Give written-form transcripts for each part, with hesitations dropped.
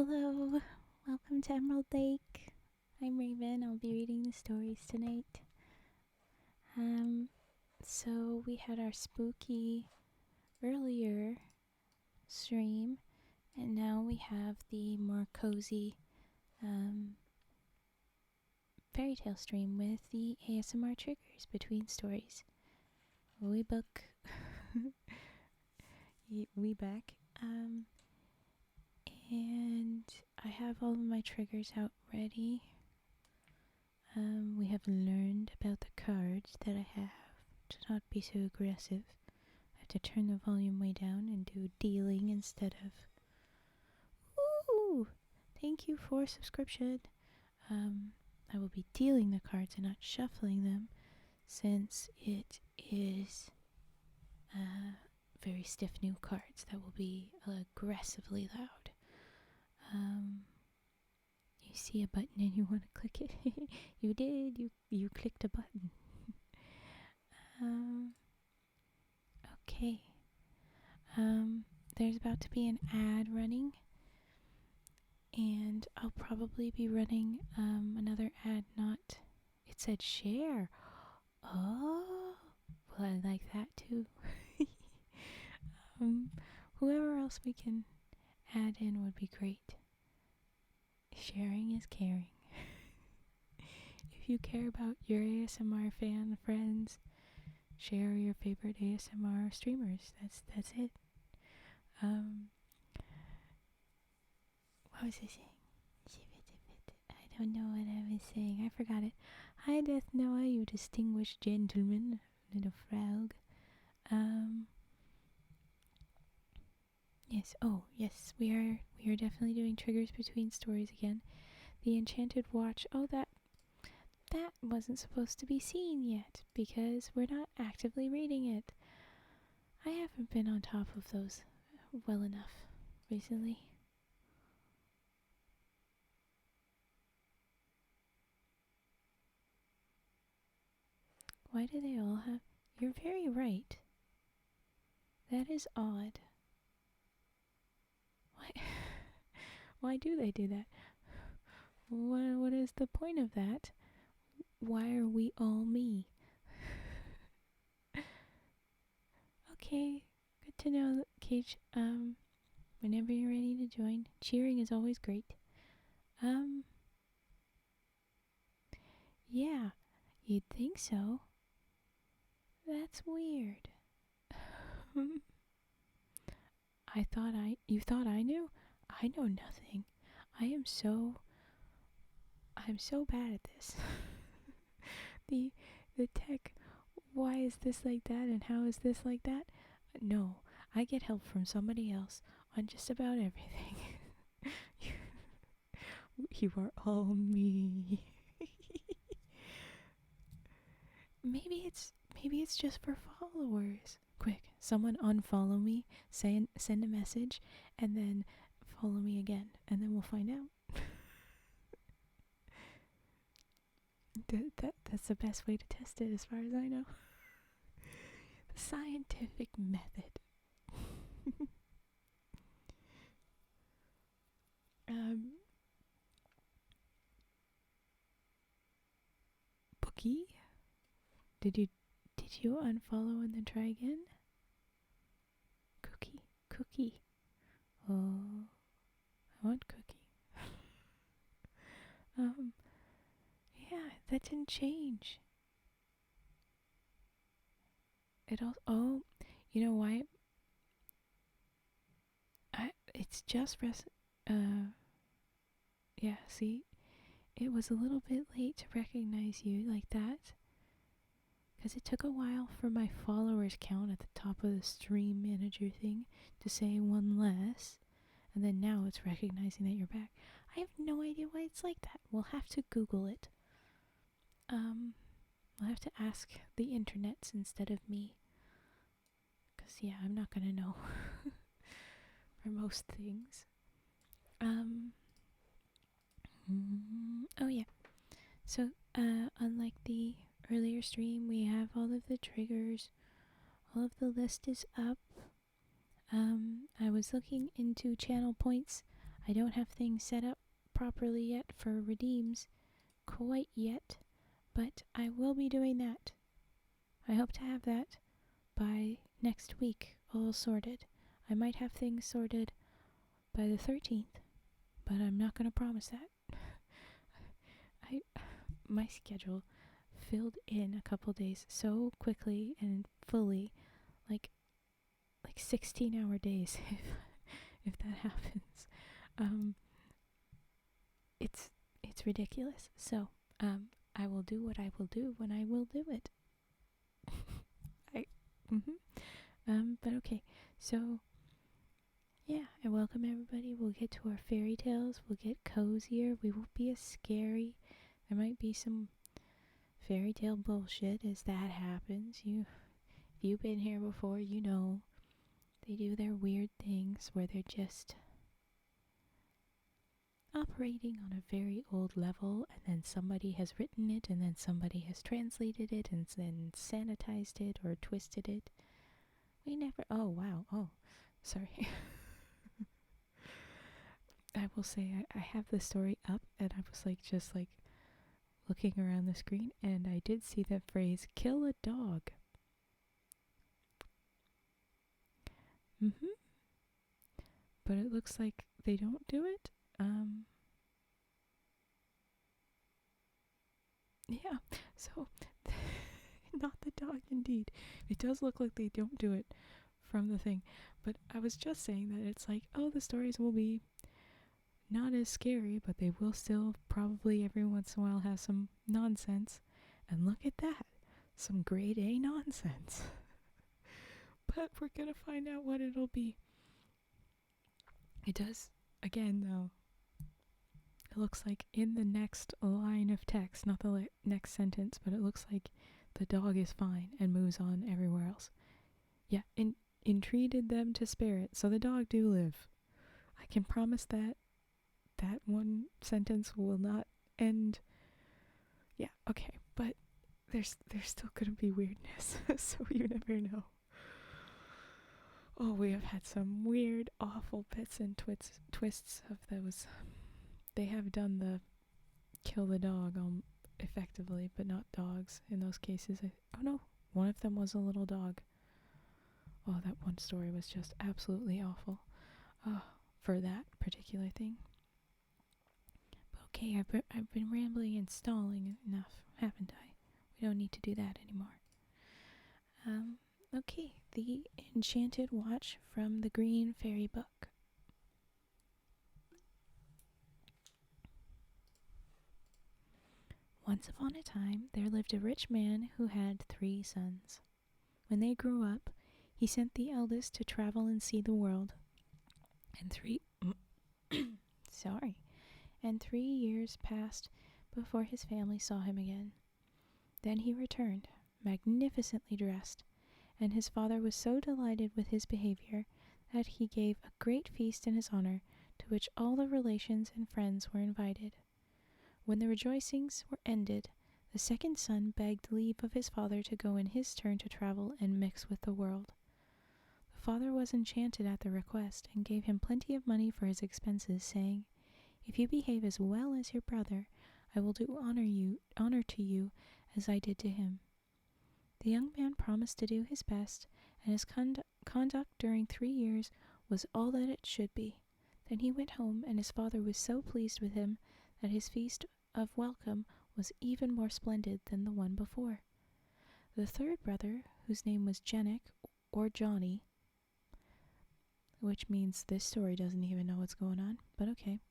Hello, welcome to Emerald Lake. I'm Raven. I'll be reading the stories tonight. So we had our spooky earlier stream, and now we have the more cozy fairy tale stream with the ASMR triggers between stories. We book. We back. And I have all of my triggers out ready. We have learned about the cards that I have to not be so aggressive. I have to turn the volume way down and do dealing instead of. Ooh! Thank you for subscription. I will be dealing the cards and not shuffling them, since it is very stiff new cards that will be aggressively loud. You see a button and you want to click it. You did. You clicked a button. Okay. There's about to be an ad running, and I'll probably be running another ad. It said share. Oh, well, I like that too. Whoever else we can add in would be great. Sharing is caring. If you care about your ASMR fan friends, share your favorite ASMR streamers. That's it. What was I saying? I don't know what I was saying. I forgot it. Hi, Death Noah, you distinguished gentleman, little frog. Yes. Oh, yes. We are definitely doing triggers between stories again. The Enchanted Watch. Oh, that wasn't supposed to be seen yet because we're not actively reading it. I haven't been on top of those well enough recently. Why do they all have... You're very right. That is odd. Why do they do that? What is the point of that? Why are we all me? Okay, good to know, Cage. Whenever you're ready to join, cheering is always great. Yeah, you'd think so. That's weird. You thought I knew? I know nothing. I'm so bad at this. The tech, why is this like that and how is this like that? No, I get help from somebody else on just about everything. You are all me. Maybe it's just for followers. Quick, someone unfollow me, send a message, and then follow me again, and then we'll find out. That's the best way to test it, as far as I know. The scientific method. Bookie, did you unfollow and then try again? Cookie. Oh, I want Cookie. Yeah, that didn't change. It all. Oh, you know why? It's just yeah. See, it was a little bit late to recognize you like that, because it took a while for my followers count at the top of the stream manager thing to say one less, and then now it's recognizing that you're back. I have no idea why it's like that. We'll have to Google it. I'll have to ask the internets instead of me. Because, yeah, I'm not gonna know for most things. Oh, yeah. So, unlike the earlier stream, we have all of the triggers. All of the list is up. I was looking into channel points. I don't have things set up properly yet for redeems quite yet, but I will be doing that. I hope to have that by next week, all sorted. I might have things sorted by the 13th, but I'm not going to promise that. My schedule filled in a couple days so quickly and fully, like 16-hour days if that happens. It's ridiculous. So, I will do what I will do when I will do it. But okay. So, yeah, I welcome everybody. We'll get to our fairy tales. We'll get cozier. We won't be as scary. There might be some fairy tale bullshit as that happens. If you've been here before, you know they do their weird things where they're just operating on a very old level, and then somebody has written it, and then somebody has translated it, and then sanitized it or twisted it. We never. Oh, wow. Oh, sorry. I will say I have the story up, and I was just looking around the screen, and I did see the phrase "kill a dog." But it looks like they don't do it. Yeah. So not the dog, indeed. It does look like they don't do it from the thing, but I was just saying that it's like, oh, the stories will be not as scary, but they will still probably every once in a while have some nonsense. And look at that, some grade A nonsense. But we're gonna find out what it'll be. It does, again though, it looks like in the next line of text, not the next sentence, but it looks like the dog is fine and moves on everywhere else. Yeah, entreated them to spare it, so the dog do live. I can promise that one sentence will not end. Yeah, okay, but there's still gonna be weirdness, so you never know. Oh, we have had some weird, awful bits and twists of those. They have done the kill the dog effectively, but not dogs in those cases. Oh no, one of them was a little dog. Oh, that one story was just absolutely awful. For that particular thing. But okay, I've been rambling and stalling enough, haven't I? We don't need to do that anymore. Okay, the Enchanted Watch from the Green Fairy Book. Once upon a time, there lived a rich man who had 3 sons. When they grew up, he sent the eldest to travel and see the world. And 3 years passed before his family saw him again. Then he returned, magnificently dressed, and his father was so delighted with his behavior that he gave a great feast in his honor, to which all the relations and friends were invited. When the rejoicings were ended, the second son begged leave of his father to go in his turn to travel and mix with the world. The father was enchanted at the request, and gave him plenty of money for his expenses, saying, "If you behave as well as your brother, I will do honor to you as I did to him." The young man promised to do his best, and his conduct during 3 years was all that it should be. Then he went home, and his father was so pleased with him that his feast of welcome was even more splendid than the one before. The third brother, whose name was Jennick, or Johnny, which means this story doesn't even know what's going on, but okay.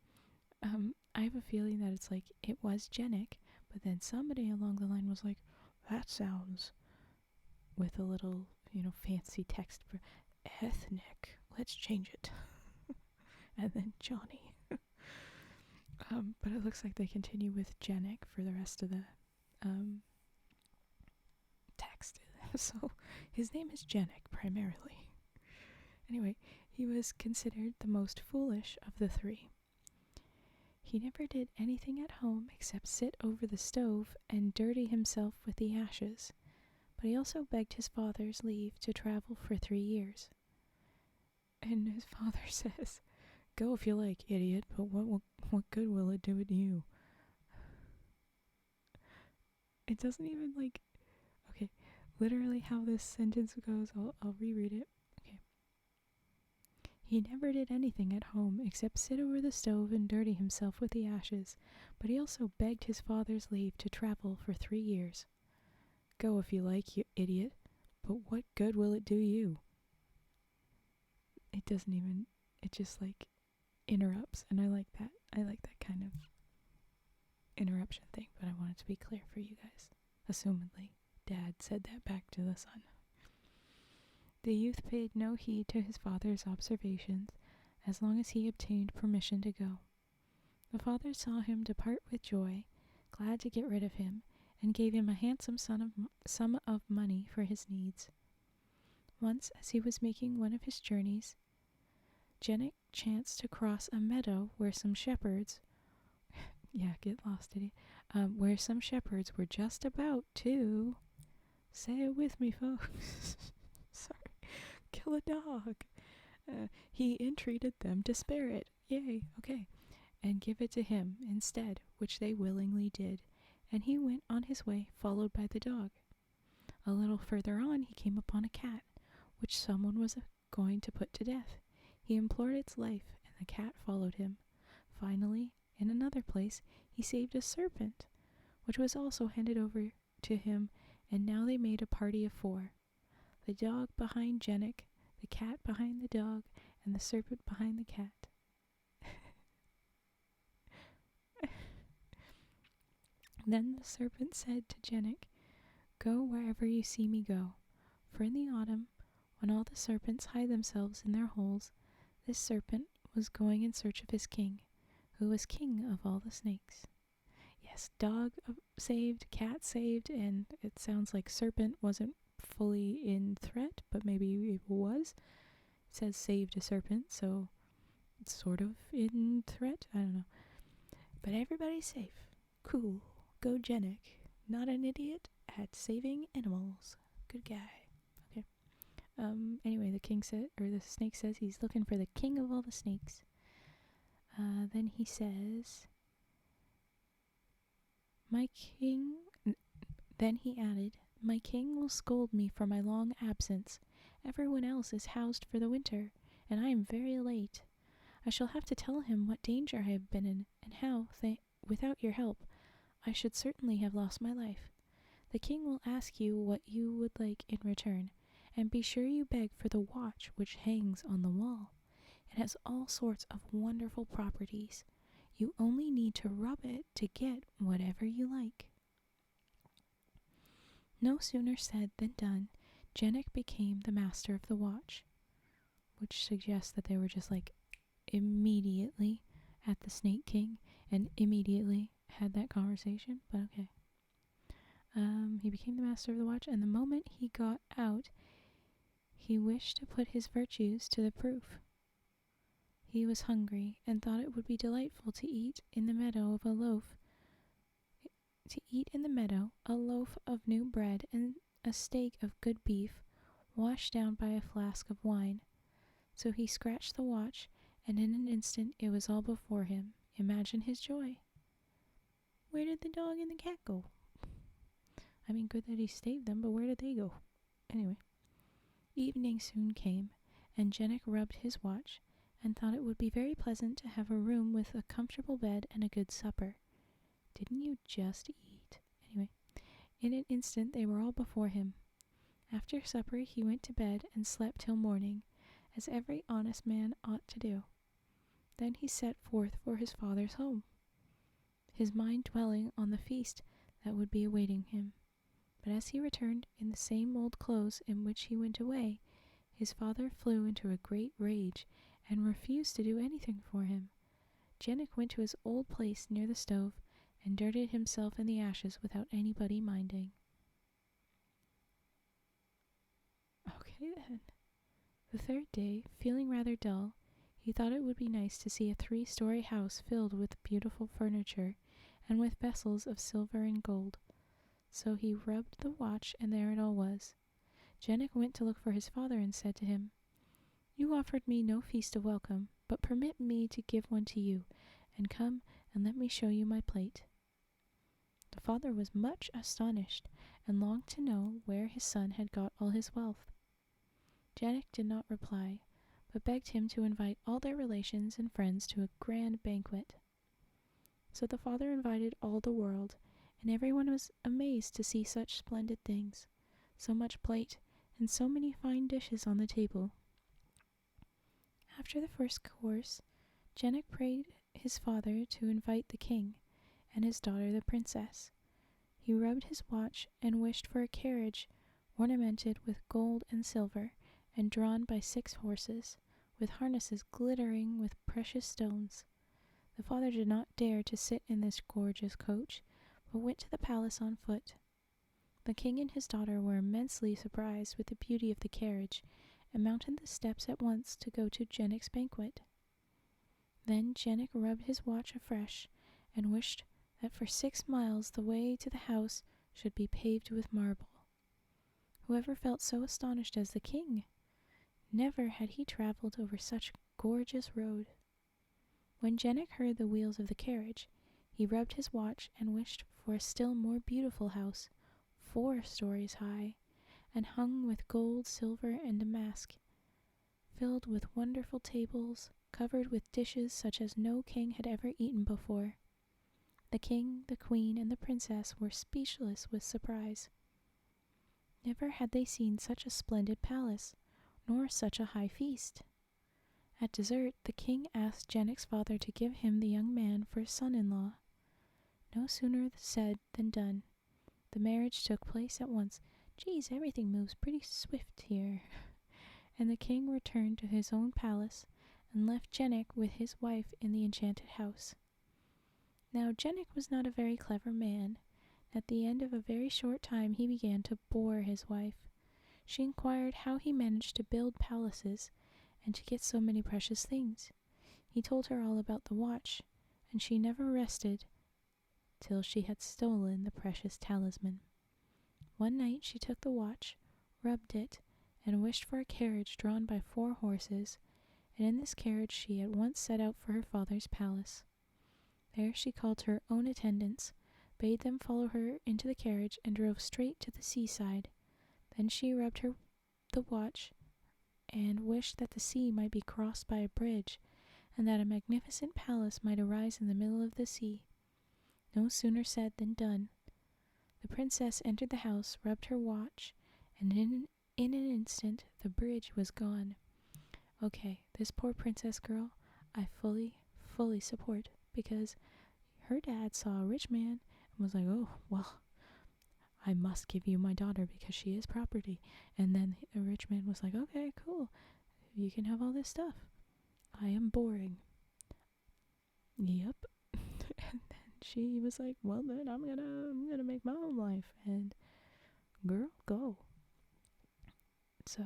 I have a feeling that it's like, it was Jennick, but then somebody along the line was like, that sounds, with a little, fancy text for ethnic. Let's change it. And then Johnny. But it looks like they continue with Jennick for the rest of the text. So his name is Jennick primarily. Anyway, he was considered the most foolish of the 3. He never did anything at home except sit over the stove and dirty himself with the ashes, but he also begged his father's leave to travel for 3 years. And his father says, Go if you like, idiot, but what good will it do to you? It doesn't even, like... Okay, literally how this sentence goes, I'll reread it. Okay. He never did anything at home except sit over the stove and dirty himself with the ashes, but he also begged his father's leave to travel for 3 years. Go if you like, you idiot, but what good will it do you? It doesn't even... It just, like, interrupts, and I like that. I like that kind of interruption thing, but I want it to be clear for you guys. Assumedly, Dad said that back to the son. The youth paid no heed to his father's observations as long as he obtained permission to go. The father saw him depart with joy, glad to get rid of him, and gave him a handsome sum of money for his needs. Once, as he was making one of his journeys, Jennick chanced to cross a meadow where some shepherds get lost, idiot. Where some shepherds were just about to... Say it with me, folks. Sorry. Kill a dog. He entreated them to spare it. Yay, okay. And give it to him instead, which they willingly did. And he went on his way, followed by the dog. A little further on, he came upon a cat, which someone was going to put to death. He implored its life, and the cat followed him. Finally, in another place, he saved a serpent, which was also handed over to him, and now they made a party of 4. The dog behind Jennick, the cat behind the dog, and the serpent behind the cat. Then the serpent said to Jennick, Go wherever you see me go. For in the autumn, when all the serpents hide themselves in their holes, this serpent was going in search of his king, who was king of all the snakes. Yes, dog saved, cat saved, and it sounds like serpent wasn't fully in threat, but maybe it was. It says saved a serpent, so it's sort of in threat. I don't know. But everybody's safe. Cool. Go Jennick. Not an idiot at saving animals. Good guy. Okay. Anyway, the snake says he's looking for the king of all the snakes. Then he says, Then he added, My king will scold me for my long absence. Everyone else is housed for the winter, and I am very late. I shall have to tell him what danger I have been in, and how, without your help, I should certainly have lost my life. The king will ask you what you would like in return, and be sure you beg for the watch which hangs on the wall. It has all sorts of wonderful properties. You only need to rub it to get whatever you like. No sooner said than done. Jennick became the master of the watch, which suggests that they were just like immediately at the Snake King and immediately had that conversation, but okay. He became the master of the watch, and the moment he got out, he wished to put his virtues to the proof. He was hungry, and thought it would be delightful to eat in the meadow a loaf of new bread and a steak of good beef, washed down by a flask of wine. So he scratched the watch, and in an instant it was all before him. Imagine his joy. Where did the dog and the cat go? I mean, good that he saved them, but where did they go? Anyway. Evening soon came, and Jennick rubbed his watch, and thought it would be very pleasant to have a room with a comfortable bed and a good supper. Didn't you just eat? Anyway, in an instant they were all before him. After supper he went to bed and slept till morning, as every honest man ought to do. Then he set forth for his father's home, his mind dwelling on the feast that would be awaiting him. But as he returned in the same old clothes in which he went away, his father flew into a great rage and refused to do anything for him. Jennick went to his old place near the stove and dirtied himself in the ashes without anybody minding. Okay then. The third day, feeling rather dull, he thought it would be nice to see a 3-story house filled with beautiful furniture and with vessels of silver and gold. So he rubbed the watch, and there it all was. Jennick went to look for his father and said to him, You offered me no feast of welcome, but permit me to give one to you, and come and let me show you my plate." The father was much astonished, and longed to know where his son had got all his wealth. Janek did not reply, but begged him to invite all their relations and friends to a grand banquet. So the father invited all the world, and everyone was amazed to see such splendid things, so much plate, and so many fine dishes on the table. After the first course, Janek prayed his father to invite the king and his daughter the princess. He rubbed his watch and wished for a carriage ornamented with gold and silver, and drawn by 6 horses, with harnesses glittering with precious stones. The father did not dare to sit in this gorgeous coach, but went to the palace on foot. The king and his daughter were immensely surprised with the beauty of the carriage, and mounted the steps at once to go to Janek's banquet. Then Janek rubbed his watch afresh, and wished that for 6 miles the way to the house should be paved with marble. Whoever felt so astonished as the king? Never had he travelled over such a gorgeous road. When Janek heard the wheels of the carriage, he rubbed his watch and wished for a still more beautiful house, 4 stories high, and hung with gold, silver, and damask, filled with wonderful tables, covered with dishes such as no king had ever eaten before. The king, the queen, and the princess were speechless with surprise. Never had they seen such a splendid palace, nor such a high feast. At dessert, the king asked Janek's father to give him the young man for his son-in-law. No sooner said than done. The marriage took place at once. Geez, everything moves pretty swift here. And the king returned to his own palace, and left Janek with his wife in the enchanted house. Now Janek was not a very clever man. At the end of a very short time he began to bore his wife. She inquired how he managed to build palaces, and to get so many precious things. He told her all about the watch, and she never rested till she had stolen the precious talisman. One night she took the watch, rubbed it, and wished for a carriage drawn by 4 horses, and in this carriage she at once set out for her father's palace. There she called her own attendants, bade them follow her into the carriage, and drove straight to the seaside. Then she rubbed the watch, and wished that the sea might be crossed by a bridge, and that a magnificent palace might arise in the middle of the sea. No sooner said than done. The princess entered the house, rubbed her watch, and in an instant the bridge was gone. Okay, this poor princess girl I fully support, because her dad saw a rich man and was like, oh, well, I must give you my daughter because she is property. And then the rich man was like, okay, cool, you can have all this stuff. I am boring. Yep. And then she was like, well then I'm gonna make my own life, and girl, go. So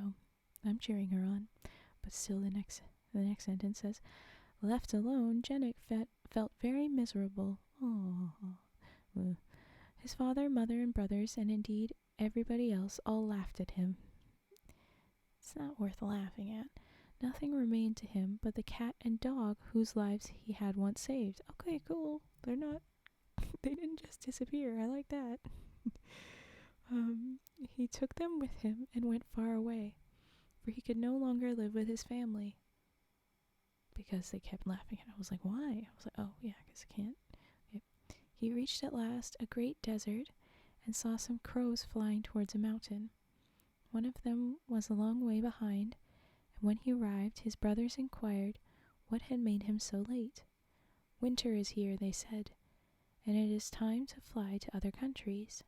I'm cheering her on, but still the next sentence says, left alone, Janek felt very miserable. Oh. His father, mother, and brothers, and indeed everybody else, all laughed at him. It's not worth laughing at. Nothing remained to him but the cat and dog whose lives he had once saved. Okay, cool. They didn't just disappear. I like that. He took them with him and went far away, for he could no longer live with his family. Because they kept laughing at him. I was like, why? I was like, oh yeah, because I can't. Okay. He reached at last a great desert and saw some crows flying towards a mountain. One of them was a long way behind, and when he arrived, his brothers inquired what had made him so late. Winter is here, they said, and it is time to fly to other countries.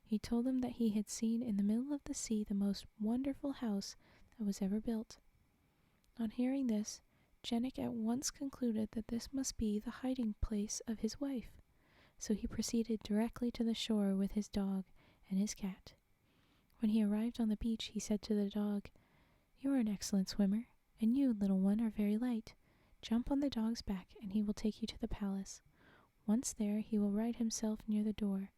He told them that he had seen in the middle of the sea the most wonderful house that was ever built. On hearing this, Janek at once concluded that this must be the hiding place of his wife, so he proceeded directly to the shore with his dog and his cat. When he arrived on the beach, he said to the dog, "You are an excellent swimmer, and you, little one, are very light. Jump on the dog's back, and he will take you to the palace. Once there, he will hide himself near the door,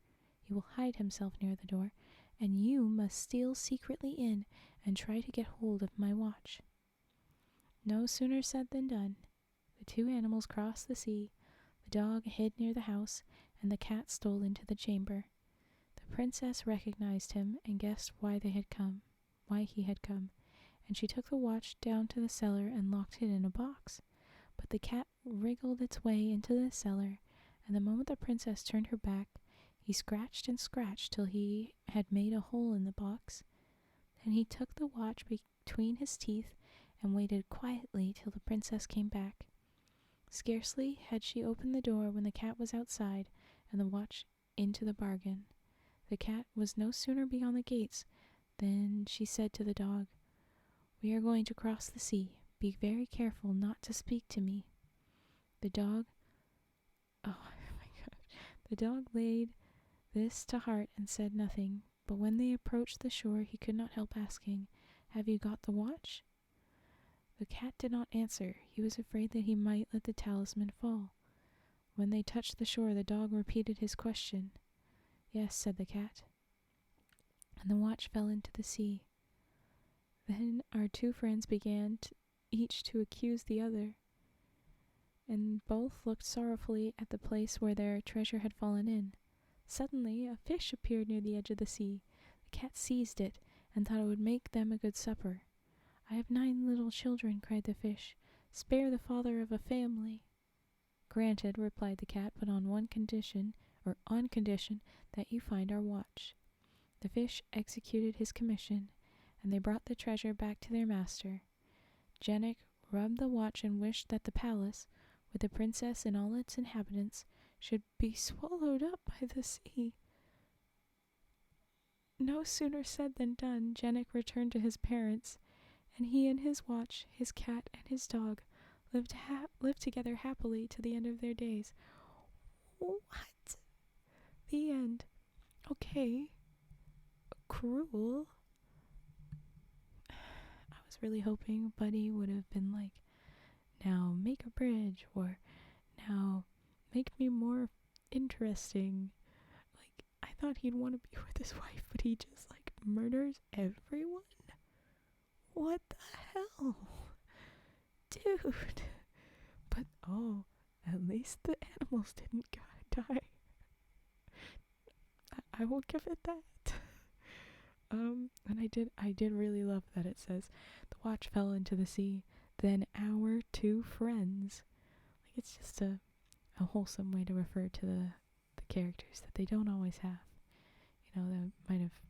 and you must steal secretly in and try to get hold of my watch." No sooner said than done. two animals crossed the sea, the dog hid near the house, and the cat stole into the chamber. The princess recognized him and guessed why he had come, and she took the watch down to the cellar and locked it in a box. But the cat wriggled its way into the cellar, and the moment the princess turned her back, he scratched and scratched till he had made a hole in the box. Then he took the watch between his teeth and waited quietly till the princess came back. Scarcely had she opened the door when the cat was outside, and the watch into the bargain. The cat was no sooner beyond the gates than she said to the dog, "We are going to cross the sea. Be very careful not to speak to me." The dog, oh my gosh, the dog laid this to heart and said nothing, but when they approached the shore he could not help asking, "Have you got the watch?" The cat did not answer. He was afraid that he might let the talisman fall. When they touched the shore, the dog repeated his question. "Yes," said the cat. And the watch fell into the sea. Then our two friends began each to accuse the other, and both looked sorrowfully at the place where their treasure had fallen in. Suddenly a fish appeared near the edge of the sea. The cat seized it and thought it would make them a good supper. "I have 9 little children," cried the fish. "Spare the father of a family." "Granted," replied the cat, "but on condition that you find our watch." The fish executed his commission, and they brought the treasure back to their master. Janek rubbed the watch and wished that the palace, with the princess and all its inhabitants, should be swallowed up by the sea. No sooner said than done. Janek returned to his parents, and he and his watch, his cat, and his dog lived together happily to the end of their days. What? The end. Okay. Cruel. I was really hoping Buddy would have been like, "Now make a bridge," or "Now make me more interesting." Like, I thought he'd want to be with his wife, but he just like murders everyone? What the hell? Dude. But at least the animals didn't die. I will give it that. And I did really love that it says the watch fell into the sea, then our two friends. Like, it's just a wholesome way to refer to the characters that they don't always have. You know, that might have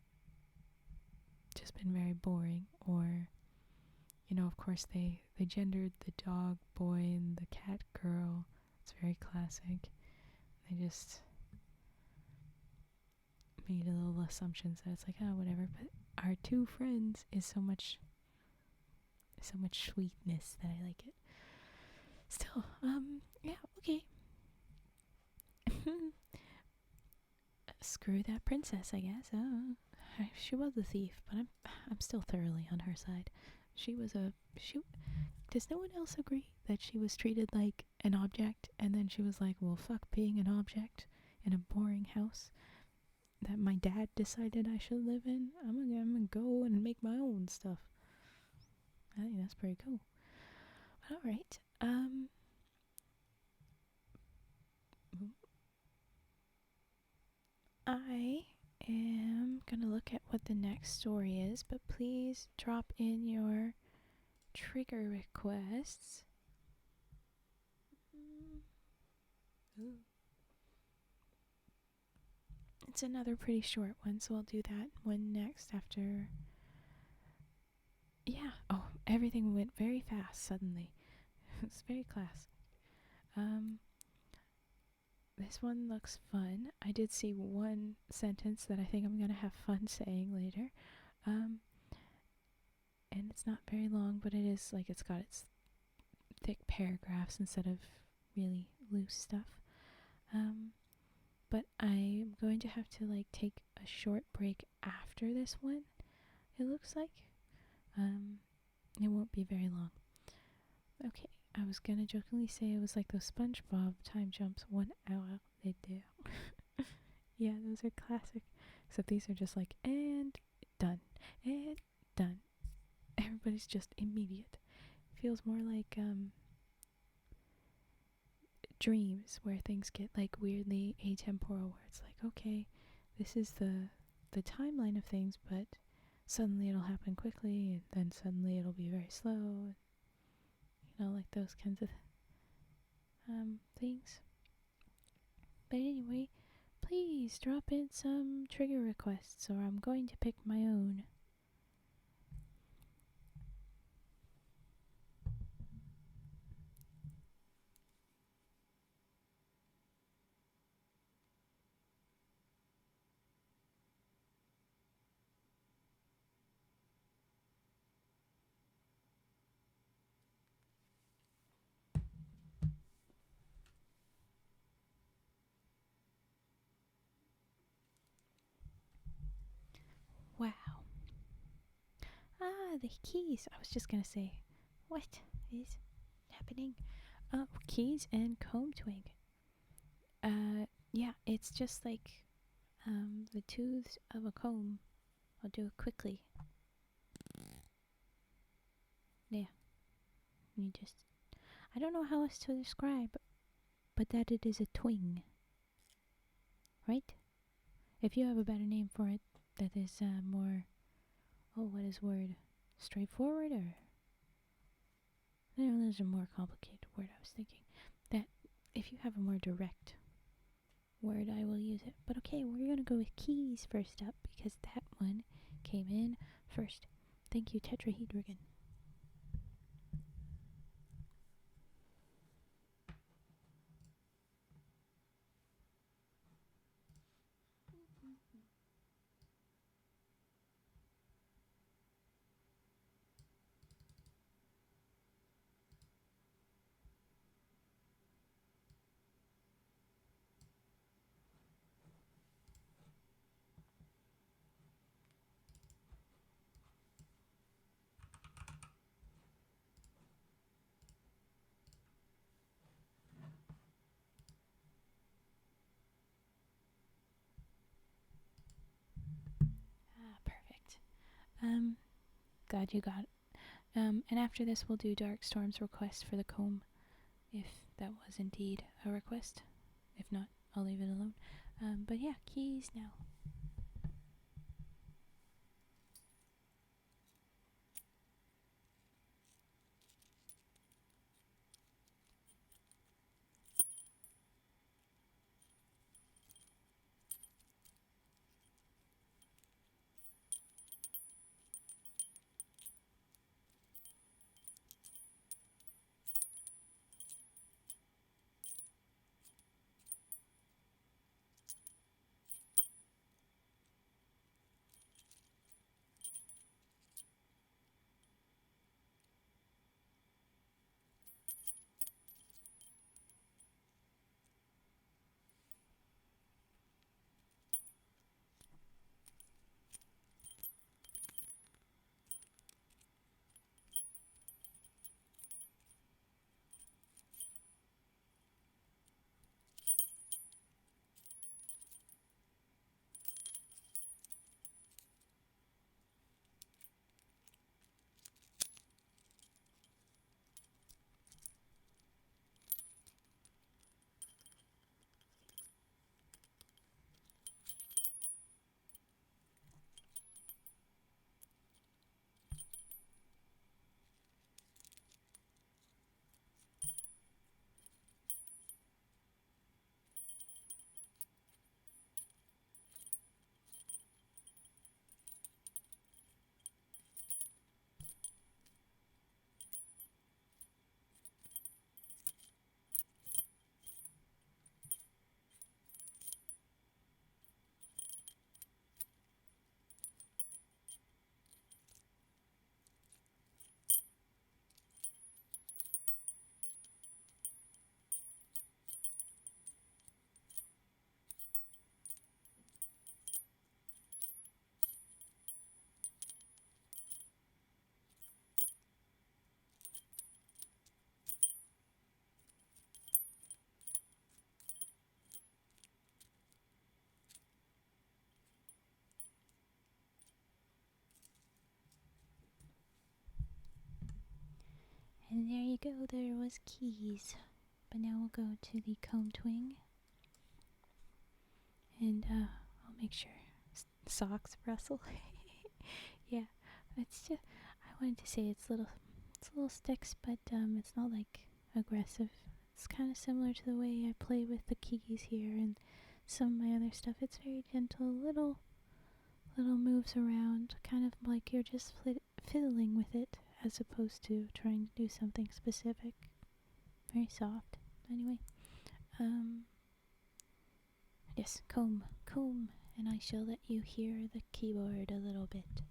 just been very boring, or, you know, of course they gendered the dog boy and the cat girl. It's very classic. They just made little assumptions that it's like, oh, whatever. But our two friends is so much sweetness that I like it. Still, yeah, okay. Screw that princess, I guess. Oh, she was a thief, but I'm still thoroughly on her side. Does no one else agree that she was treated like an object, and then she was like, well, fuck being an object in a boring house that my dad decided I should live in? I'm gonna go and make my own stuff. I think that's pretty cool. But alright, I am gonna look at what the next story is, but please drop in your trigger requests. Ooh. It's another pretty short one, so I'll do that one next after. Yeah, everything went very fast suddenly. It's very classic. This one looks fun. I did see one sentence that I think I'm gonna have fun saying later. And it's not very long, but it is like it's got its thick paragraphs instead of really loose stuff. But I'm going to have to like take a short break after this one, it looks like. It won't be very long. Okay, I was gonna jokingly say it was like those SpongeBob time jumps, 1 hour they do. Yeah, those are classic. Except these are just like, and done, and done. Everybody's just immediate. Feels more like dreams where things get like weirdly atemporal, where it's like, okay, this is the timeline of things, but suddenly it'll happen quickly, and then suddenly it'll be very slow, and, like those kinds of things. But anyway, please drop in some trigger requests, or I'm going to pick my own. Wow. Ah, the keys. I was just gonna say, what is happening? Oh, keys and comb twig. Yeah, it's just like the tooths of a comb. I'll do it quickly. Yeah, you just. I don't know how else to describe, but that it is a twing, right? If you have a better name for it, that is more. Oh, what is word? Straightforward, or no? There's a more complicated word I was thinking. That if you have a more direct word, I will use it. But okay, we're gonna go with keys first up because that one came in first. Thank you, tetrahedron. Ah, perfect. Glad you got it. And after this, we'll do Dark Storm's request for the comb, if that was indeed a request. If not, I'll leave it alone. But yeah, keys now. And there you go, there was keys. But now we'll go to the comb twing. And I'll make sure socks rustle. Yeah, it's just, I wanted to say it's little sticks, but it's not like aggressive. It's kind of similar to the way I play with the keys here and some of my other stuff. It's very gentle, little moves around, kind of like you're just fiddling with it as opposed to trying to do something specific. Very soft. Anyway, yes, comb, and I shall let you hear the keyboard a little bit.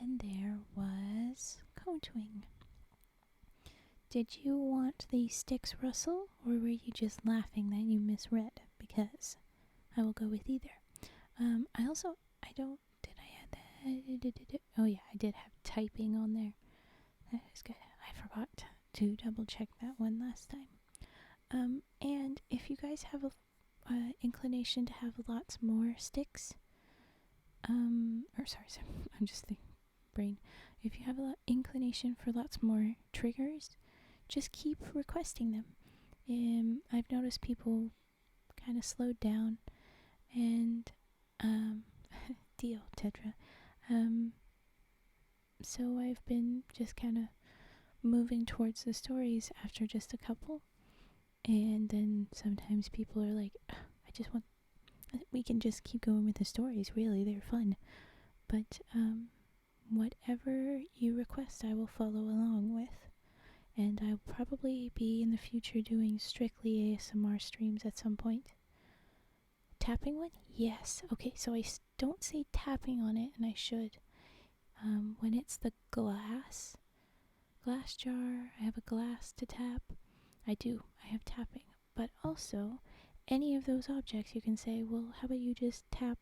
And there was Coatwing. Did you want the sticks rustle, or were you just laughing that you misread? Because I will go with either. Did I add that? Oh yeah, I did have typing on there. That is good. I forgot to double check that one last time. And if you guys have a inclination to have lots more sticks, sorry, I'm just thinking, brain. If you have a inclination for lots more triggers, just keep requesting them. I've noticed people kind of slowed down, and deal, Tetra. So I've been just kind of moving towards the stories after just a couple, and then sometimes people are like, we can just keep going with the stories, really, they're fun. But whatever you request, I will follow along with. And I'll probably be in the future doing strictly ASMR streams at some point. Tapping one? Yes. Okay, so I don't say tapping on it, and I should. When it's the glass jar, I have a glass to tap. I have tapping. But also, any of those objects, you can say, well, how about you just tap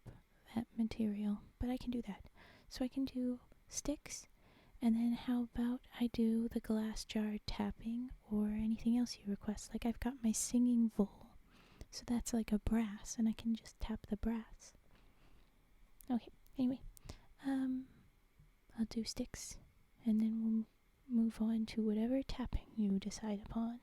that material? But I can do that. So I can do sticks, and then how about I do the glass jar tapping or anything else you request. Like I've got my singing bowl, so that's like a brass, and I can just tap the brass. Okay, anyway, I'll do sticks, and then we'll move on to whatever tapping you decide upon.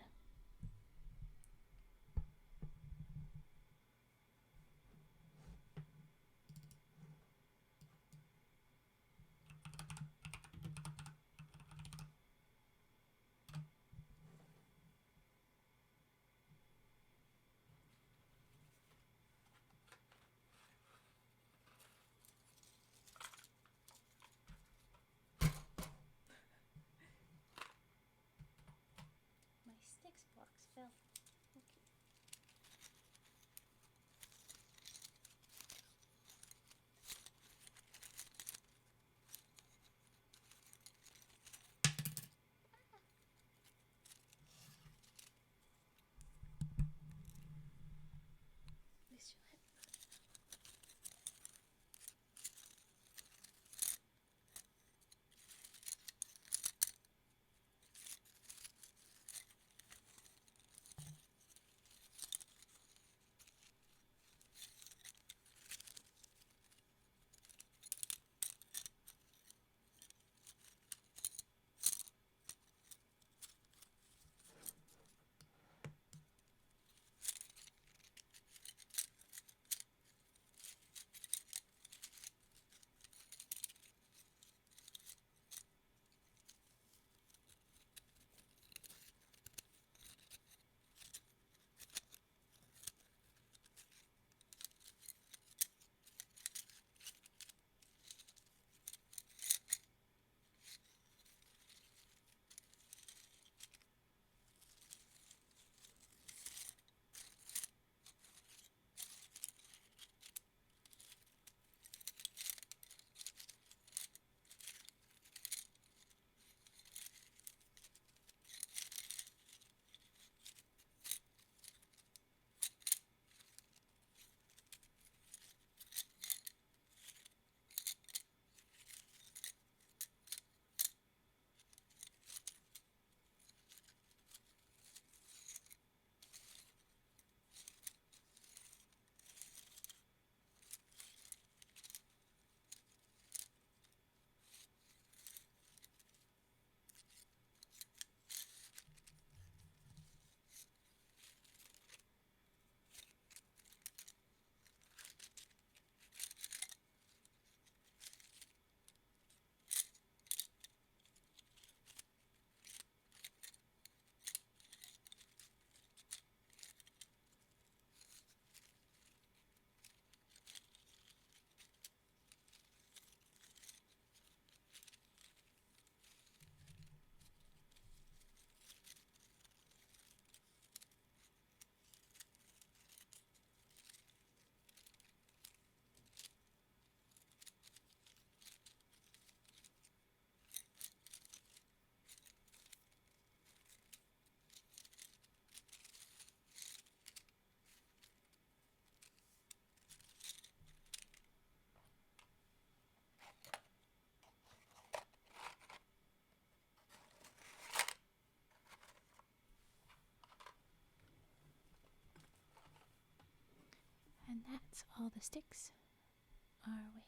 And that's all the sticks are away.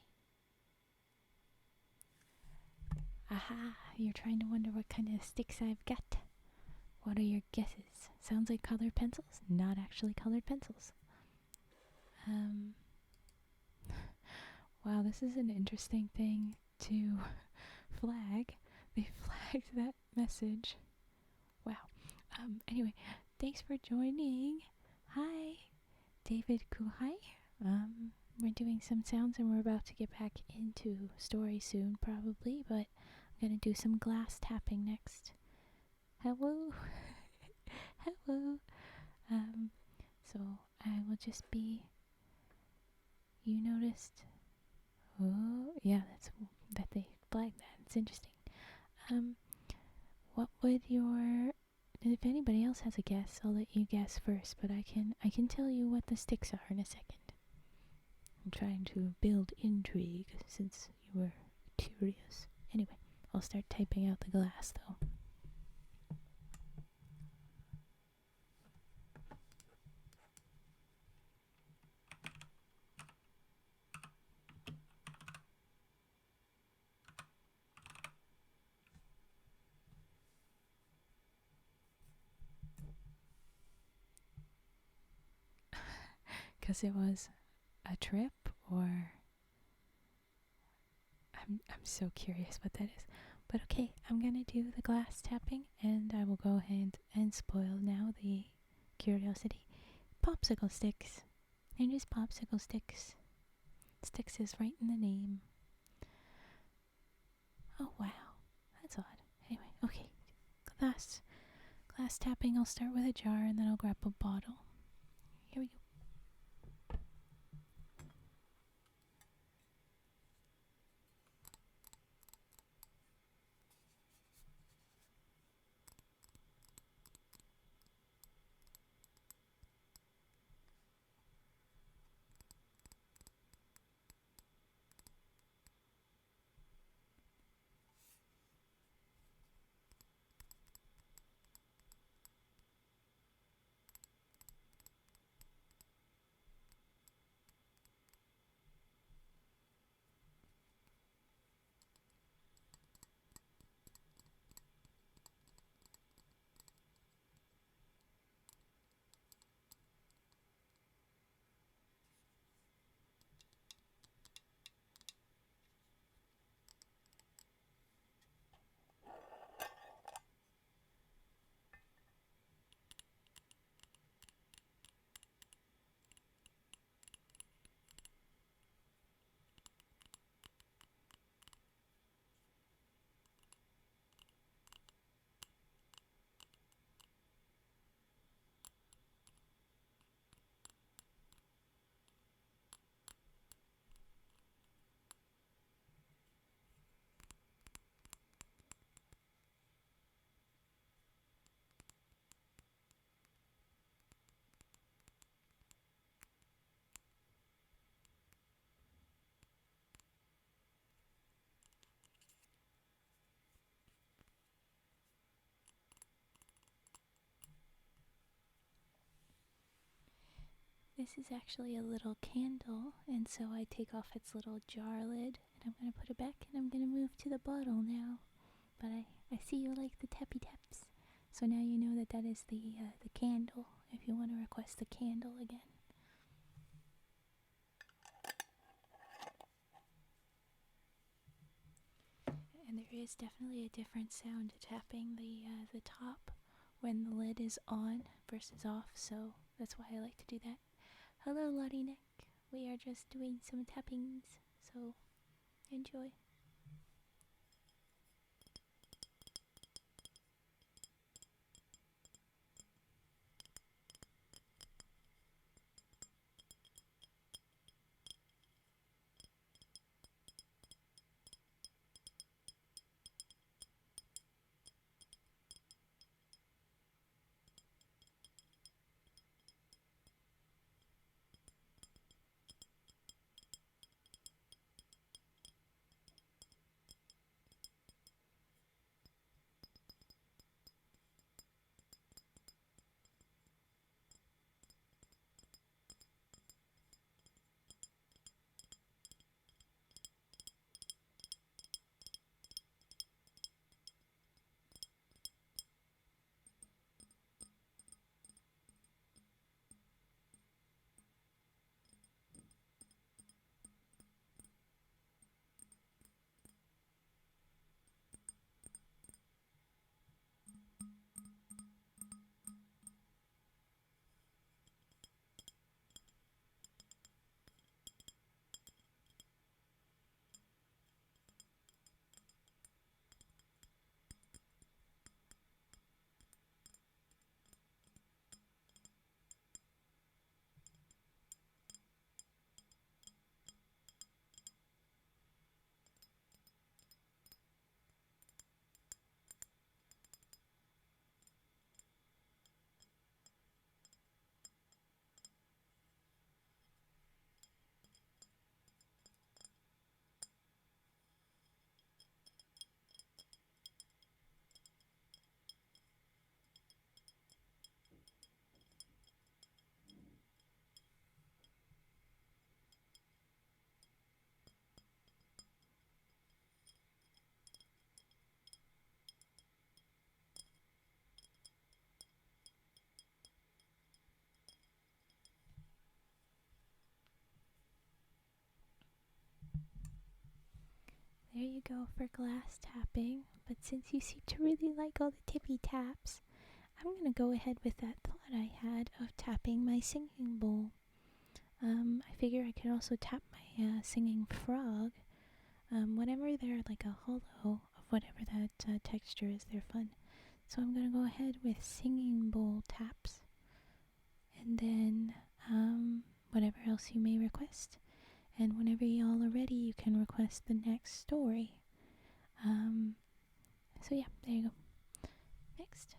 Aha! You're trying to wonder what kind of sticks I've got. What are your guesses? Sounds like colored pencils? Not actually colored pencils. Wow, this is an interesting thing to flag. They flagged that message. Wow. Anyway, thanks for joining. Hi, David Kuhai. We're doing some sounds and we're about to get back into story soon, probably, but I'm gonna do some glass tapping next. Hello. Hello. So I will just be. You noticed? Oh, yeah, that they flagged that. It's interesting. What would your? If anybody else has a guess, I'll let you guess first. But I can tell you what the sticks are in a second. I'm trying to build intrigue since you were curious. Anyway, I'll start typing out the glass though. Because it was a trip, or I'm so curious what that is. But okay, I'm gonna do the glass tapping, and I will go ahead and spoil now the curiosity. Popsicle sticks. They're just popsicle sticks. Sticks is right in the name. Oh wow, that's odd. Anyway, okay, glass tapping. I'll start with a jar, and then I'll grab a bottle. Here we go. This is actually a little candle, and so I take off its little jar lid, and I'm going to put it back, and I'm going to move to the bottle now. But I see you like the tappy taps, so now you know that that is the candle, if you want to request the candle again. And there is definitely a different sound to tapping the top when the lid is on versus off, so that's why I like to do that. Hello, Lottie Neck. We are just doing some tappings, so enjoy. there you go for glass tapping. But since you seem to really like all the tippy taps, I'm gonna go ahead with that thought I had of tapping my singing bowl. I figure I can also tap my singing frog. Whenever they're like a hollow of whatever that texture is, they're fun. So I'm gonna go ahead with singing bowl taps, and then whatever else you may request. And whenever y'all are ready, you can request the next story. So yeah, there you go. Next.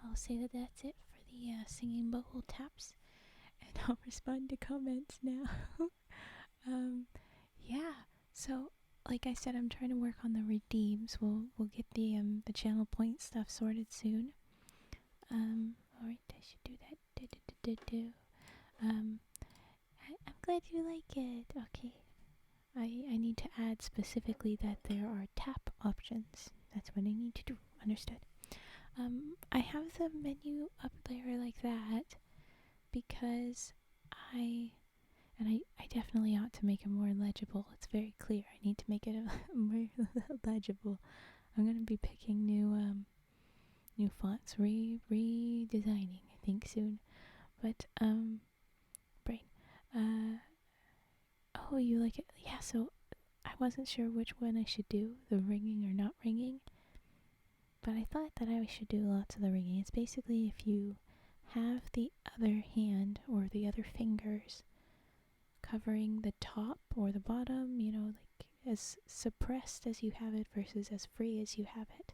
I'll say that that's it for the singing bowl taps, and I'll respond to comments now. Yeah. So, like I said, I'm trying to work on the redeems. We'll get the channel point stuff sorted soon. All right, I should do that. I'm glad you like it. Okay. I need to add specifically that there are tap options. That's what I need to do. Understood. I have the menu up there like that because I definitely ought to make it more legible. It's very clear. I need to make it more legible. I'm gonna be picking new fonts, redesigning, I think, soon. But brain. Oh, you like it? Yeah. So I wasn't sure which one I should do, the ringing or not ringing. But I thought that I should do lots of the ringing. It's basically if you have the other hand or the other fingers covering the top or the bottom, like as suppressed as you have it versus as free as you have it.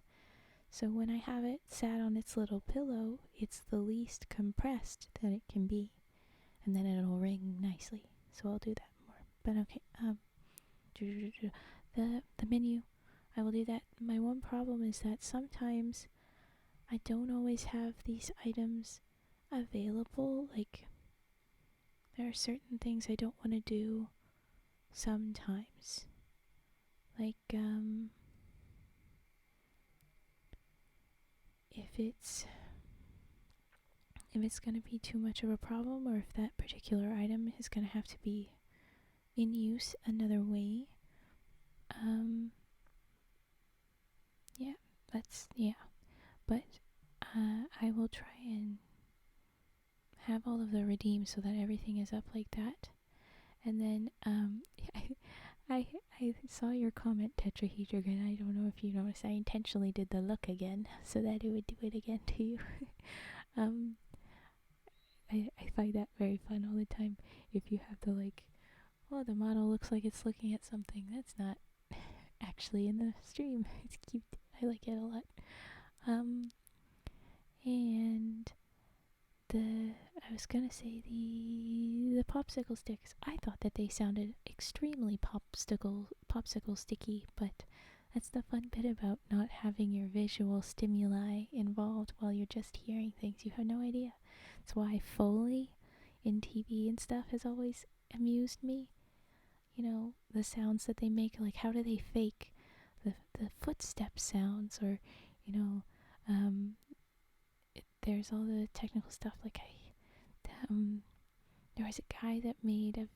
So when I have it sat on its little pillow, it's the least compressed that it can be, and then it'll ring nicely. So I'll do that more. But okay, the menu, I will do that. My one problem is that sometimes I don't always have these items available. Like, there are certain things I don't want to do sometimes. Like, if it's gonna be too much of a problem, or if that particular item is gonna have to be in use another way. Yeah, but I will try and have all of the redeems so that everything is up like that. And then I I saw your comment, Tetrahedron. I don't know if you noticed. I intentionally did the look again so that it would do it again to you. um, I find that very fun all the time. If you have the like, oh, the model looks like it's looking at something that's not actually in the stream. It's cute. I like it a lot. Um, and I was gonna say the popsicle sticks. I thought that they sounded extremely popsicle sticky, but that's the fun bit about not having your visual stimuli involved while you're just hearing things. You have no idea. That's why Foley in TV and stuff has always amused me. You know, the sounds that they make, like how do they fake the footstep sounds, or you know, there's all the technical stuff. Like there was a guy that made a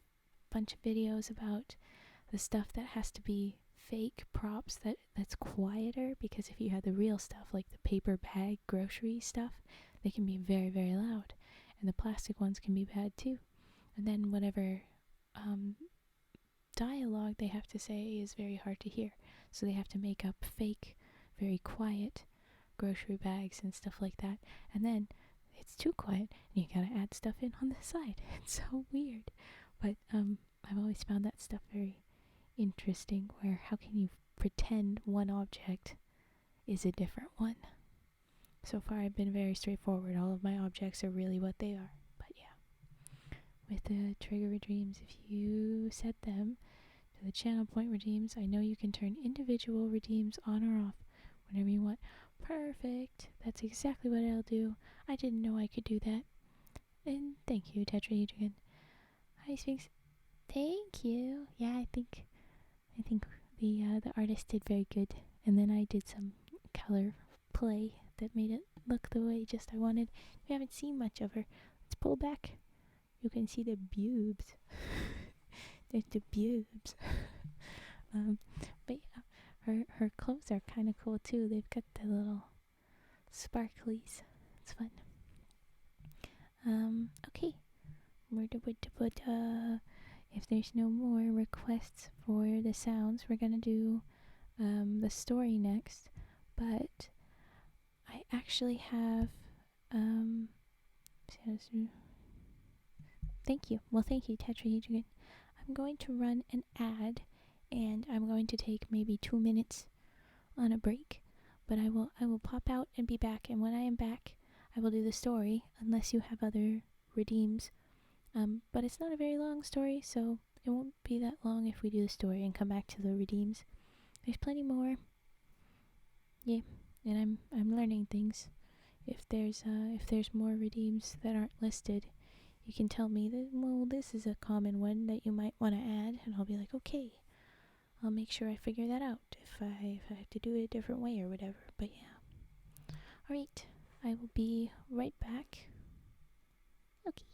bunch of videos about the stuff that has to be fake props that's quieter, because if you have the real stuff like the paper bag grocery stuff, they can be very, very loud, and the plastic ones can be bad too. And then whatever dialogue they have to say is very hard to hear, so they have to make up fake, very quiet grocery bags and stuff like that. And then it's too quiet and you gotta add stuff in on the side. It's so weird. But I've always found that stuff very interesting, where how can you pretend one object is a different one? So far I've been very straightforward. All of my objects are really what they are. But yeah. With the trigger redeems, if you set them to the channel point redeems, I know you can turn individual redeems on or off whenever you want. Perfect. That's exactly what I'll do. I didn't know I could do that. And thank you, Tetrahedron. Hi, Sphinx. Thank you. Yeah, I think the artist did very good, and then I did some color play that made it look the way just I wanted. We haven't seen much of her. Let's pull back. You can see the boobs. There's the boobs. But yeah, her clothes are kind of cool too. They've got the little sparklies. It's fun. Okay. If there's no more requests for the sounds, we're gonna do the story next. But I actually have thank you. Well, thank you, Tetrahedron. I'm going to run an ad, and I'm going to take maybe 2 minutes on a break. But I will pop out and be back. And when I am back, I will do the story, unless you have other redeems. But it's not a very long story, so it won't be that long if we do the story and come back to the redeems. There's plenty more. Yeah, and I'm learning things. If there's more redeems that aren't listed, you can tell me that, well, this is a common one that you might want to add, and I'll be like, okay, I'll make sure I figure that out if I have to do it a different way or whatever. But yeah. Alright, I will be right back. Okay.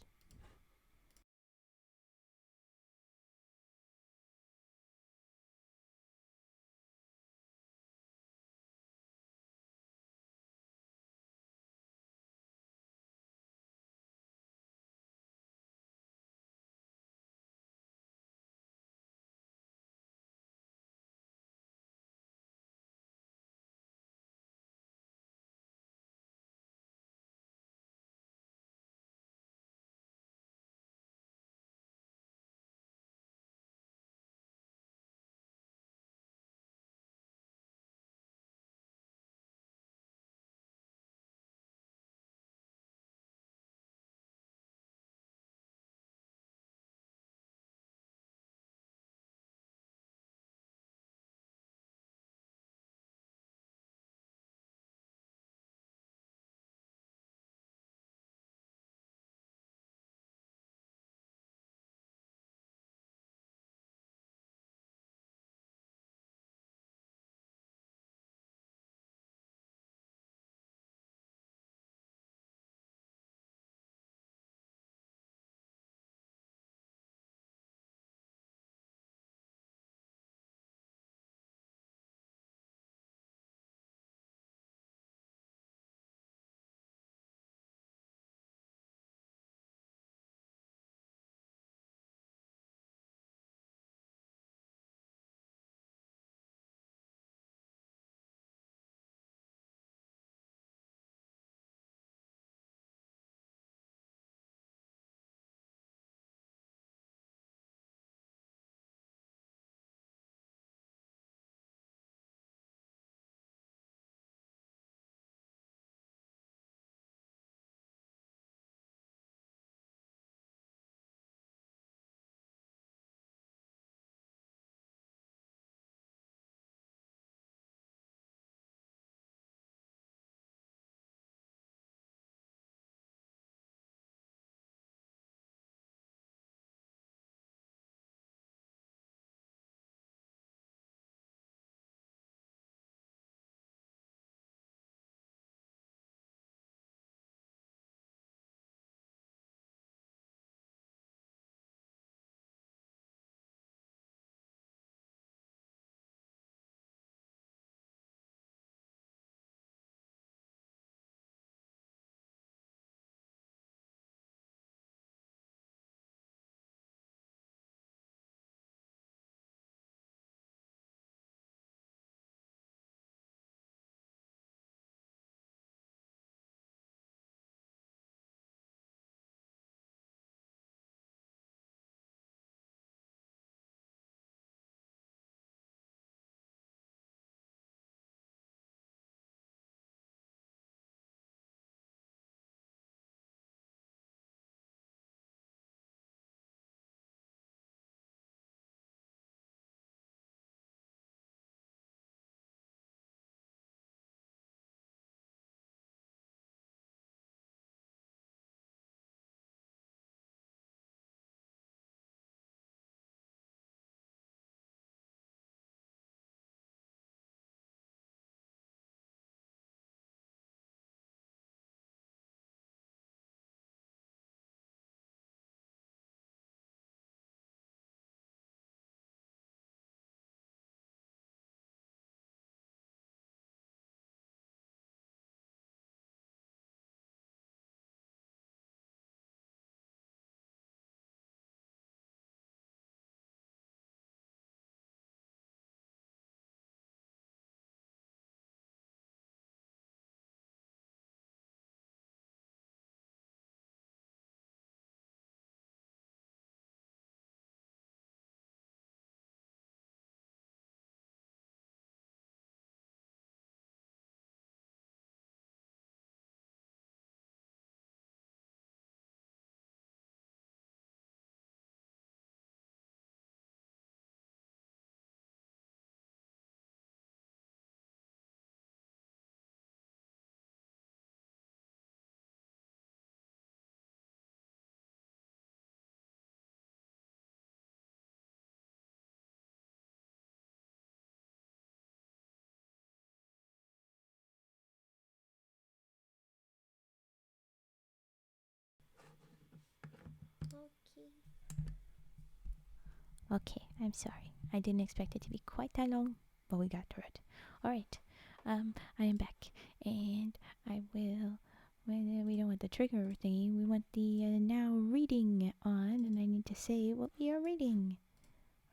Okay, I'm sorry. I didn't expect it to be quite that long, but we got through it. Alright, I am back, and I will. When we don't want the trigger thingy, we want the now reading on, and I need to say what we are reading.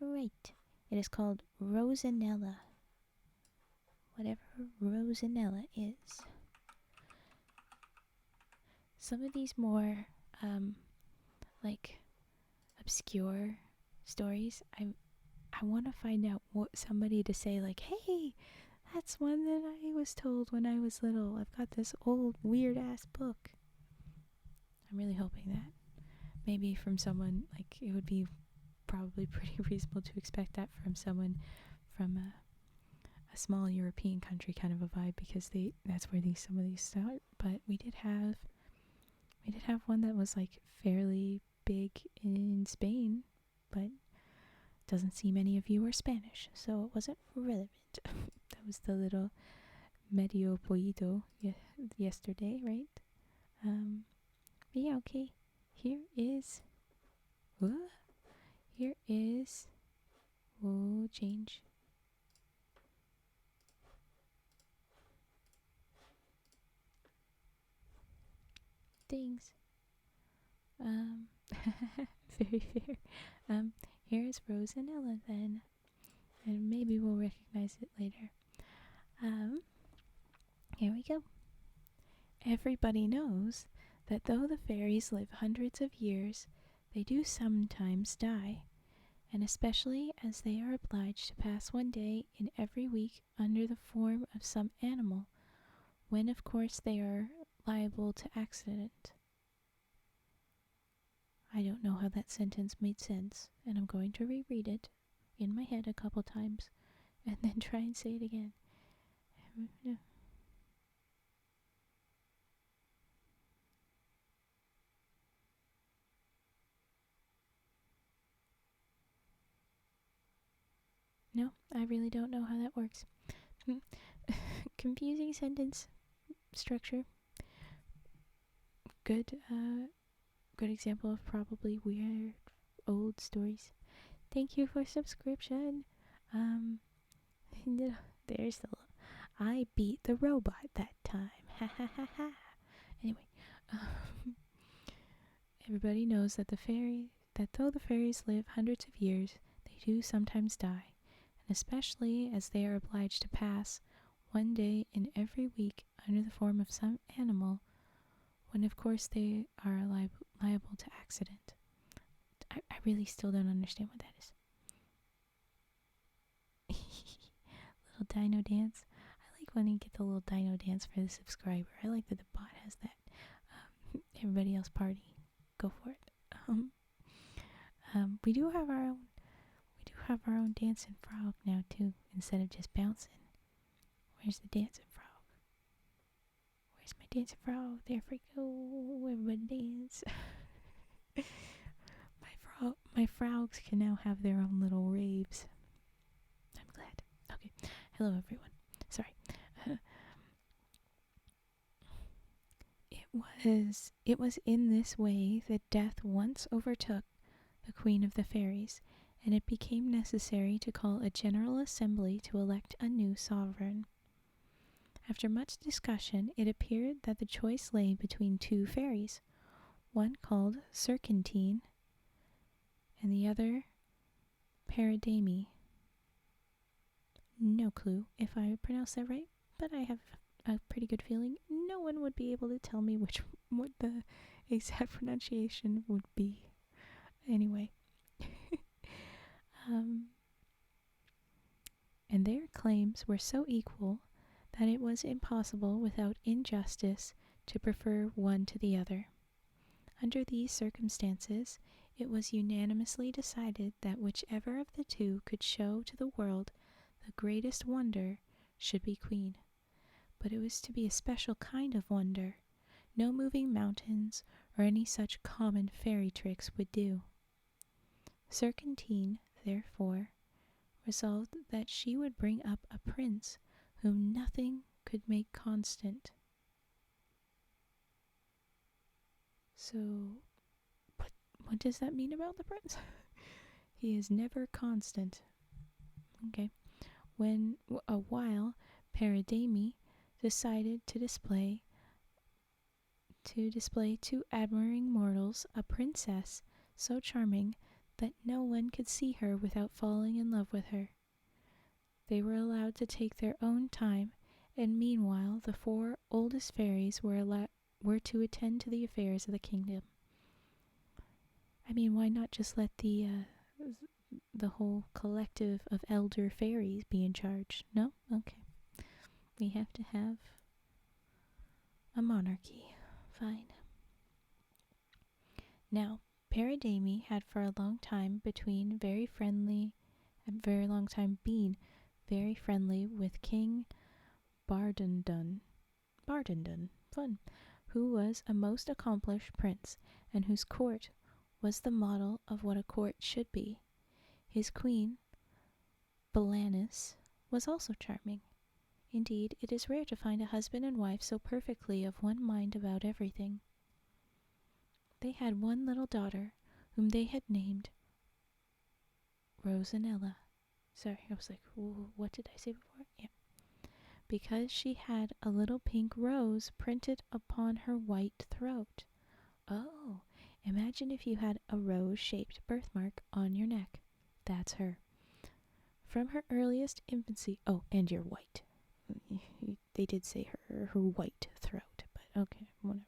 Right. It is called Rosanella. Whatever Rosanella is. Some of these more, like, obscure stories, I want to find out what somebody to say, like, hey, that's one that I was told when I was little. I've got this old weird ass book. I'm really hoping that. Maybe from someone, like, it would be probably pretty reasonable to expect that from someone from a small European country kind of a vibe, because that's where some of these start. But we did have one that was like fairly big in Spain, but doesn't seem any of you are Spanish, so it wasn't relevant. That was the little medio pollito yesterday, right? But yeah, okay. Here is. What? Here is. Oh, change. Things. Very fair. Here's Rosanella then, and maybe we'll recognize it later. Here we go. Everybody knows that though the fairies live hundreds of years, they do sometimes die, and especially as they are obliged to pass one day in every week under the form of some animal, when of course they are liable to accident. I don't know how that sentence made sense, and I'm going to reread it in my head a couple times and then try and say it again. No, I really don't know how that works. Confusing sentence structure. Good, good example of probably weird old stories. Thank you for subscription. There's the. I beat the robot that time. Ha ha ha ha. Anyway, everybody knows that though the fairies live hundreds of years, they do sometimes die, and especially as they are obliged to pass one day in every week under the form of some animal, when of course they are liable to accident. I really still don't understand what that is. Little dino dance. I like when you get the little dino dance for the subscriber. I like that the bot has that. Everybody else party. Go for it. We do have our own. We do have our own dancing frog now too, instead of just bouncing. Where's the dancing frog? Where's my dancing frog? There we go. Everybody dance. My frogs can now have their own little raves. I'm glad. Okay. Hello, everyone. Sorry. It was in this way that death once overtook the Queen of the Fairies, and it became necessary to call a general assembly to elect a new sovereign. After much discussion, it appeared that the choice lay between two fairies, one called Serpentine and the other Paradamie. No clue if I pronounced that right, but I have a pretty good feeling no one would be able to tell me what the exact pronunciation would be. Anyway. And their claims were so equal that it was impossible without injustice to prefer one to the other. Under these circumstances, it was unanimously decided that whichever of the two could show to the world the greatest wonder should be queen. But it was to be a special kind of wonder. No moving mountains or any such common fairy tricks would do. Serpentine, therefore, resolved that she would bring up a prince whom nothing could make constant. So, what does that mean about the prince? He is never constant. Okay. When a while Paridamie decided to display to admiring mortals a princess so charming that no one could see her without falling in love with her. They were allowed to take their own time, and meanwhile the 4 oldest fairies were to attend to the affairs of the kingdom. I mean, why not just let the whole collective of elder fairies be in charge? No? Okay. We have to have a monarchy. Fine. Now, Paridamie had for a long time been very friendly with King Bardondun, fun, who was a most accomplished prince, and whose court was the model of what a court should be. His queen, Balanis, was also charming. Indeed, it is rare to find a husband and wife so perfectly of one mind about everything. They had one little daughter, whom they had named Rosanella. Sorry, I was like, what did I say before? Yeah. Because she had a little pink rose printed upon her white throat. Oh, imagine if you had a rose-shaped birthmark on your neck. That's her. From her earliest infancy... Oh, and you're white. They did say her white throat, but okay, whatever.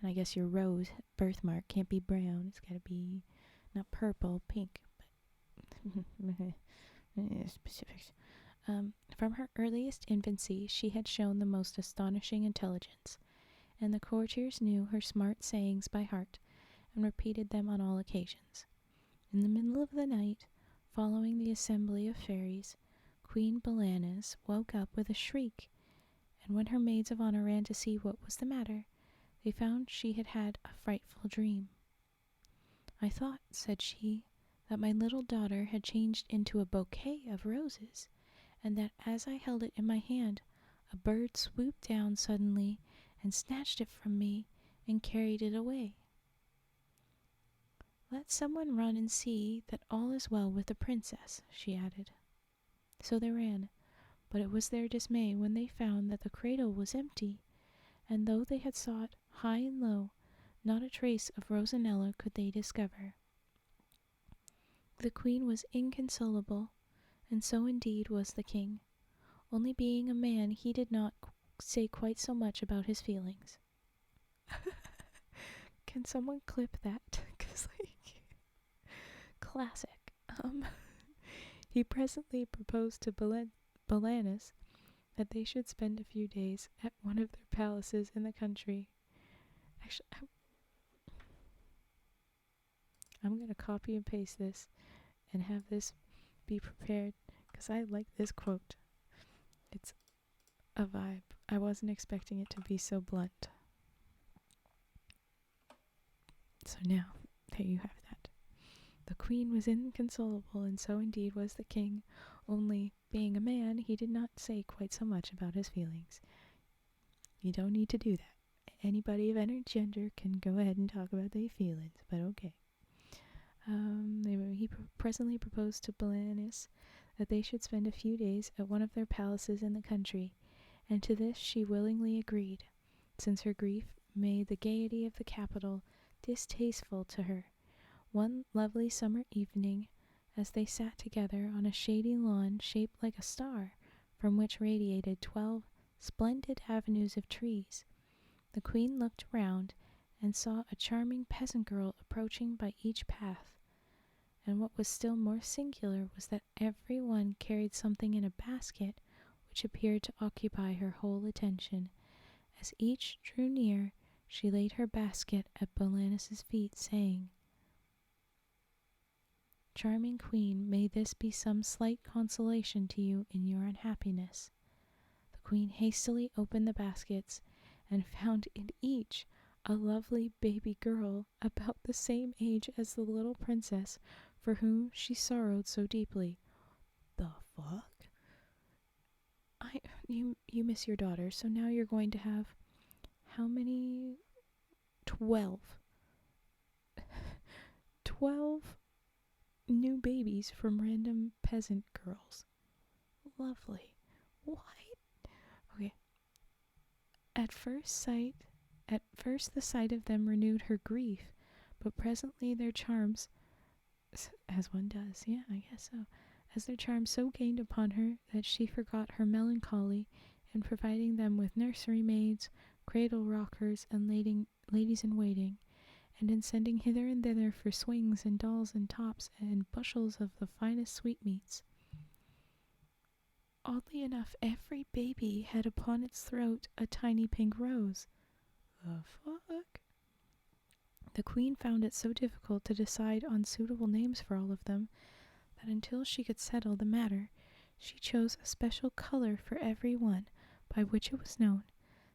And I guess your rose birthmark can't be brown. It's got to be not purple, pink, but specifics. From her earliest infancy, she had shown the most astonishing intelligence, and the courtiers knew her smart sayings by heart and repeated them on all occasions. In the middle of the night, following the assembly of fairies, Queen Balanis woke up with a shriek, and when her maids of honor ran to see what was the matter, they found she had had a frightful dream. "I thought," said she, "that my little daughter had changed into a bouquet of roses, and that as I held it in my hand, a bird swooped down suddenly and snatched it from me and carried it away. Let someone run and see that all is well with the princess," she added. So they ran, but it was their dismay when they found that the cradle was empty, and though they had sought high and low, not a trace of Rosanella could they discover. The queen was inconsolable, and so indeed was the king. Only being a man, he did not say quite so much about his feelings. Can someone clip that? 'Cause classic. He presently proposed to Balanis that they should spend a few days at one of their palaces in the country. Actually, I'm going to copy and paste this and have this be prepared because I like this quote. It's a vibe. I wasn't expecting it to be so blunt. So now, there you have that. The queen was inconsolable, and so indeed was the king, only, being a man, he did not say quite so much about his feelings. You don't need to do that. Anybody of any gender can go ahead and talk about their feelings, but okay. He presently proposed to Balanis that they should spend a few days at one of their palaces in the country, and to this she willingly agreed, since her grief made the gaiety of the capital distasteful to her. One lovely summer evening, as they sat together on a shady lawn shaped like a star, from which radiated 12 splendid avenues of trees, the queen looked round and saw a charming peasant girl approaching by each path, and what was still more singular was that every one carried something in a basket which appeared to occupy her whole attention. As each drew near, she laid her basket at Balanis's feet, saying, "Charming queen, may this be some slight consolation to you in your unhappiness." The queen hastily opened the baskets and found in each a lovely baby girl about the same age as the little princess for whom she sorrowed so deeply. The fuck? You miss your daughter, so now you're going to have how many? 12. 12 new babies from random peasant girls. Lovely. What? Okay. At first sight, at first the sight of them renewed her grief, but presently their charms, as one does, yeah, I guess so, as their charms so gained upon her that she forgot her melancholy in providing them with nursery maids, cradle rockers, and ladies in waiting, and in sending hither and thither for swings and dolls and tops and bushels of the finest sweetmeats. Oddly enough, every baby had upon its throat a tiny pink rose. The fuck? The queen found it so difficult to decide on suitable names for all of them that until she could settle the matter, she chose a special color for every one, by which it was known,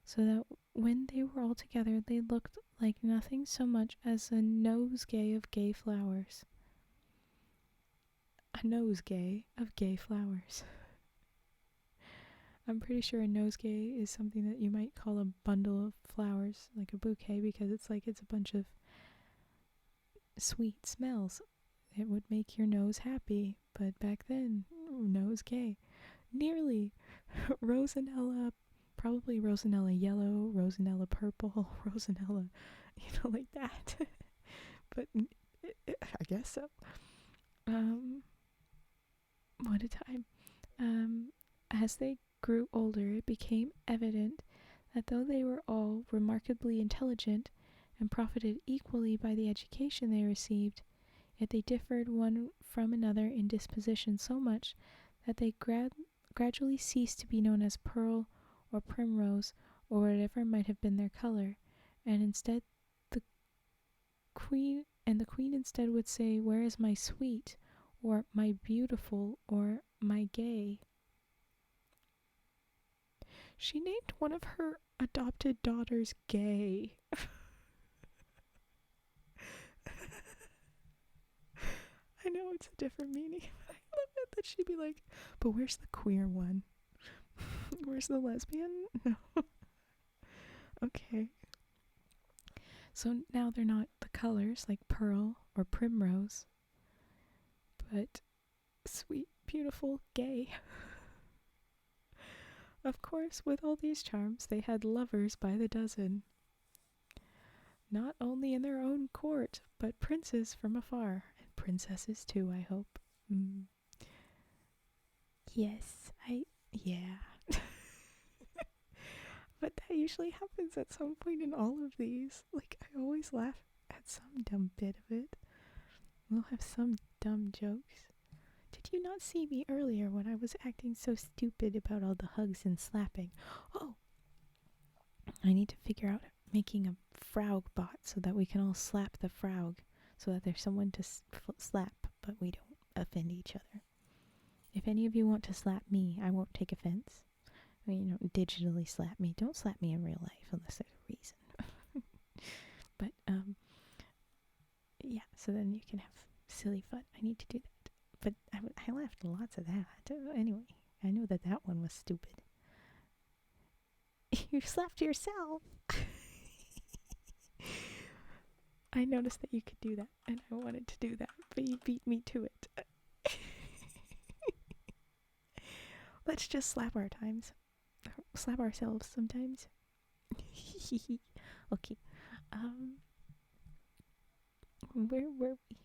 so that when they were all together they looked like nothing so much as a nosegay of gay flowers. A nosegay of gay flowers. I'm pretty sure a nosegay is something that you might call a bundle of flowers, like a bouquet, because it's a bunch of sweet smells. It would make your nose happy, but back then, nosegay. Nearly. Rosanella, probably Rosanella yellow, Rosanella purple, Rosanella, like that. But I guess so. What a time. As they grew older, it became evident that though they were all remarkably intelligent and profited equally by the education they received, yet they differed one from another in disposition so much that they gradually ceased to be known as pearl or primrose or whatever might have been their color, and instead the queen instead would say, "Where is my sweet?" or "my beautiful," or "my gay." She named one of her adopted daughters Gay. I know it's a different meaning, but I love it that she'd be like, "But where's the queer one? Where's the lesbian?" No. Okay. So now they're not the colors like pearl or primrose, but sweet, beautiful, gay. Of course, with all these charms, they had lovers by the dozen. Not only in their own court, but princes from afar. And princesses too, I hope. Yes, yeah. But that usually happens at some point in all of these. Like, I always laugh at some dumb bit of it. We'll have some dumb jokes. Did you not see me earlier when I was acting so stupid about all the hugs and slapping? Oh, I need to figure out making a frog bot so that we can all slap the frog, so that there's someone to slap, but we don't offend each other. If any of you want to slap me, I won't take offense. I mean, digitally slap me. Don't slap me in real life unless there's a reason. But, yeah, so then you can have silly fun. I need to do that. But I laughed lots of that. Anyway, I know that one was stupid. You slapped yourself. I noticed that you could do that, and I wanted to do that, but you beat me to it. Let's just slap slap ourselves sometimes. Okay. Where were we?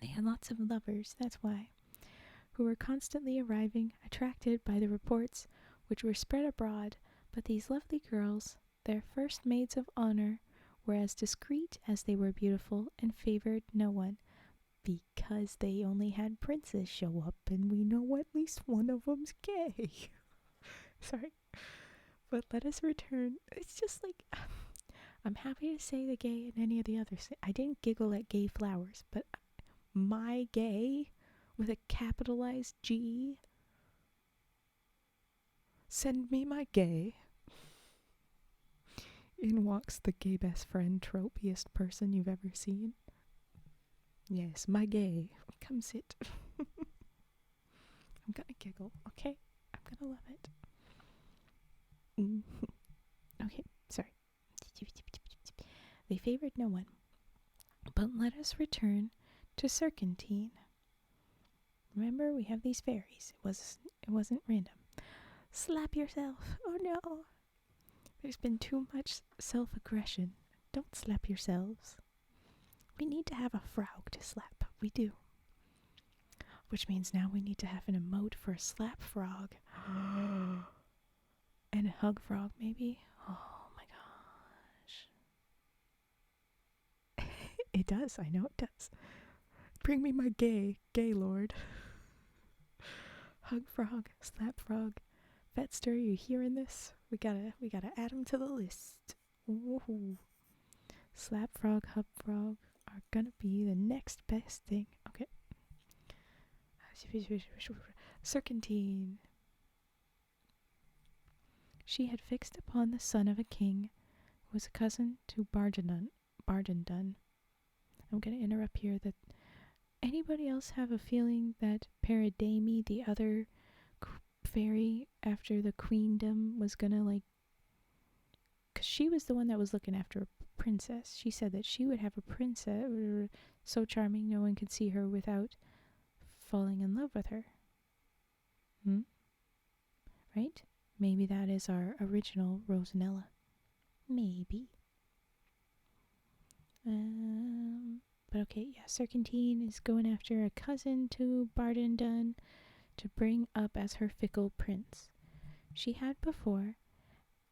They had lots of lovers, that's why, who were constantly arriving, attracted by the reports which were spread abroad, but these lovely girls, their first maids of honor, were as discreet as they were beautiful, and favored no one, because they only had princes show up, and we know at least one of them's gay. Sorry. But let us return. It's just like, I'm happy to say the gay and any of the others. I didn't giggle at gay flowers, but my gay with a capitalized G. Send me my gay. In walks the gay best friend, tropiest person you've ever seen. Yes, my gay. Come sit. I'm gonna giggle, okay? I'm gonna love it. Okay, sorry. They favored no one. But let us return to Serpentine. Remember, we have these fairies. It wasn't random. Slap yourself. Oh no. There's been too much self-aggression. Don't slap yourselves. We need to have a frog to slap. We do. Which means now we need to have an emote for a slap frog. And a hug frog, maybe? Oh my gosh. It does. I know it does. Bring me my gay lord. Hug frog, slap frog. Vetster, you hearing this? We gotta add him to the list. Ooh. Slap frog, hug frog are gonna be the next best thing. Okay. Serpentine. She had fixed upon the son of a king, who was a cousin to Bardendun. I'm gonna interrupt here. That anybody else have a feeling that Parademi, the other fairy after the queendom, was gonna because she was the one that was looking after a princess. She said that she would have a princess so charming no one could see her without falling in love with her. Right? Maybe that is our original Rosanella. Maybe. But okay, yeah, Serpentine is going after a cousin to Bardendun to bring up as her fickle prince. She had before,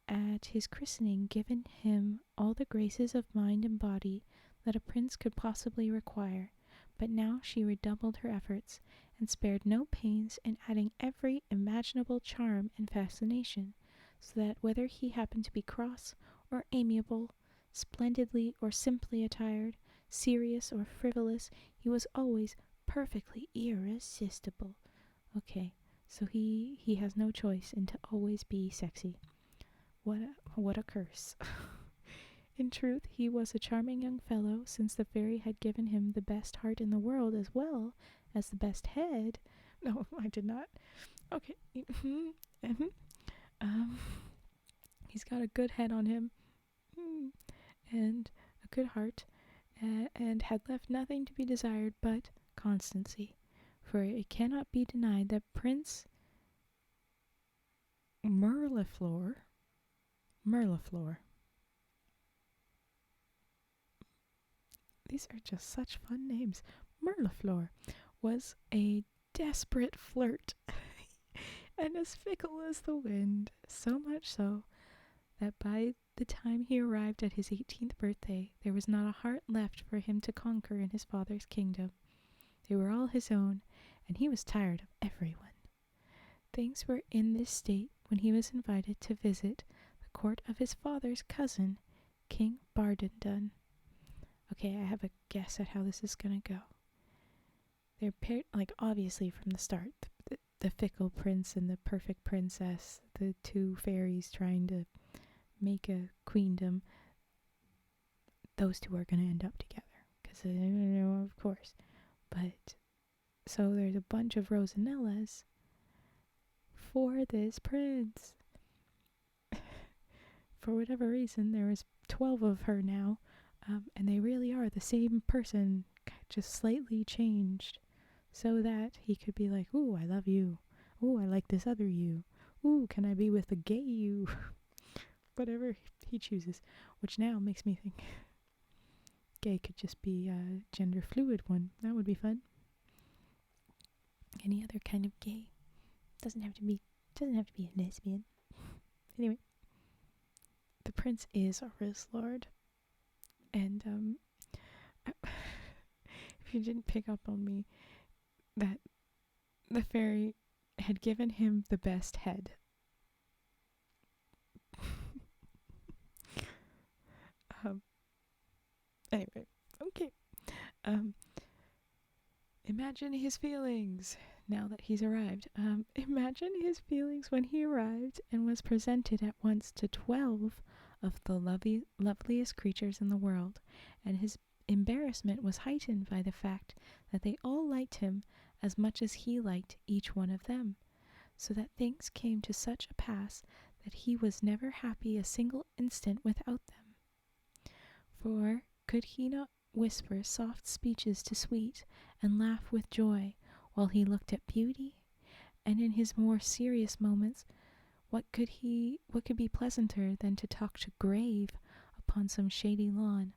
at his christening, given him all the graces of mind and body that a prince could possibly require, but now she redoubled her efforts and spared no pains in adding every imaginable charm and fascination, so that whether he happened to be cross or amiable, splendidly or simply attired, serious or frivolous, he was always perfectly irresistible. Okay, so he has no choice and to always be sexy. What a curse. In truth, he was a charming young fellow, since the fairy had given him the best heart in the world as well as the best head. No, I did not. Okay. He's got a good head on him, and a good heart, and had left nothing to be desired but constancy. For it cannot be denied that Prince Mirliflor, these are just such fun names, Mirliflor was a desperate flirt and as fickle as the wind, so much so that by the time he arrived at his 18th birthday, there was not a heart left for him to conquer in his father's kingdom. They were all his own, and he was tired of everyone. Things were in this state when he was invited to visit the court of his father's cousin, King Bardendun. Okay, I have a guess at how this is gonna go. They're paired, obviously from the start, the fickle prince and the perfect princess, the two fairies trying to make a queendom. Those two are gonna end up together, because of course. But so there's a bunch of Rosanellas for this prince. For whatever reason, there is 12 of her now, and they really are the same person, just slightly changed, so that he could be like, ooh, I love you. Ooh, I like this other you. Ooh, can I be with the gay you? Whatever he chooses, which now makes me think gay could just be a gender fluid one. That would be fun. Any other kind of gay. Doesn't have to be a lesbian. Anyway, the prince is a Rizlord, and if you didn't pick up on me, that the fairy had given him the best head. Anyway, okay. Imagine his feelings now that he's arrived. Imagine his feelings when he arrived and was presented at once to 12 of the loveliest creatures in the world, and his embarrassment was heightened by the fact that they all liked him as much as he liked each one of them, so that things came to such a pass that he was never happy a single instant without them. For could he not whisper soft speeches to Sweet and laugh with joy while he looked at Beauty? And in his more serious moments, what could be pleasanter than to talk to Grave upon some shady lawn,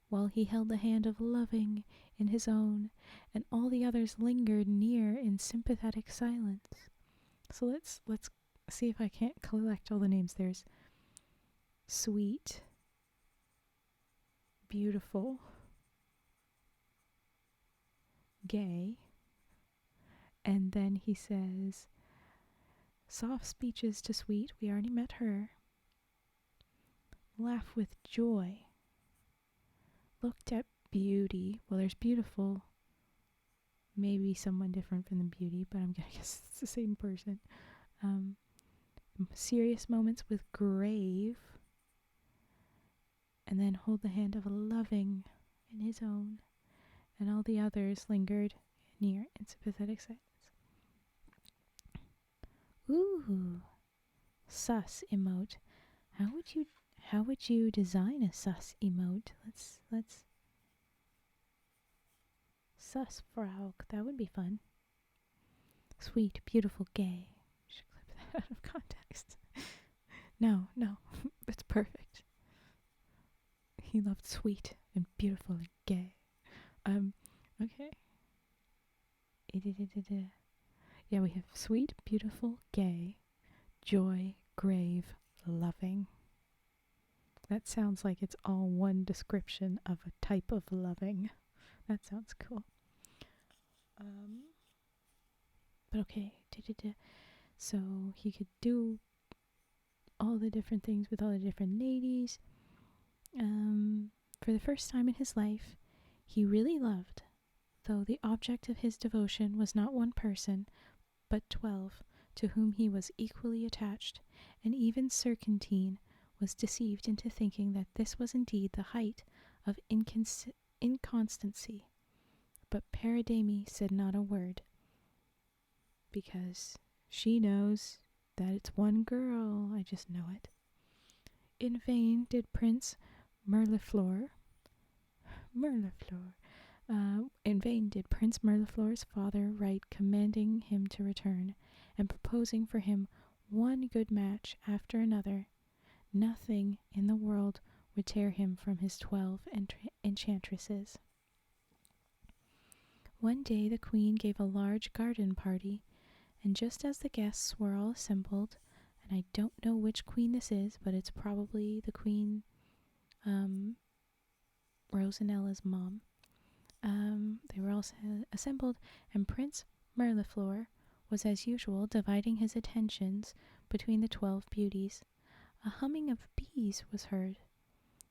while he held the hand of Loving in his own, and all the others lingered near in sympathetic silence? So let's see if I can't collect all the names. There's Sweet, Beautiful, Gay, and then he says soft speeches to Sweet, we already met her. Laugh with joy. Looked at Beauty. Well, there's Beautiful. Maybe someone different from the Beauty, but I'm gonna guess it's the same person. Serious moments with Grave. And then hold the hand of Loving in his own. And all the others lingered near in sympathetic silence. Ooh. Sus emote. How would you design a sus emote? Let's sus frog. That would be fun. Sweet, beautiful, gay. Should clip that out of context. No, it's perfect. He loved sweet and beautiful and gay. Okay. Yeah, we have sweet, beautiful, gay, joy, grave, loving. That sounds like it's all one description of a type of loving. That sounds cool. But okay. So he could do all the different things with all the different ladies. For the first time in his life, he really loved, though the object of his devotion was not one person, but 12, to whom he was equally attached, and even Serpentine was deceived into thinking that this was indeed the height of inconstancy. But Paridamie said not a word, because she knows that it's one girl. I just know it. In vain did Prince Mirliflor, in vain did Prince Mirliflor's father write commanding him to return, and proposing for him one good match after another. Nothing in the world would tear him from his 12 enchantresses. One day the queen gave a large garden party, and just as the guests were all assembled, and I don't know which queen this is, but it's probably the queen, Rosanella's mom. They were all assembled, and Prince Mirliflor was as usual dividing his attentions between the 12 beauties. A humming of bees was heard.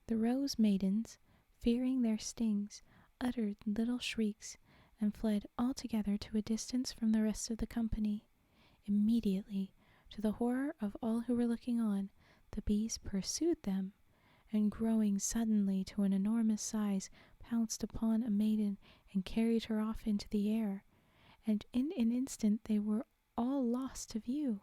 The rose maidens, fearing their stings, uttered little shrieks, and fled altogether to a distance from the rest of the company. Immediately, to the horror of all who were looking on, the bees pursued them, and growing suddenly to an enormous size, pounced upon a maiden and carried her off into the air, and in an instant they were all lost to view.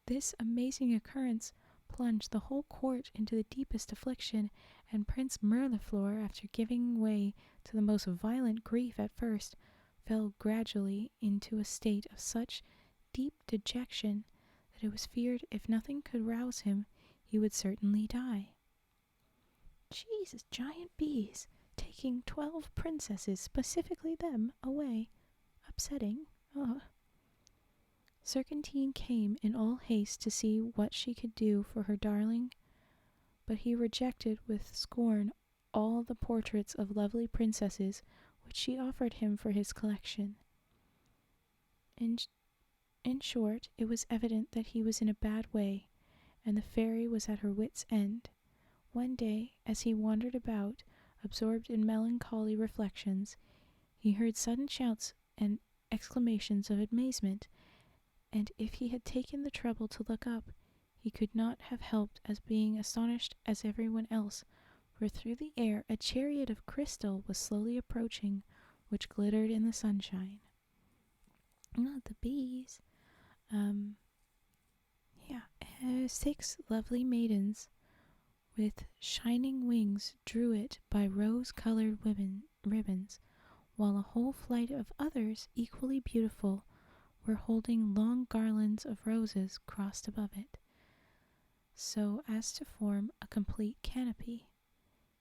This amazing occurrence plunged the whole court into the deepest affliction, and Prince Mirliflor, after giving way to the most violent grief at first, fell gradually into a state of such deep dejection that it was feared if nothing could rouse him, he would certainly die. Jesus, giant bees, taking 12 princesses, specifically them, away. Upsetting. Ugh. Serpentine came in all haste to see what she could do for her darling, but he rejected with scorn all the portraits of lovely princesses which she offered him for his collection. In short, it was evident that he was in a bad way, and the fairy was at her wits' end. One day, as he wandered about, absorbed in melancholy reflections, he heard sudden shouts and exclamations of amazement, and if he had taken the trouble to look up, he could not have helped as being astonished as everyone else, for through the air a chariot of crystal was slowly approaching, which glittered in the sunshine. Not the bees. 6 lovely maidens with shining wings drew it by rose-colored ribbons, while a whole flight of others, equally beautiful, were holding long garlands of roses crossed above it, so as to form a complete canopy.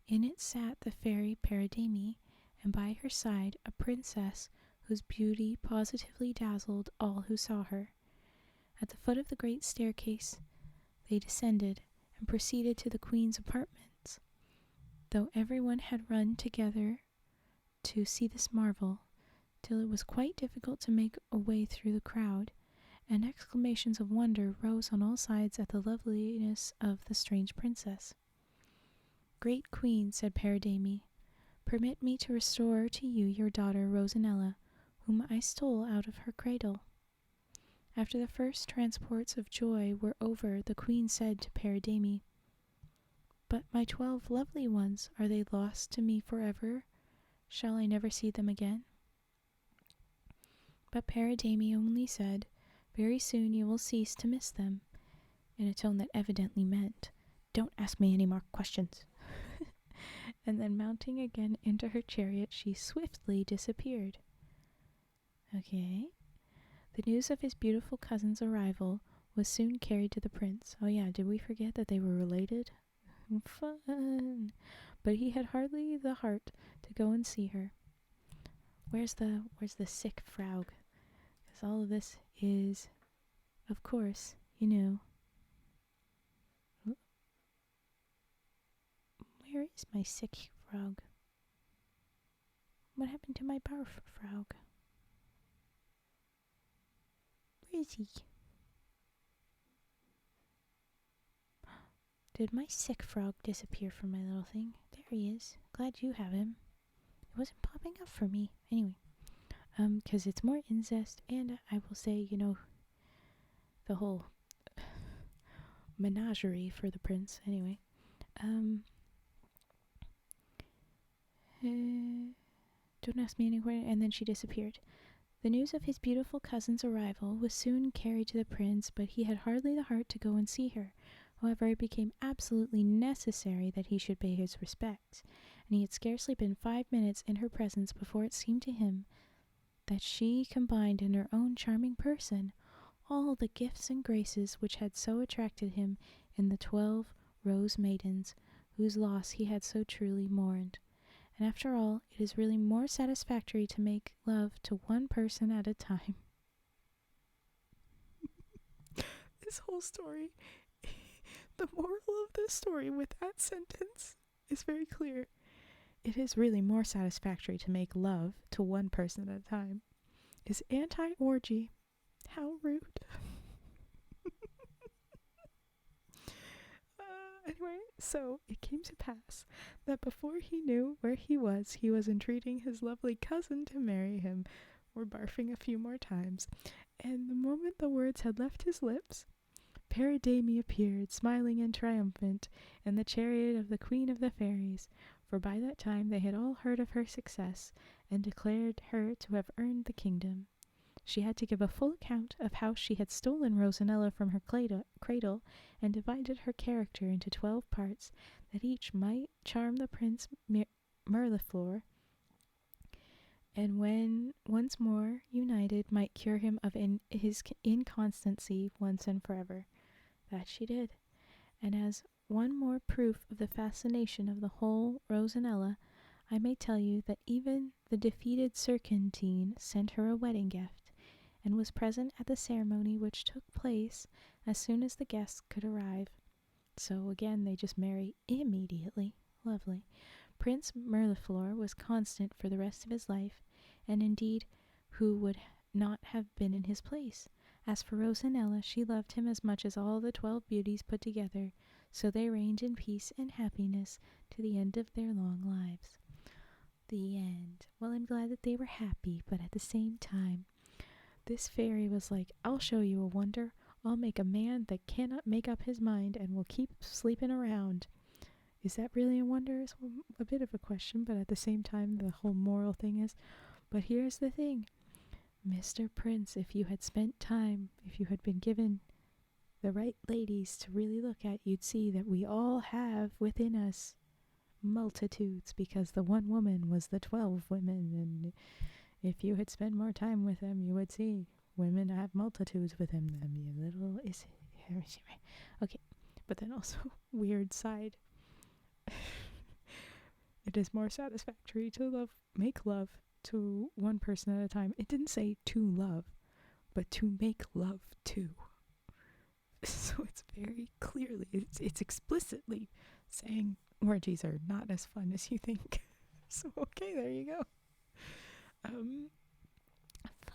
In it sat the fairy Paridamie, and by her side a princess whose beauty positively dazzled all who saw her. At the foot of the great staircase they descended and proceeded to the queen's apartments. Though everyone had run together to see this marvel, till it was quite difficult to make a way through the crowd, and exclamations of wonder rose on all sides at the loveliness of the strange princess. "Great queen," said Paridamie, "permit me to restore to you your daughter Rosanella, whom I stole out of her cradle." After the first transports of joy were over, the queen said to Paridamie, "But my 12 lovely ones, are they lost to me forever? Shall I never see them again?" But Paridamie only said, "Very soon you will cease to miss them," in a tone that evidently meant, "Don't ask me any more questions." And then mounting again into her chariot, she swiftly disappeared. Okay. The news of his beautiful cousin's arrival was soon carried to the prince. Oh yeah, did we forget that they were related? Fun! But he had hardly the heart to go and see her. Where's the sick frog? Because all of this is, of course, where is my sick frog? What happened to my barf frog? Where is he? Did my sick frog disappear from my little thing? There he is. Glad you have him. It wasn't popping up for me. Anyway, because it's more incest, and I will say, the whole menagerie for the prince. Anyway, don't ask me anywhere. And then she disappeared. The news of his beautiful cousin's arrival was soon carried to the prince, but he had hardly the heart to go and see her. However, it became absolutely necessary that he should pay his respects, and he had scarcely been 5 minutes in her presence before it seemed to him that she combined in her own charming person all the gifts and graces which had so attracted him in the 12 rose maidens, whose loss he had so truly mourned. And after all, it is really more satisfactory to make love to one person at a time. This whole story, the moral of this story with that sentence is very clear. It is really more satisfactory to make love to one person at a time. Is anti-orgy. How rude. Anyway, so it came to pass that before he knew where he was entreating his lovely cousin to marry him, or barfing a few more times, and the moment the words had left his lips, Paridamie appeared, smiling and triumphant, in the chariot of the Queen of the Fairies, for by that time they had all heard of her success, and declared her to have earned the kingdom. She had to give a full account of how she had stolen Rosanella from her cradle and divided her character into 12 parts, that each might charm the Prince Mirliflor, and when once more united might cure him of his inconstancy once and forever. That she did, and as one more proof of the fascination of the whole Rosanella, I may tell you that even the defeated Serpentine sent her a wedding gift, and was present at the ceremony, which took place as soon as the guests could arrive. So again, they just marry immediately. Lovely. Prince Mirliflor was constant for the rest of his life, and indeed, who would not have been in his place? As for Rosanella, she loved him as much as all the 12 beauties put together, so they reigned in peace and happiness to the end of their long lives. The end. Well, I'm glad that they were happy, but at the same time, this fairy was like, I'll show you a wonder. I'll make a man that cannot make up his mind and will keep sleeping around. Is that really a wonder? Is a bit of a question, but at the same time, the whole moral thing is, but here's the thing. Mr. Prince, if you had spent time, if you had been given the right ladies to really look at, you'd see that we all have within us multitudes, because the one woman was the 12 women, and if you had spent more time with them, you would see women have multitudes within them. You little is okay, but then also weird side. It is more satisfactory to make love to one person at a time. It didn't say to love, but to make love to. So it's very clearly, it's explicitly saying orgies are not as fun as you think. So okay, there you go.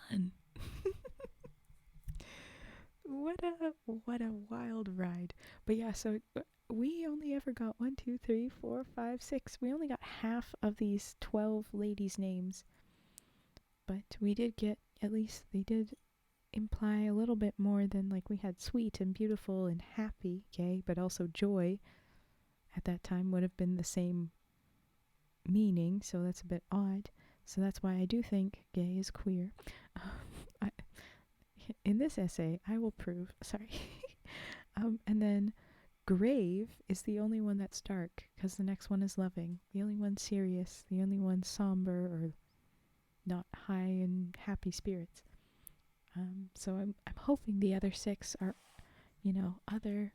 Fun. What a wild ride. But yeah, so we only ever got 1, 2, 3, 4, 5, 6. We only got half of these 12 ladies' names. But we did get, at least they did imply a little bit more than, like, we had sweet and beautiful and happy, okay, but also joy at that time would have been the same meaning, so that's a bit odd. So that's why I do think gay is queer. In this essay, I will prove, sorry. And then grave is the only one that's dark, because the next one is loving. The only one serious, the only one somber or not high in happy spirits. So I'm hoping the other 6 are, other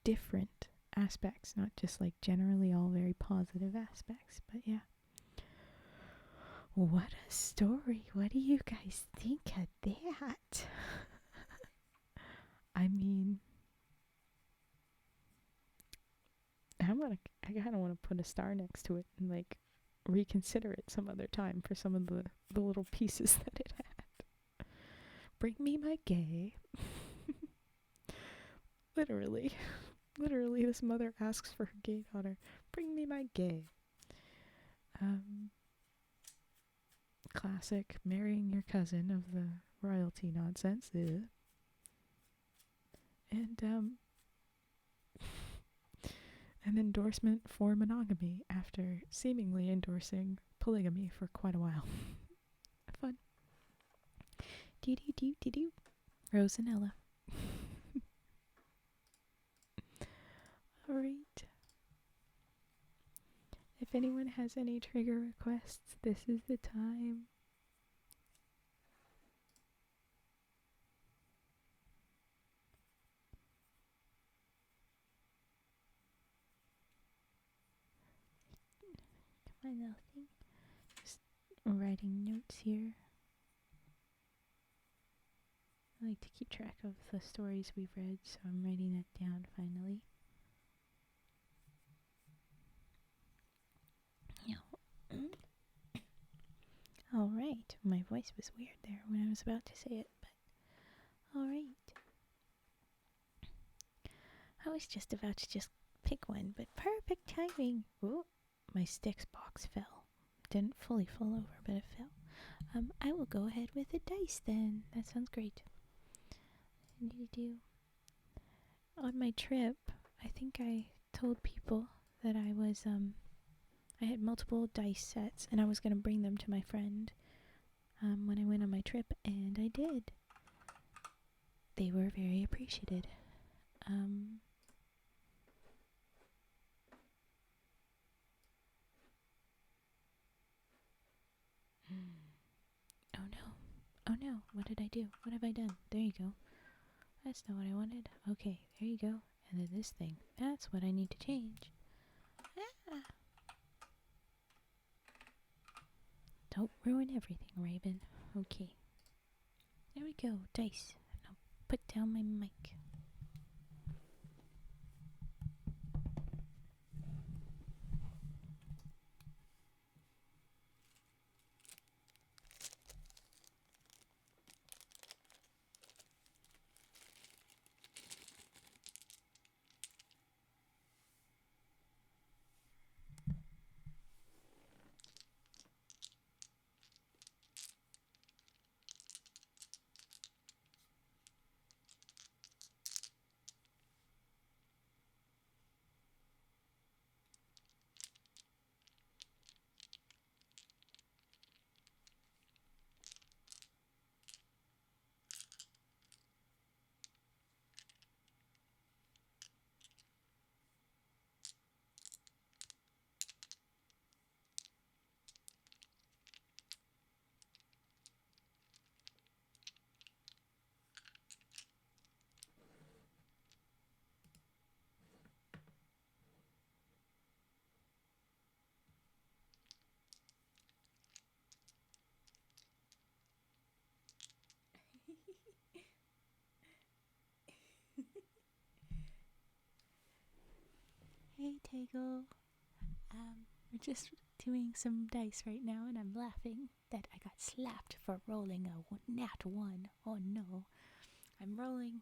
different aspects, not just like generally all very positive aspects. But yeah. What a story. What do you guys think of that? I mean, I kind of want to put a star next to it and like reconsider it some other time for some of the little pieces that it had. Bring me my gay. Literally, this mother asks for her gay daughter. Bring me my gay. Classic marrying your cousin of the royalty nonsense. And an endorsement for monogamy after seemingly endorsing polygamy for quite a while. Fun. Do. Rosanella. Alright. If anyone has any trigger requests, this is the time. My little thing. Just writing notes here. I like to keep track of the stories we've read, so I'm writing that down finally. Alright, my voice was weird there when I was about to say it, but alright. I was just about to just pick one, but perfect timing. Ooh, my sticks box fell. Didn't fully fall over, but it fell. I will go ahead with the dice then. That sounds great. On my trip, I think I told people that I was, I had multiple dice sets and I was going to bring them to my friend when I went on my trip, and I did. They were very appreciated. Oh no, what did I do? What have I done? There you go. That's not what I wanted. Okay, there you go. And then this thing. That's what I need to change. Ah. Don't ruin everything, Raven. Okay. There we go. Dice. I'll put down my mic. Hey, Tago. We're just doing some dice right now, and I'm laughing that I got slapped for rolling a nat 1. Oh no. I'm rolling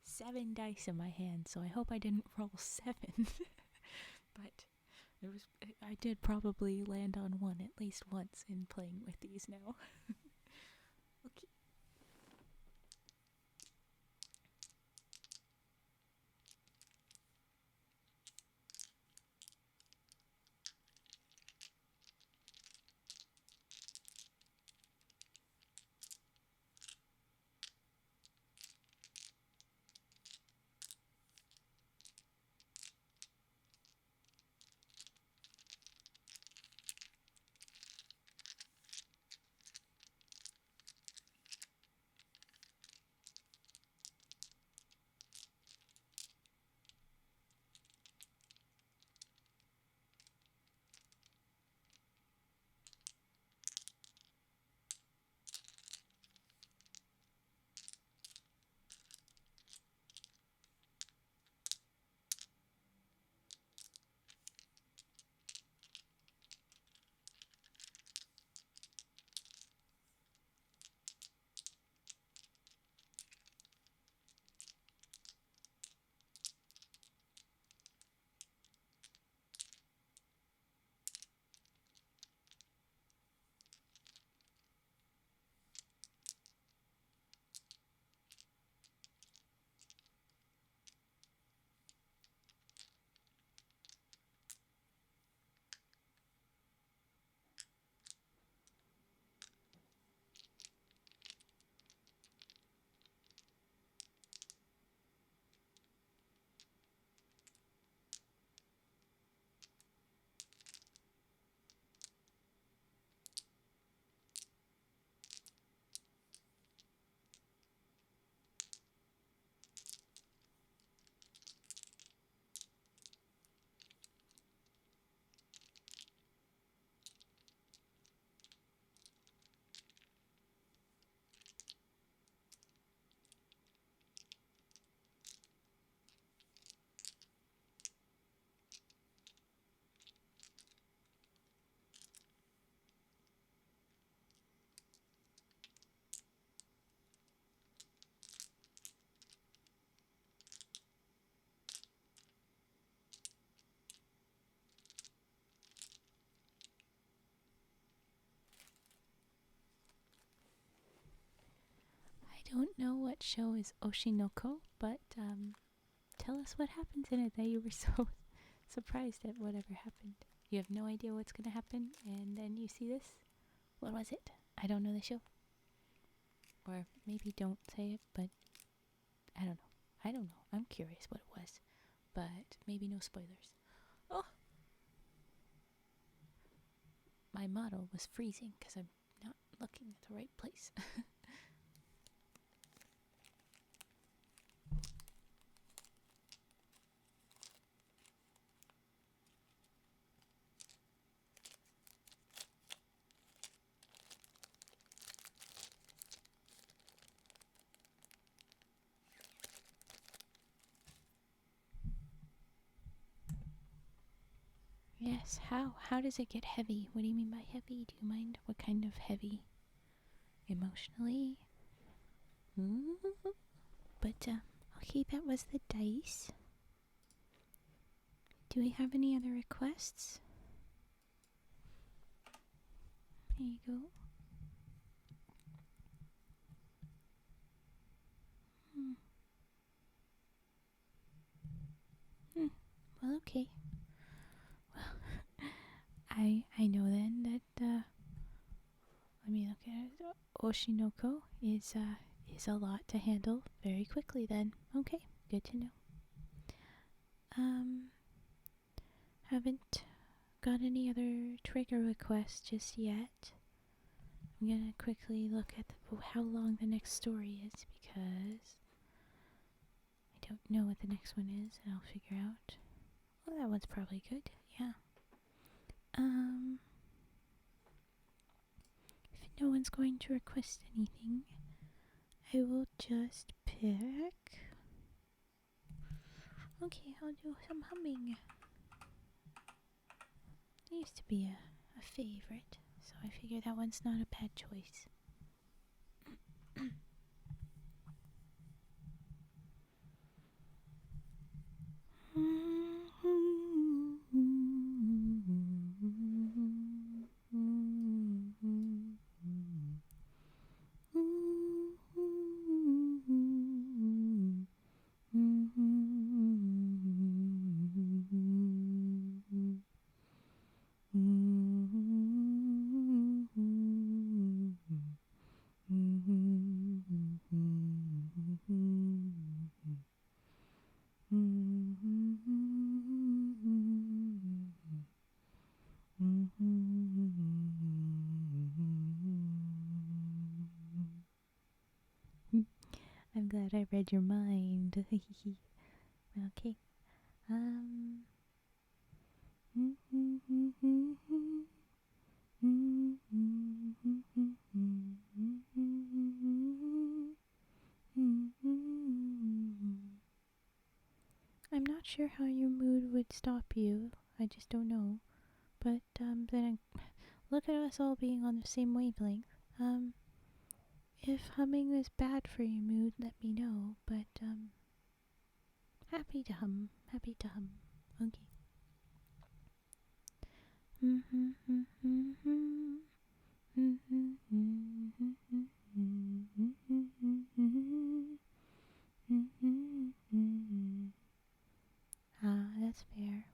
7 dice in my hand, so I hope I didn't roll 7. But I did probably land on 1 at least once in playing with these now. Okay. I don't know what show is Oshinoko, but tell us what happens in it that you were so surprised at whatever happened. You have no idea what's going to happen, and then you see this? What was it? I don't know the show. Or maybe don't say it, but I don't know. I don't know. I'm curious what it was, but maybe no spoilers. Oh! My model was freezing because I'm not looking at the right place. Yes, how? How does it get heavy? What do you mean by heavy? Do you mind? What kind of heavy? Emotionally? Ooh. But, okay, that was the dice. Do we have any other requests? There you go. Well, okay. Well, I know then that, let me look at it. Oshinoko is a lot to handle very quickly then. Okay, good to know. Haven't got any other trigger requests just yet. I'm gonna quickly look at how long the next story is because I don't know what the next one is, and I'll figure out. Well, that one's probably good. Yeah. If no one's going to request anything, I will just pick. Okay, I'll do some humming. used to be a favorite, so I figure that one's not a bad choice. I'm glad I read your mind. Okay. I'm not sure how your mood would stop you. I just don't know. But then look at us all being on the same wavelength. If humming is bad for your mood, let me know. But happy to hum. Happy to hum. Okay. Ah, that's fair.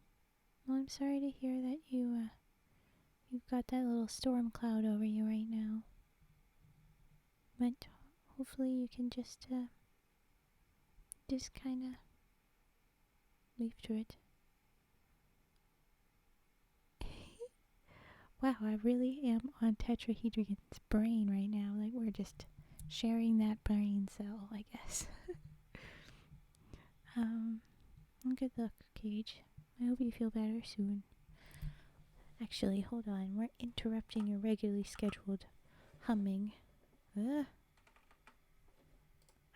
Well, I'm sorry to hear that you've got that little storm cloud over you right now. But hopefully you can just kind of leaf through it. Wow, I really am on Tetrahedron's brain right now. Like, we're just sharing that brain cell, I guess. Good luck, Cage. I hope you feel better soon. Actually, hold on. We're interrupting your regularly scheduled humming.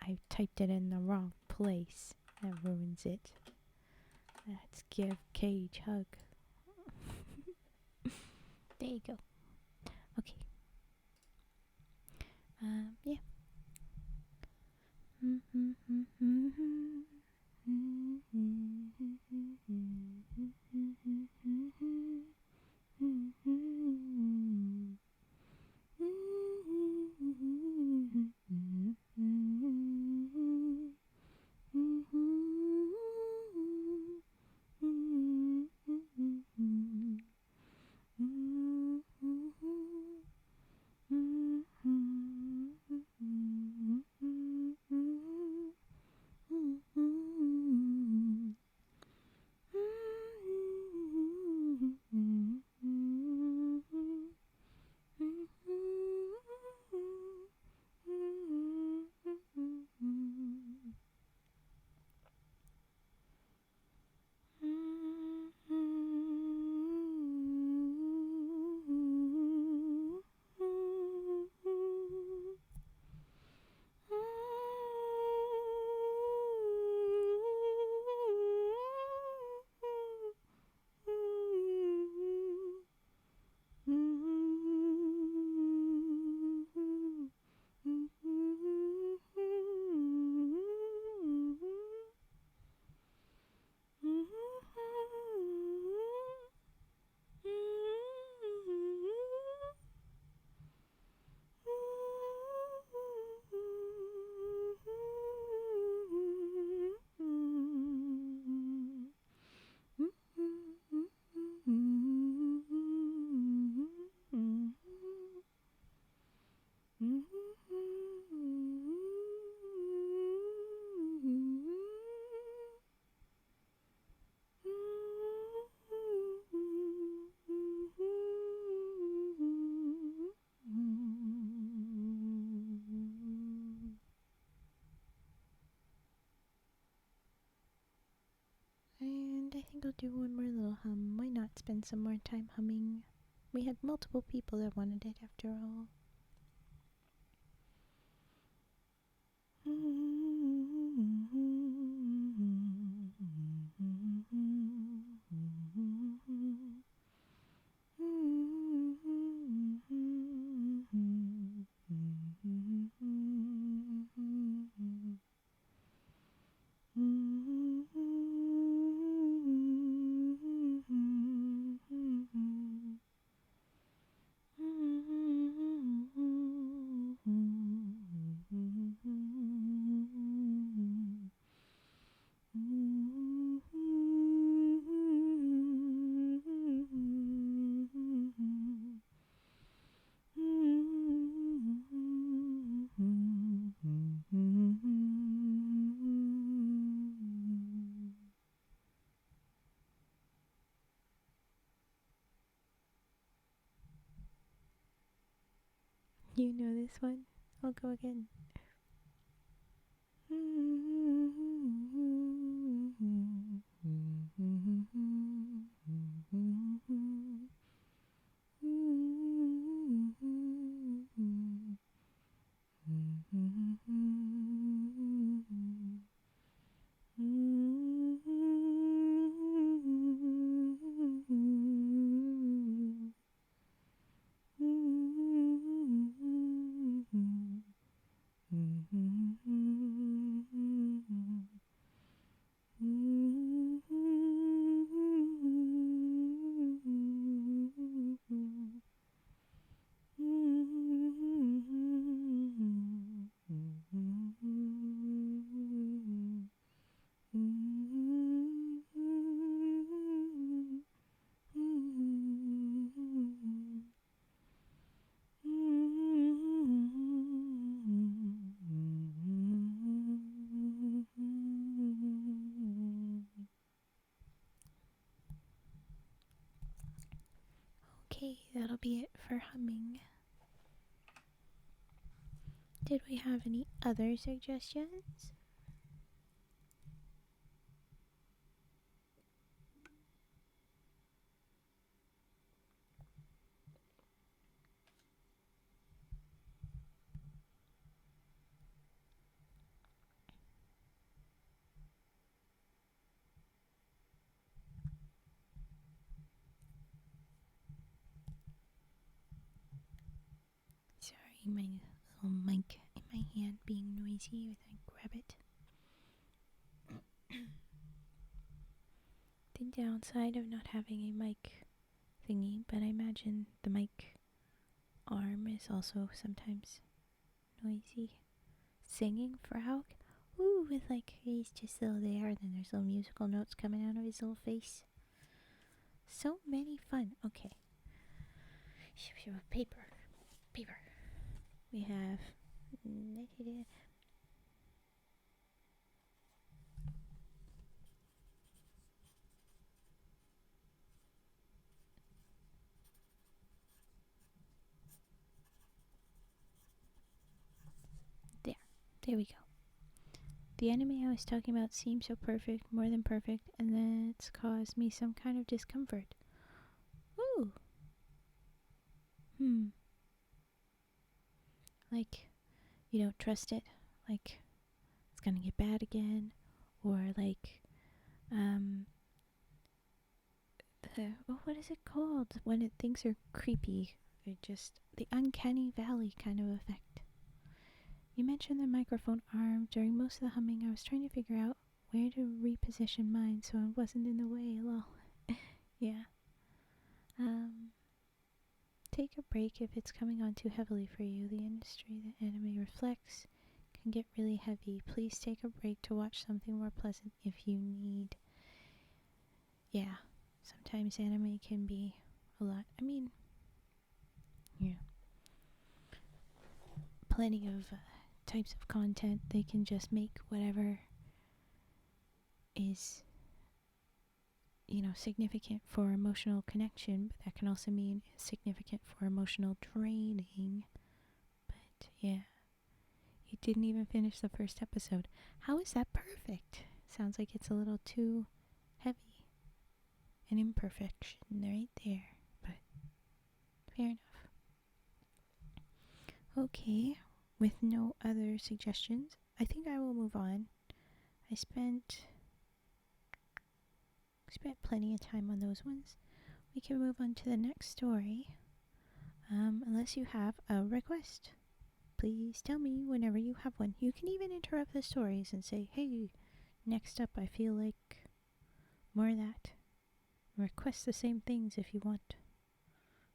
I typed it in the wrong place. That ruins it. Let's give Cage a hug. There you go. Okay. Yeah. And I think I'll do one more little hum. Why not spend some more time humming? We had multiple people that wanted it after all. You know this one? I'll go again. Okay, that'll be it for humming. Did we have any other suggestions? Sorry, my little mic in my hand being noisy as I grab it. The downside of not having a mic thingy, but I imagine the mic arm is also sometimes noisy. Singing Frog? Ooh, with like he's just still there, and then there's little musical notes coming out of his little face. So many fun. Okay. Paper. We have there we go. The anime I was talking about seems so perfect, more than perfect, and then it's caused me some kind of discomfort. Ooh. Like, you don't trust it. Like, it's gonna get bad again. Or like, what is it called? When things are creepy. They're just the uncanny valley kind of effect. You mentioned the microphone arm. During most of the humming, I was trying to figure out where to reposition mine so it wasn't in the way. Lol. Yeah. Take a break if it's coming on too heavily for you. The industry that anime reflects can get really heavy. Please take a break to watch something more pleasant if you need. Yeah. Sometimes anime can be a lot. I mean, yeah. Plenty of types of content. They can just make whatever is, significant for emotional connection, but that can also mean significant for emotional draining. But yeah, you didn't even finish the first episode. How is that perfect? Sounds like it's a little too heavy. An imperfection right there, but fair enough. Okay, with no other suggestions, I think I will move on. I spent plenty of time on those ones. We can move on to the next story. Unless you have a request, please tell me whenever you have one. You can even interrupt the stories and say, hey, next up I feel like more of that. Request the same things if you want.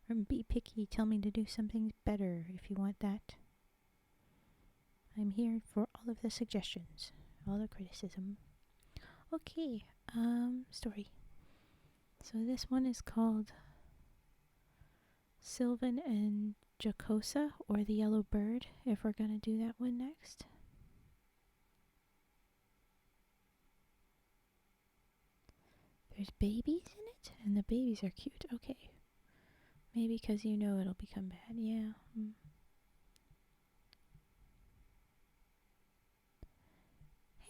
Or be picky, tell me to do something better if you want that. I'm here for all of the suggestions, all the criticism. Okay, story. So this one is called Sylvain and Jocosa, or the Yellow Bird, if we're gonna do that one next. There's babies in it, and the babies are cute. Okay. Maybe because it'll become bad. Yeah.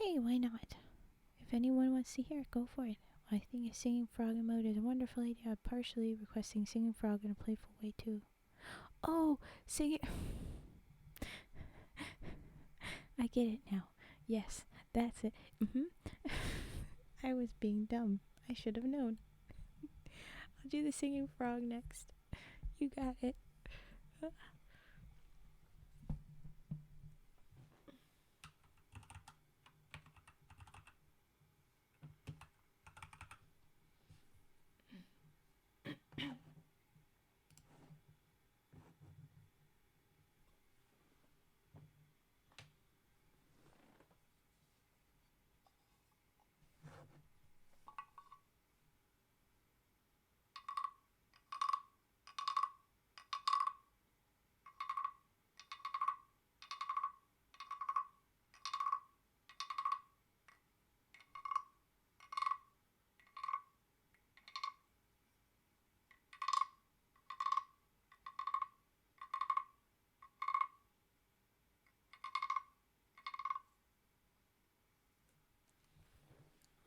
Okay, why not? If anyone wants to hear it, go for it. I think a singing frog emote is a wonderful idea. Partially requesting singing frog in a playful way too. Oh, singing. I get it now. Yes, that's it. I was being dumb. I should have known. I'll do the singing frog next. You got it.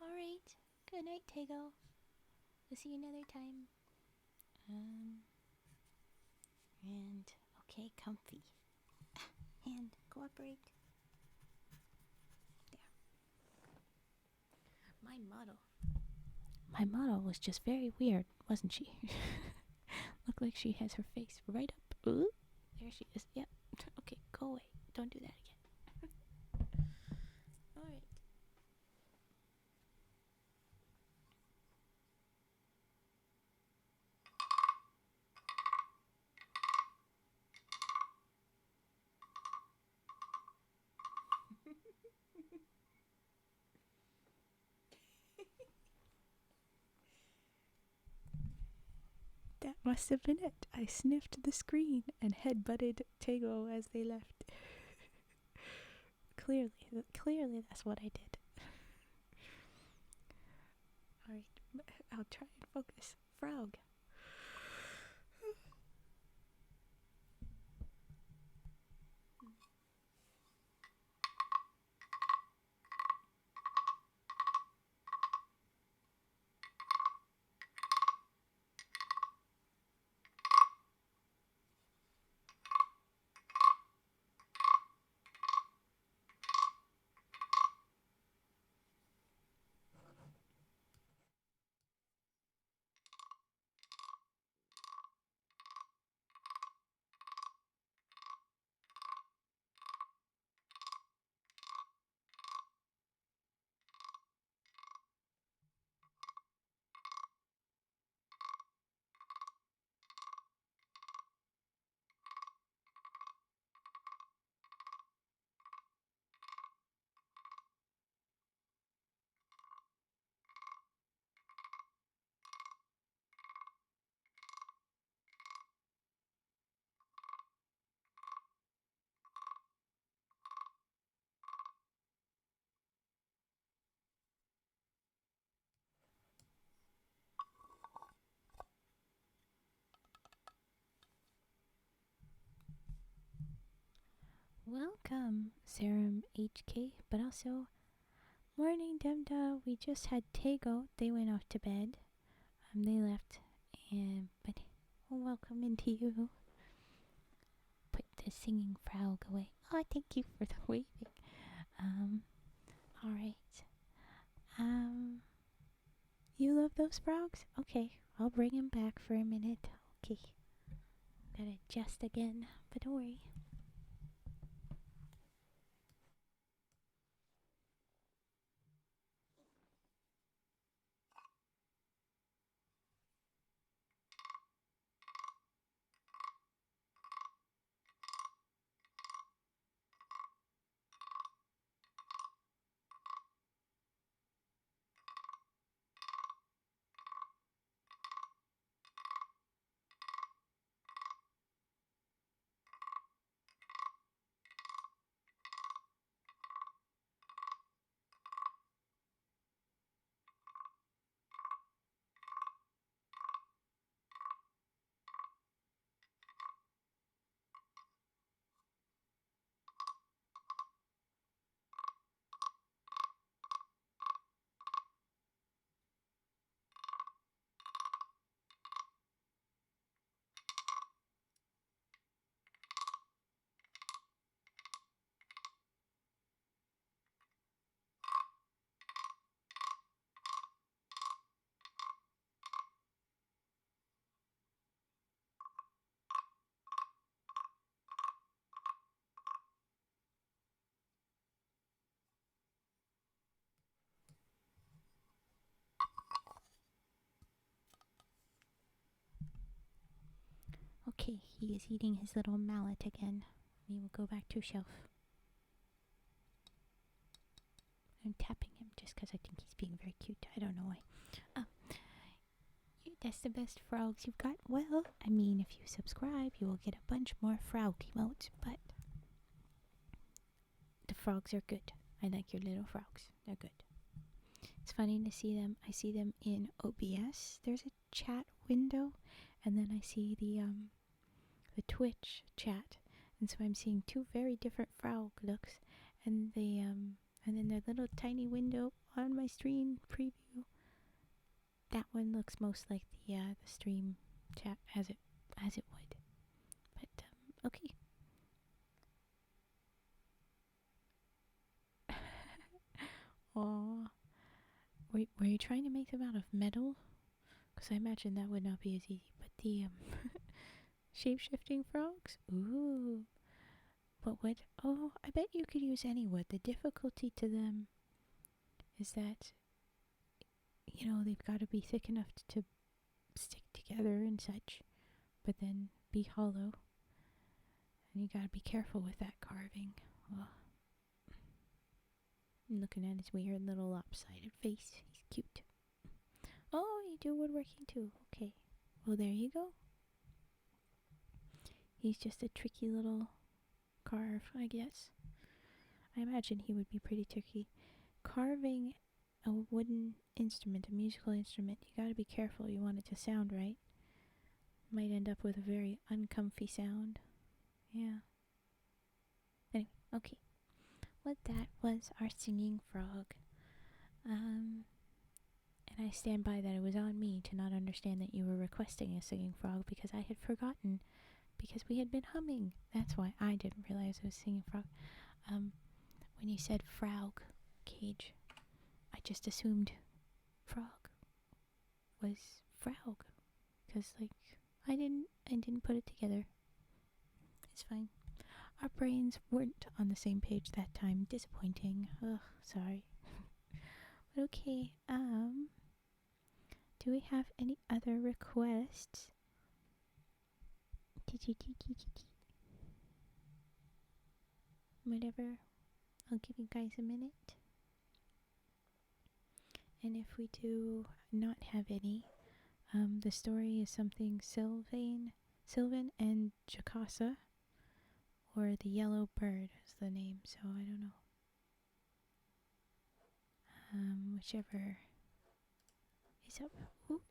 Alright. Good night, Tego. We'll see you another time. And okay, comfy. And cooperate. There. My model was just very weird, wasn't she? Looked like she has her face right up. Ooh, there she is. Yep. Okay, go away. Don't do that again. Alright. That must have been it. I sniffed the screen and head-butted Tego as they left. Clearly that's what I did. Alright, I'll try and focus. Frog. Welcome, Serum HK, but also morning Demda. We just had Tego. They went off to bed. They left, and but welcome into you. Put the singing frog away. Oh, thank you for the waving. All right. You love those frogs? Okay, I'll bring him back for a minute. Okay, gotta adjust again, but don't worry. Okay, he is eating his little mallet again. We will go back to shelf. I'm tapping him just because I think he's being very cute. I don't know why. That's the best frogs you've got. Well, I mean, if you subscribe, you will get a bunch more frog emotes, but the frogs are good. I like your little frogs. They're good. It's funny to see them. I see them in OBS. There's a chat window, and then I see the Twitch chat, and so I'm seeing two very different frog looks, and and then their little tiny window on my stream preview. That one looks most like the stream chat as it would. But okay. Aww. Were you trying to make them out of metal? Because I imagine that would not be as easy. But the shape-shifting frogs? Ooh. But what? Oh, I bet you could use any wood. The difficulty to them is that, they've got to be thick enough to stick together and such, but then be hollow. And you got to be careful with that carving. Ugh. I'm looking at his weird little lopsided face. He's cute. Oh, you do woodworking too. Okay. Well, there you go. He's just a tricky little carve, I guess. I imagine he would be pretty tricky. Carving a wooden instrument, a musical instrument, you gotta be careful. You want it to sound right. Might end up with a very uncomfy sound. Yeah. Anyway, okay. Well, that was our singing frog. And I stand by that it was on me to not understand that you were requesting a singing frog because I had forgotten, because we had been humming. That's why I didn't realize it was singing frog. When you said frog, Cage, I just assumed frog was frog. Because, I didn't put it together. It's fine. Our brains weren't on the same page that time. Disappointing. Ugh, sorry. But okay, do we have any other requests? Whatever. I'll give you guys a minute. And if we do not have any, the story is something Sylvain and Jocosa, or the Yellow Bird is the name, so I don't know. Whichever is up. Ooh,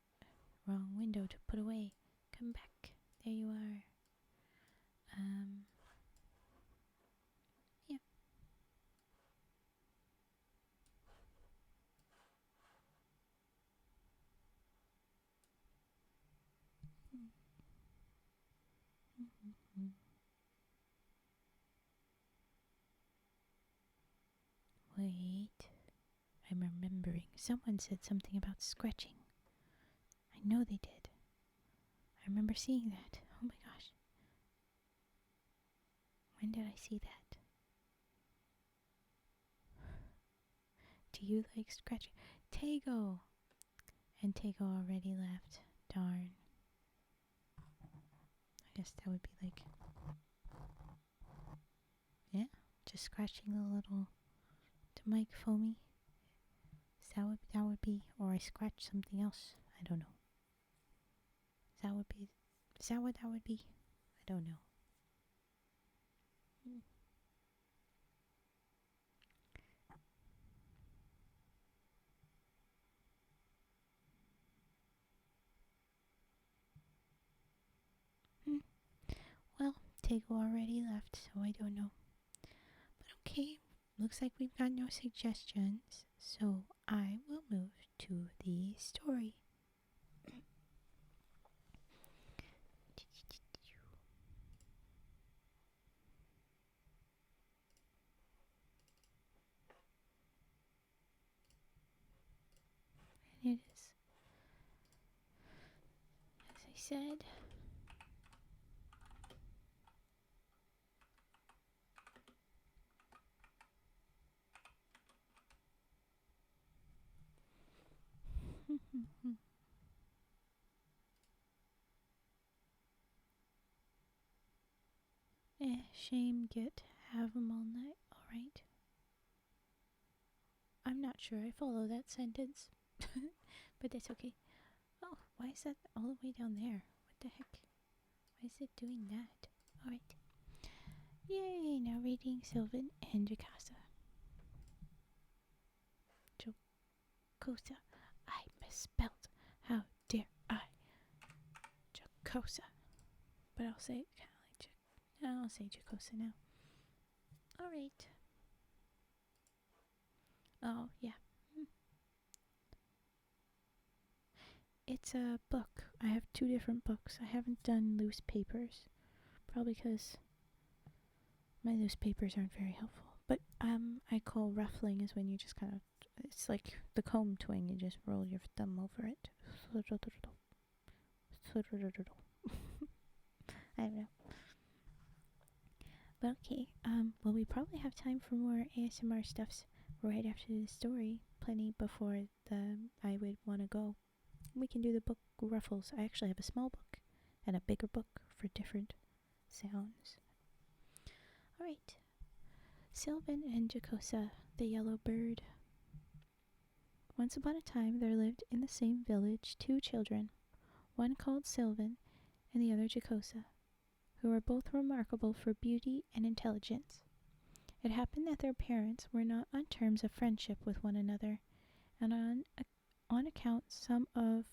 wrong window to put away. Come back. There you are. Yeah. Wait. I'm remembering. Someone said something about scratching. I know they did. I remember seeing that. Oh my gosh. When did I see that? Do you like scratching? Tago! And Tago already left. Darn. I guess that would be like... Yeah, just scratching a little... The mic foamy. That would be... Or I scratch something else. I don't know. Is that what that would be? I don't know. Well, Tago already left, so I don't know. But okay, looks like we've got no suggestions, so I will move to the story. And it is, as I said, Shame get have 'em all night. Alright. I'm not sure I follow that sentence. But that's okay. Oh, why is that all the way down there? What the heck? Why is it doing that? Alright. Yay, now reading Sylvain and Jocosa. Jocosa. I misspelled. How dare I? Jocosa. But I'll say it kind of like I'll say Jocosa now. Alright. Oh, yeah. It's a book. I have 2 different books. I haven't done loose papers. Probably because my loose papers aren't very helpful. But I call ruffling is when you just kind of, it's like the comb twing. You just roll your thumb over it. I don't know. But okay, well, we probably have time for more ASMR stuffs right after the story. Plenty before I would want to go. We can do the book Ruffles. I actually have a small book and a bigger book for different sounds. Alright. Sylvain and Jocosa, the yellow bird. Once upon a time there lived in the same village 2 children, one called Sylvain and the other Jocosa, who were both remarkable for beauty and intelligence. It happened that their parents were not on terms of friendship with one another, and on account some of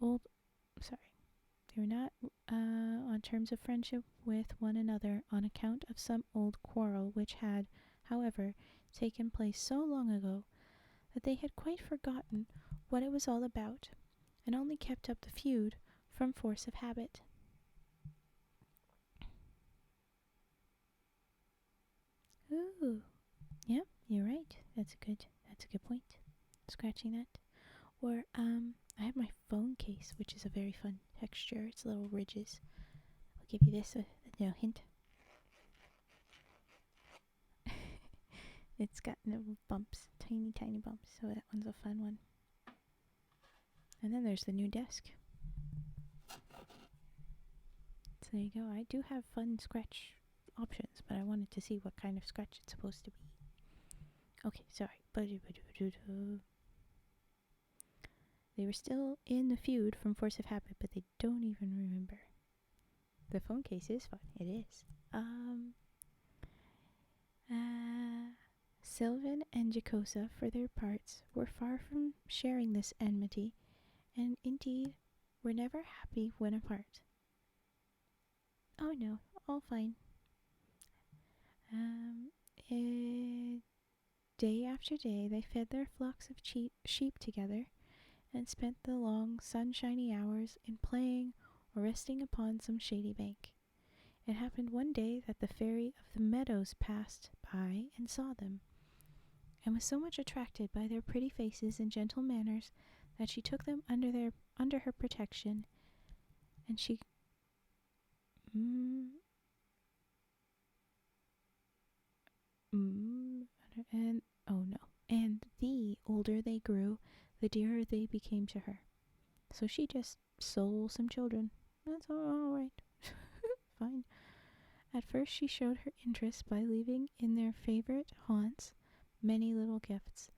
old they were not on terms of friendship with one another on account of some old quarrel which had, however, taken place so long ago that they had quite forgotten what it was all about, and only kept up the feud from force of habit. Ooh, yeah, you're right. That's a good point. Scratching that. Or I have my phone case, which is a very fun texture. It's little ridges. I'll give you this hint. It's got little bumps, tiny bumps. So that one's a fun one. And then there's the new desk. So there you go. I do have fun scratch options, but I wanted to see what kind of scratch it's supposed to be. Okay, sorry. They were still in the feud from force of habit, but they don't even remember. The phone case is fun. It is. Sylvain and Jocosa, for their parts, were far from sharing this enmity, and indeed were never happy when apart. Oh no, all fine. Day after day they fed their flocks of sheep together, and spent the long sunshiny hours in playing or resting upon some shady bank. It happened one day that the fairy of the meadows passed by and saw them, and was so much attracted by their pretty faces and gentle manners that she took them under her protection, and she and the older they grew, the dearer they became to her. So she just stole some children. That's all right. Fine. At first she showed her interest by leaving in their favorite haunts many little gifts,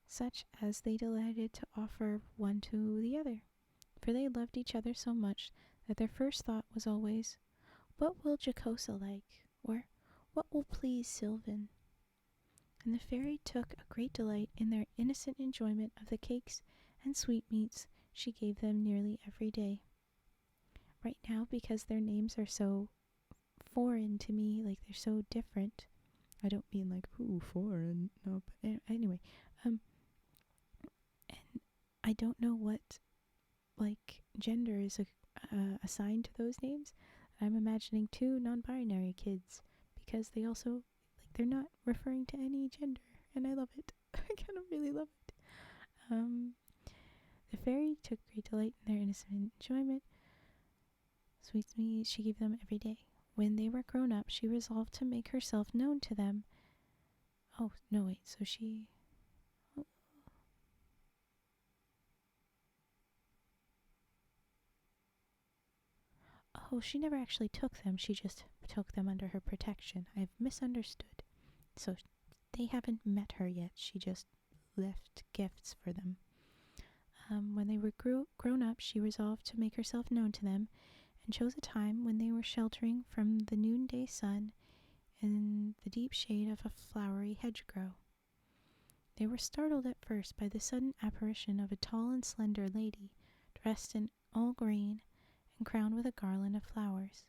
such as they delighted to offer one to the other, for they loved each other so much that their first thought was always, "What will Jocosa like?" or "What will please Sylvain?" And the fairy took a great delight in their innocent enjoyment of the cakes and sweetmeats she gave them nearly every day. Right now, because their names are so foreign to me, like they're so different. I don't mean like, ooh, foreign. No, but anyway. And I don't know what, like, gender is assigned to those names. I'm imagining 2 non-binary kids, because they also, like, they're not referring to any gender, and I love it. I kind of really love it. The fairy took great delight in their innocent enjoyment. Sweetmeats she gave them every day. When they were grown up, she resolved to make herself known to them. Oh, no, wait, so she... Oh, she never actually took them. She just took them under her protection. I've misunderstood. So they haven't met her yet. She just left gifts for them. When they were grown up, she resolved to make herself known to them and chose a time when they were sheltering from the noonday sun in the deep shade of a flowery hedgerow. They were startled at first by the sudden apparition of a tall and slender lady, dressed in all green and crowned with a garland of flowers.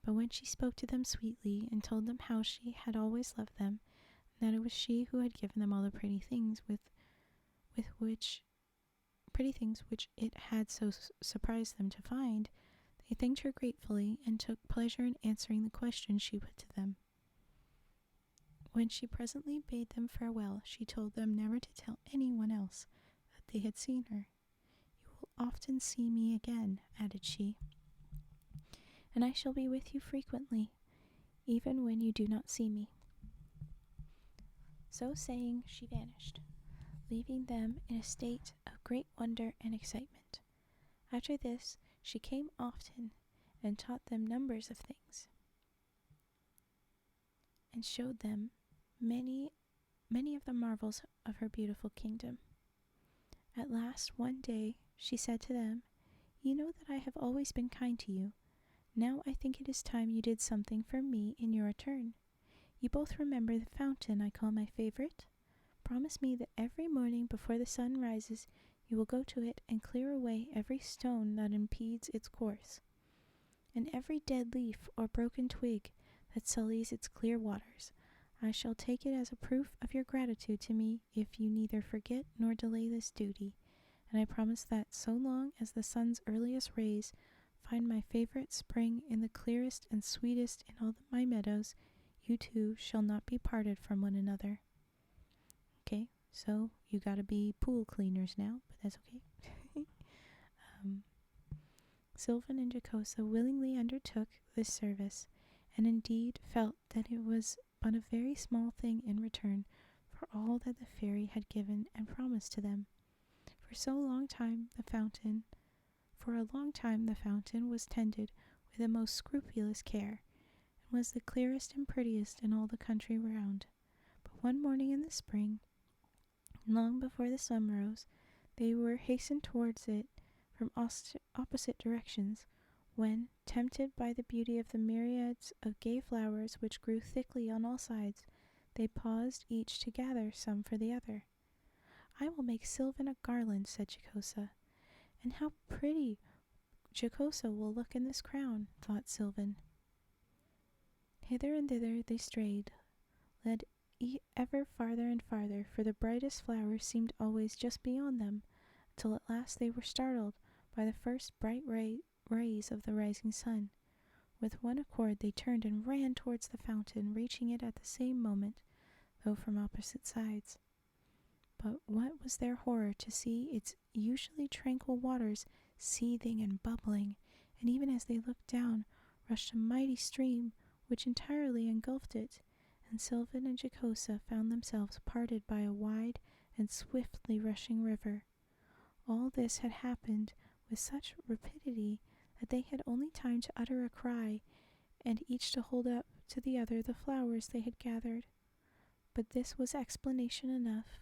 But when she spoke to them sweetly and told them how she had always loved them, and that it was she who had given them all the pretty things which it had so surprised them to find, they thanked her gratefully and took pleasure in answering the questions she put to them. When she presently bade them farewell, she told them never to tell anyone else that they had seen her. You will often see me again, added she, and I shall be with you frequently, even when you do not see me. So saying, she vanished, leaving them in a state of great wonder and excitement. After this, she came often and taught them numbers of things, and showed them many of the marvels of her beautiful kingdom. At last, one day, she said to them, "You know that I have always been kind to you. Now I think it is time you did something for me in your turn. You both remember the fountain I call my favorite? Promise me that every morning before the sun rises you will go to it and clear away every stone that impedes its course, and every dead leaf or broken twig that sullies its clear waters. I shall take it as a proof of your gratitude to me if you neither forget nor delay this duty, and I promise that so long as the sun's earliest rays find my favorite spring in the clearest and sweetest in all my meadows, you two shall not be parted from one another." Okay, so you gotta be pool cleaners now, but that's okay. Sylvain and Jocosa willingly undertook this service, and indeed felt that it was but a very small thing in return for all that the fairy had given and promised to them. For a long time the fountain was tended with the most scrupulous care, and was the clearest and prettiest in all the country round. But one morning in the spring, long before the sun rose, they were hastened towards it from opposite directions, when, tempted by the beauty of the myriads of gay flowers which grew thickly on all sides, they paused each to gather some for the other. "I will make Sylvain a garland," said Jocosa. "And how pretty Jocosa will look in this crown," thought Sylvain. Hither and thither they strayed, led ever farther and farther, for the brightest flowers seemed always just beyond them, till at last they were startled by the first bright rays of the rising sun. With one accord they turned and ran towards the fountain, reaching it at the same moment, though from opposite sides. But what was their horror to see its usually tranquil waters seething and bubbling, and even as they looked down, rushed a mighty stream which entirely engulfed it, and Sylvain and Jocosa found themselves parted by a wide and swiftly rushing river. All this had happened with such rapidity that they had only time to utter a cry, and each to hold up to the other the flowers they had gathered. But this was explanation enough.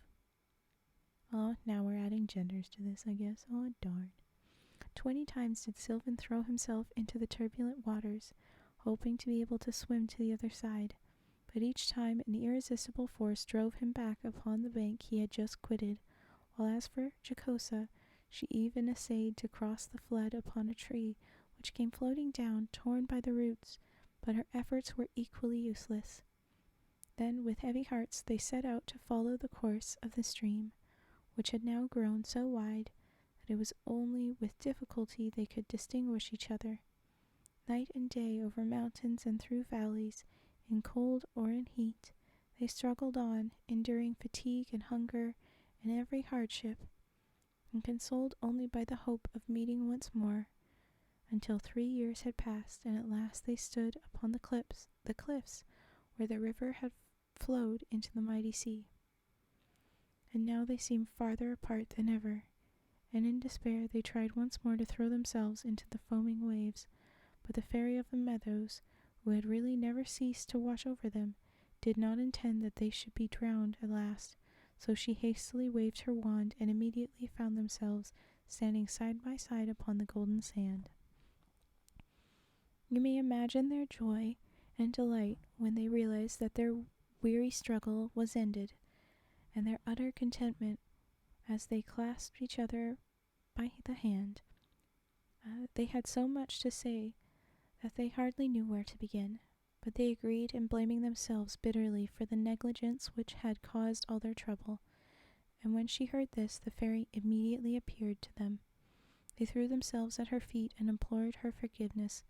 Oh, now we're adding genders to this, I guess. Oh, darn. 20 times did Sylvain throw himself into the turbulent waters, hoping to be able to swim to the other side, but each time an irresistible force drove him back upon the bank he had just quitted, while as for Jocosa, she even essayed to cross the flood upon a tree, which came floating down, torn by the roots, but her efforts were equally useless. Then, with heavy hearts, they set out to follow the course of the stream, which had now grown so wide that it was only with difficulty they could distinguish each other. Night and day, over mountains and through valleys, in cold or in heat, they struggled on, enduring fatigue and hunger and every hardship, and consoled only by the hope of meeting once more, until 3 years had passed, and at last they stood upon the cliffs where the river had flowed into the mighty sea. And now they seemed farther apart than ever, and in despair they tried once more to throw themselves into the foaming waves, But the fairy of the meadows, who had really never ceased to watch over them, did not intend that they should be drowned at last, so she hastily waved her wand and immediately found themselves standing side by side upon the golden sand. You may imagine their joy and delight when they realized that their weary struggle was ended, and their utter contentment as they clasped each other by the hand. They had so much to say that they hardly knew where to begin, but they agreed in blaming themselves bitterly for the negligence which had caused all their trouble. And when she heard this, the fairy immediately appeared to them. They threw themselves at her feet and implored her forgiveness,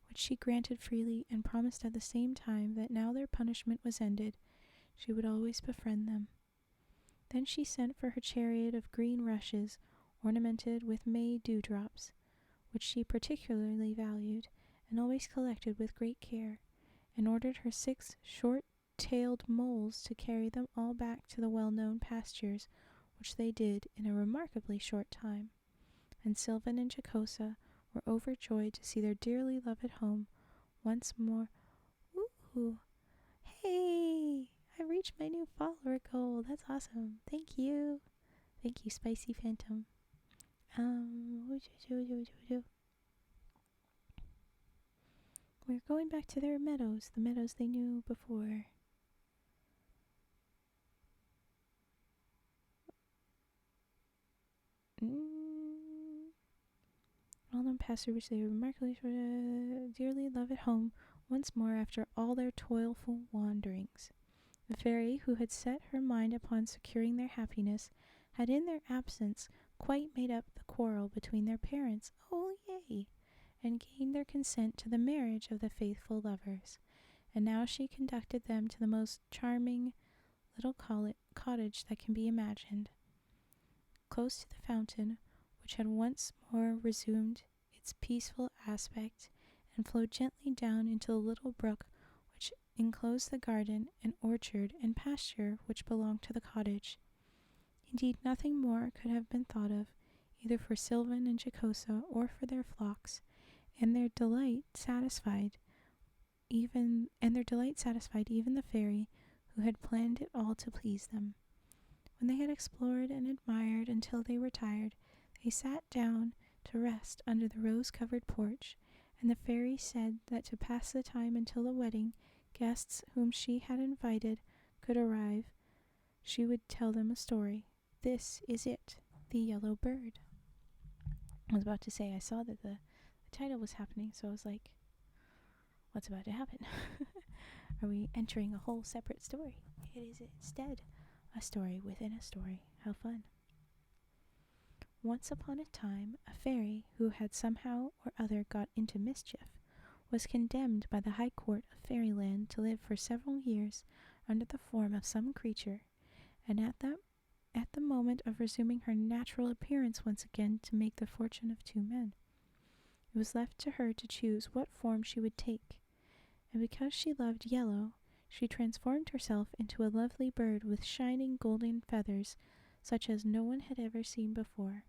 which she granted freely, and promised at the same time that now their punishment was ended, she would always befriend them. Then she sent for her chariot of green rushes, ornamented with May dewdrops, which she particularly valued, and always collected with great care, and ordered her 6 short-tailed moles to carry them all back to the well-known pastures, which they did in a remarkably short time. And Sylvain and Jocosa were overjoyed to see their dearly loved home once more. Ooh, hey! I reached my new follower goal. That's awesome. Thank you. Thank you, Spicy Phantom. We're going back to their meadows, the meadows they knew before. Well-known pasture which they remarkably dearly love at home once more after all their toilful wanderings. The fairy, who had set her mind upon securing their happiness, had in their absence quite made up the quarrel between their parents, oh yay, and gained their consent to the marriage of the faithful lovers. And now she conducted them to the most charming little cottage that can be imagined, close to the fountain, which had once more resumed its peaceful aspect, and flowed gently down into the little brook which enclosed the garden and orchard and pasture which belonged to the cottage. Indeed, nothing more could have been thought of, either for Sylvain and Jocosa or for their flocks, and their delight satisfied even the fairy, who had planned it all to please them. When they had explored and admired until they were tired, they sat down to rest under the rose-covered porch, and the fairy said that to pass the time until the wedding, guests whom she had invited could arrive, she would tell them a story. This is it, the Yellow Bird. I was about to say, I saw that the title was happening, so I was like, what's about to happen? Are we entering a whole separate story? It is instead a story within a story. How fun. Once upon a time, a fairy who had somehow or other got into mischief was condemned by the High Court of Fairyland to live for several years under the form of some creature, and at the moment of resuming her natural appearance once again to make the fortune of 2 men. It was left to her to choose what form she would take, and because she loved yellow, she transformed herself into a lovely bird with shining golden feathers, such as no one had ever seen before.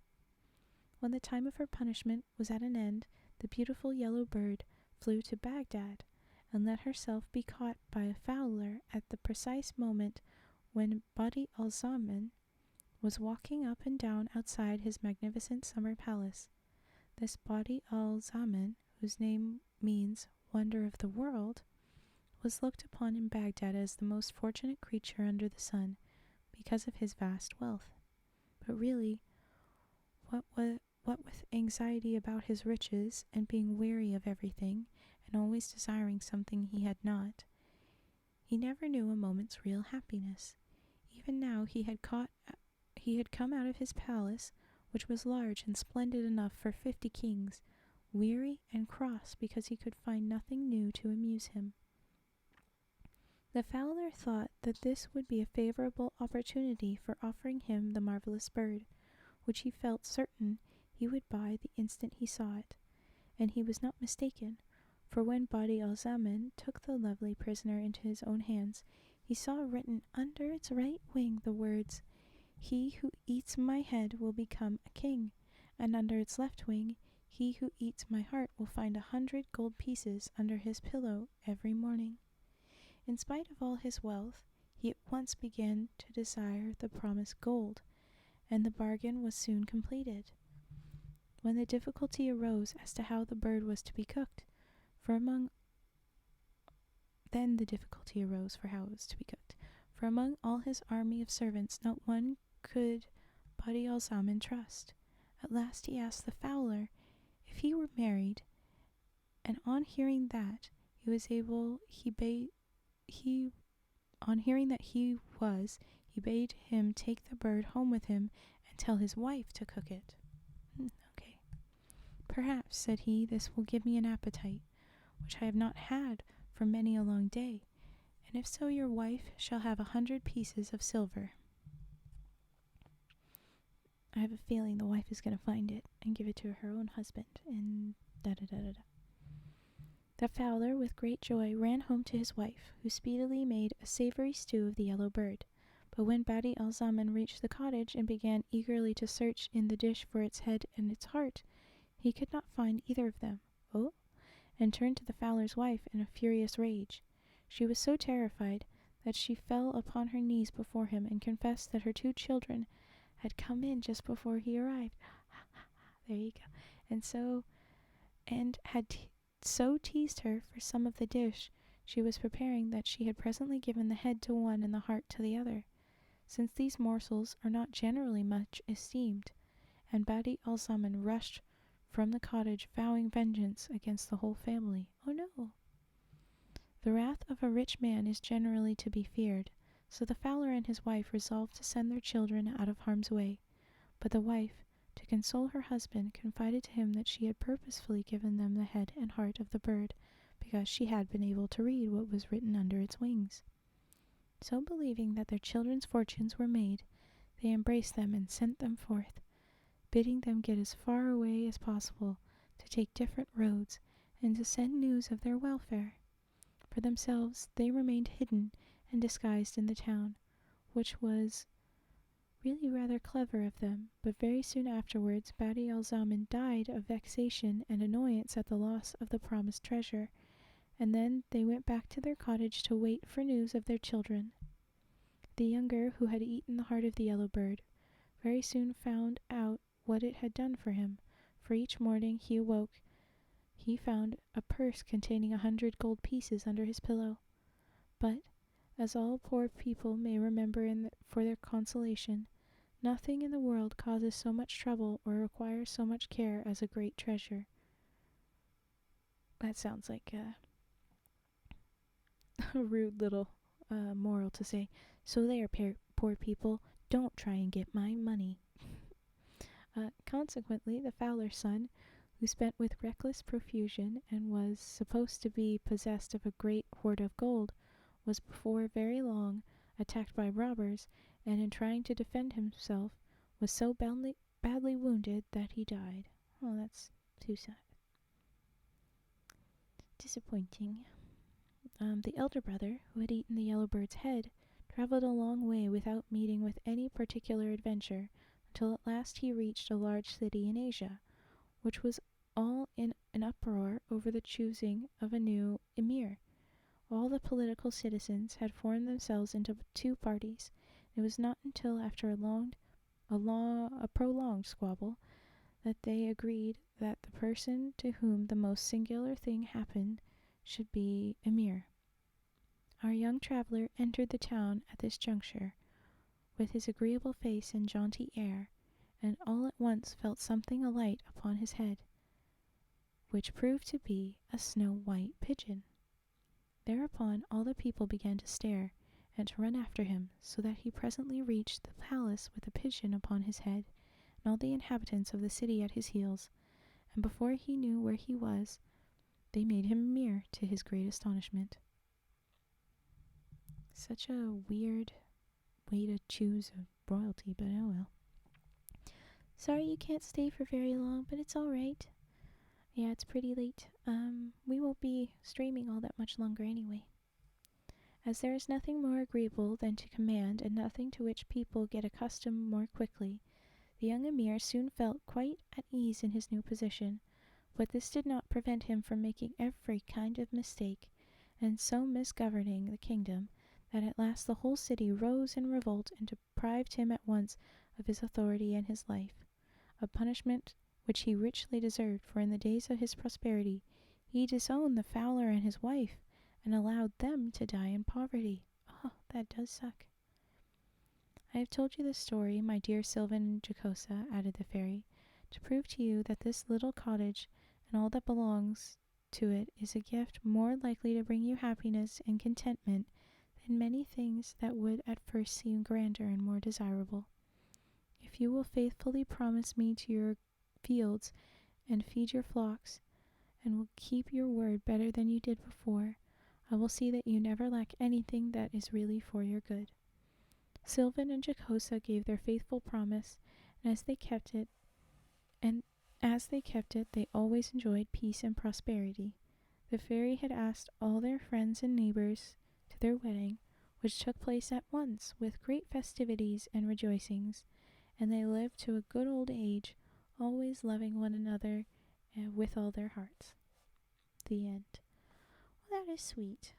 When the time of her punishment was at an end, the beautiful yellow bird flew to Baghdad, and let herself be caught by a fowler at the precise moment when Badi al-Zaman was walking up and down outside his magnificent summer palace. This Badi al-Zaman, whose name means wonder of the world, was looked upon in Baghdad as the most fortunate creature under the sun because of his vast wealth. But really, what with anxiety about his riches and being weary of everything and always desiring something he had not, he never knew a moment's real happiness. Even now he had come out of his palace, which was large and splendid enough for 50 kings, weary and cross because he could find nothing new to amuse him. The fowler thought that this would be a favorable opportunity for offering him the marvelous bird, which he felt certain he would buy the instant he saw it, and he was not mistaken, for when Badi al-Zaman took the lovely prisoner into his own hands, he saw written under its right wing the words, "He who eats my head will become a king," and under its left wing, He who eats my heart will find 100 gold pieces under his pillow every morning." In spite of all his wealth, he at once began to desire the promised gold, and the bargain was soon completed. When the difficulty arose as to how the bird was to be cooked, for among all his army of servants not one could Badi al-Zaman trust. At last he asked the fowler if he were married, and on hearing that he was, he bade him take the bird home with him and tell his wife to cook it. Okay. "Perhaps," said he, "this will give me an appetite, which I have not had for many a long day, and if so your wife shall have 100 pieces of silver." I have a feeling the wife is going to find it and give it to her own husband, and da-da-da-da-da. The fowler, with great joy, ran home to his wife, who speedily made a savory stew of the yellow bird. But when Badi al-Zaman reached the cottage and began eagerly to search in the dish for its head and its heart, he could not find either of them. "Oh!" and turned to the fowler's wife in a furious rage. She was so terrified that she fell upon her knees before him and confessed that her 2 children had come in just before he arrived. There you go. And had so teased her for some of the dish she was preparing that she had presently given the head to one and the heart to the other, since these morsels are not generally much esteemed, and Badi al-Zaman rushed from the cottage vowing vengeance against the whole family. Oh no! The wrath of a rich man is generally to be feared, so the fowler and his wife resolved to send their children out of harm's way, but the wife, to console her husband, confided to him that she had purposefully given them the head and heart of the bird because she had been able to read what was written under its wings. So, believing that their children's fortunes were made, they embraced them and sent them forth, bidding them get as far away as possible, to take different roads, and to send news of their welfare. For themselves, they remained hidden and disguised in the town, which was really rather clever of them, but very soon afterwards Badi al-Zaman died of vexation and annoyance at the loss of the promised treasure, and then they went back to their cottage to wait for news of their children. The younger, who had eaten the heart of the yellow bird, very soon found out what it had done for him, for each morning he awoke he found a purse containing 100 gold pieces under his pillow. But, as all poor people may remember for their consolation, nothing in the world causes so much trouble or requires so much care as a great treasure. That sounds like a rude little moral to say. So there, poor people, don't try and get my money. Consequently, the fowler's son, who spent with reckless profusion and was supposed to be possessed of a great hoard of gold, was before very long attacked by robbers, and in trying to defend himself was so badly wounded that he died. Oh, that's too sad. Disappointing. The elder brother, who had eaten the yellow bird's head, traveled a long way without meeting with any particular adventure, until at last he reached a large city in Asia, which was all in an uproar over the choosing of a new emir. All the political citizens had formed themselves into 2 parties. It was not until after a prolonged squabble that they agreed that the person to whom the most singular thing happened should be emir. Our young traveller entered the town at this juncture, with his agreeable face and jaunty air, and all at once felt something alight upon his head, which proved to be a snow-white pigeon. Thereupon all the people began to stare, and to run after him, so that he presently reached the palace with a pigeon upon his head, and all the inhabitants of the city at his heels, and before he knew where he was, they made him emir, to his great astonishment. Such a weird way to choose a royalty, but oh well. Sorry you can't stay for very long, but it's alright. Yeah, it's pretty late. We won't be streaming all that much longer anyway. As there is nothing more agreeable than to command, and nothing to which people get accustomed more quickly, the young emir soon felt quite at ease in his new position, But this did not prevent him from making every kind of mistake, and so misgoverning the kingdom that at last the whole city rose in revolt and deprived him at once of his authority and his life, a punishment which he richly deserved, for in the days of his prosperity he disowned the fowler and his wife, and allowed them to die in poverty. Oh, that does suck. I have told you this story, my dear Sylvain and Jocosa, added the fairy, to prove to you that this little cottage and all that belongs to it is a gift more likely to bring you happiness and contentment than many things that would at first seem grander and more desirable. If you will faithfully promise me to your fields and feed your flocks, and will keep your word better than you did before, I will see that you never lack anything that is really for your good. Sylvain and Jocosa gave their faithful promise, and as they kept it, they always enjoyed peace and prosperity. The fairy had asked all their friends and neighbors to their wedding, which took place at once with great festivities and rejoicings, and they lived to a good old age, always loving one another with all their hearts. The end. Well, that is sweet.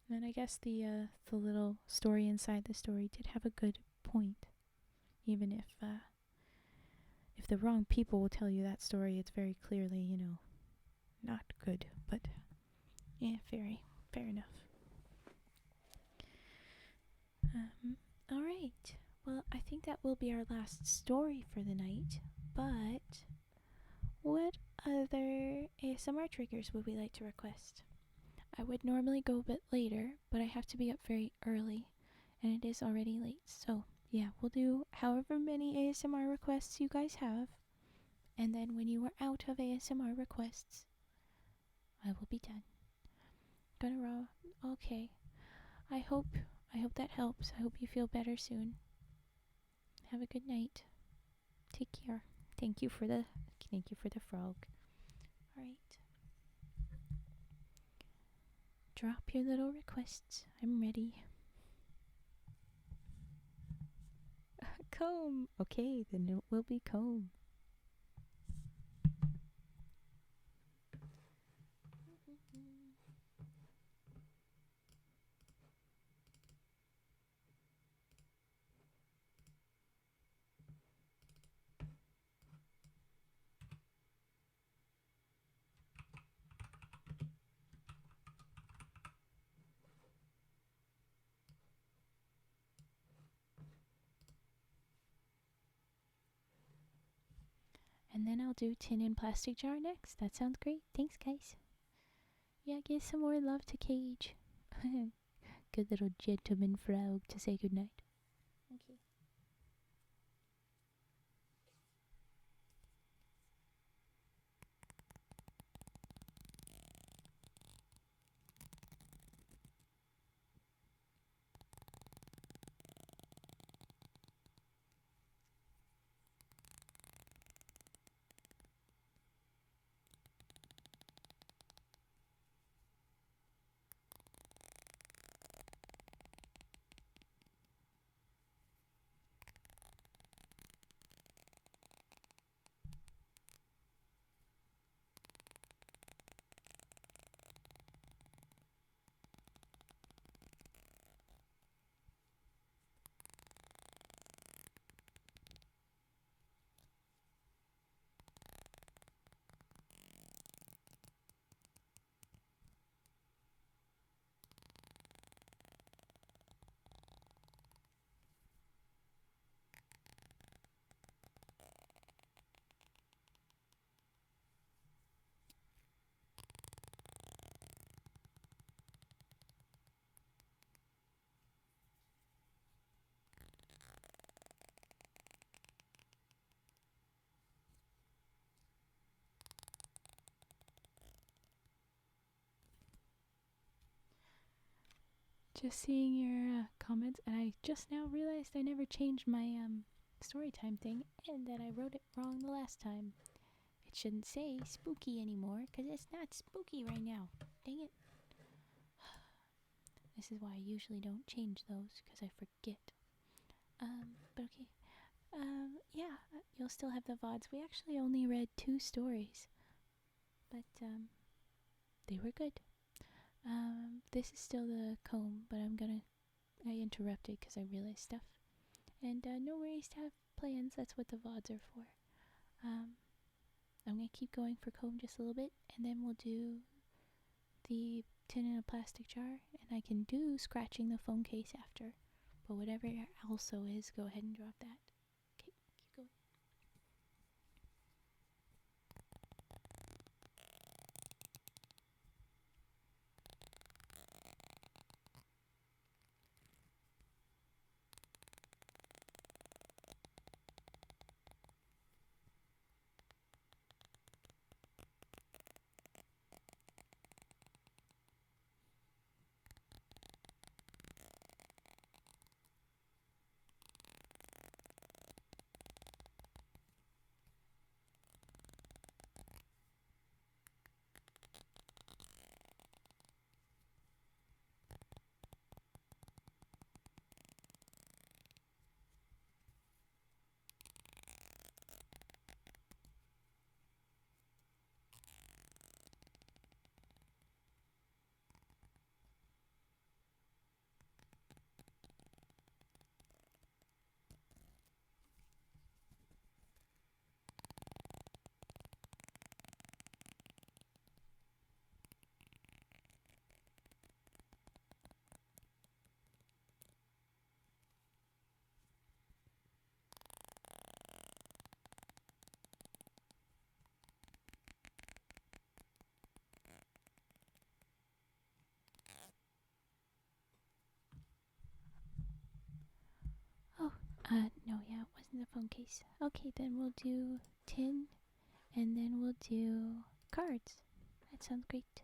And I guess the little story inside the story did have a good point, even if the wrong people will tell you that story, it's very clearly, not good. But yeah, fair enough. All right. Well, I think that will be our last story for the night. But what other ASMR triggers would we like to request? I would normally go a bit later, but I have to be up very early, and it is already late. So, yeah, we'll do however many ASMR requests you guys have, and then when you are out of ASMR requests, I will be done. Okay. I hope that helps. I hope you feel better soon. Have a good night. Take care. Thank you for the frog. All right. Drop your little requests. I'm ready. Comb. Okay, then it will be comb. And then I'll do tin and plastic jar next. That sounds great. Thanks, guys. Yeah, give some more love to Cage. Good little gentleman frog to say goodnight. Okay. Just seeing your comments, and I just now realized I never changed my Storytime thing, and that I wrote it wrong the last time. It shouldn't say spooky anymore, because it's not spooky right now. Dang it. This is why I usually don't change those, because I forget. But okay. Yeah, you'll still have the VODs. We actually only read 2 stories. but they were good. This is still the comb, but I interrupted because I realized stuff. And no worries to have plans, that's what the VODs are for. I'm gonna keep going for comb just a little bit, and then we'll do the tin in a plastic jar, and I can do scratching the phone case after. But whatever your also is, go ahead and drop that. Okay, keep going. Oh, no, yeah, it wasn't the phone case. Okay, then we'll do tin, and then we'll do cards. That sounds great.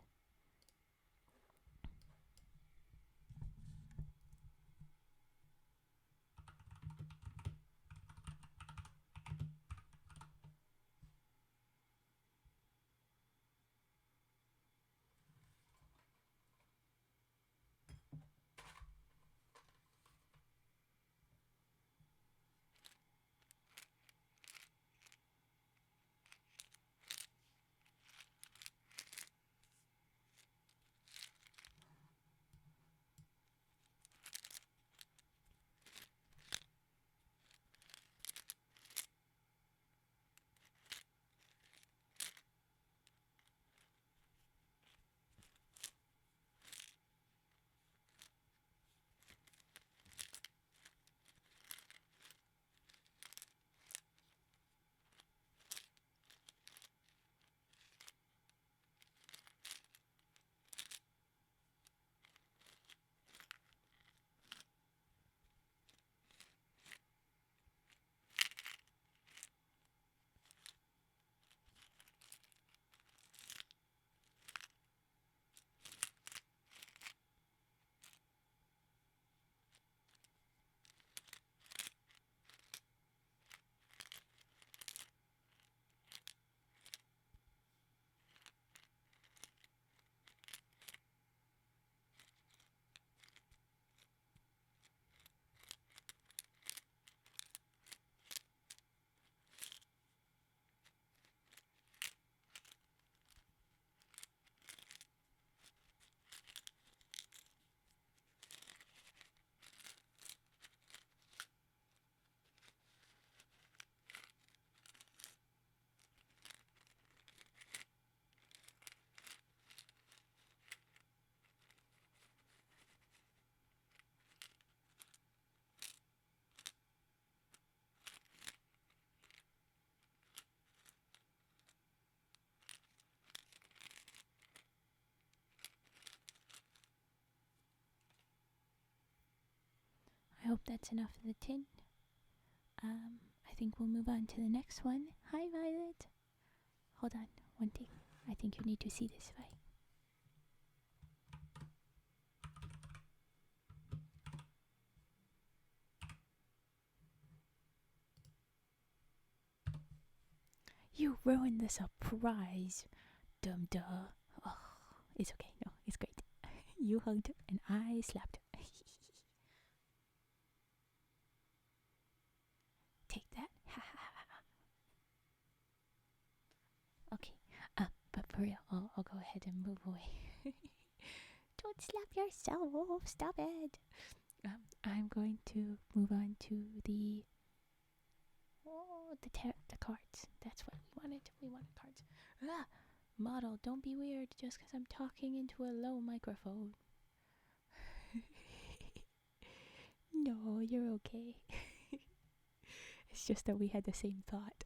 I hope that's enough of the tin. I think we'll move on to the next one. Hi, Violet. Hold on, one thing. I think you need to see this, Vi. You ruined the surprise, dum duh. Oh, it's okay. No, it's great. You hugged and I slapped. Take that. Okay. But for real. I'll go ahead and move away. Don't slap yourself. Stop it. I'm going to move on to the the cards. That's what we wanted. We wanted cards. Model, don't be weird just because I'm talking into a low microphone. No, you're okay. It's just that we had the same thought.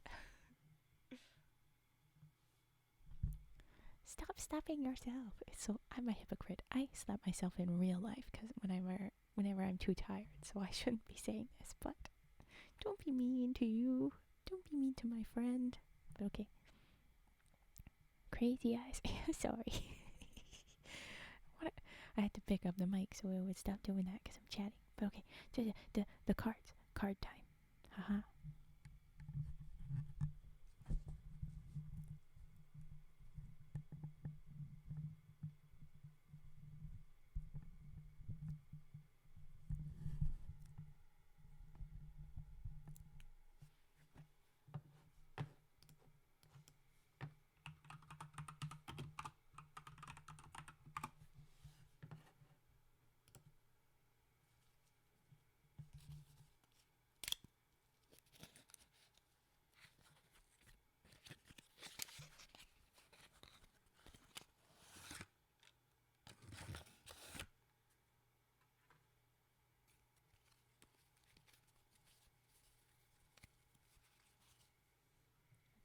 Stop slapping yourself. I'm a hypocrite. I slap myself in real life because whenever I'm too tired, so I shouldn't be saying this, but don't be mean to you. Don't be mean to my friend. But okay. Crazy eyes. Sorry. I had to pick up the mic so I would stop doing that because I'm chatting. But okay, the cards. Card time. Haha.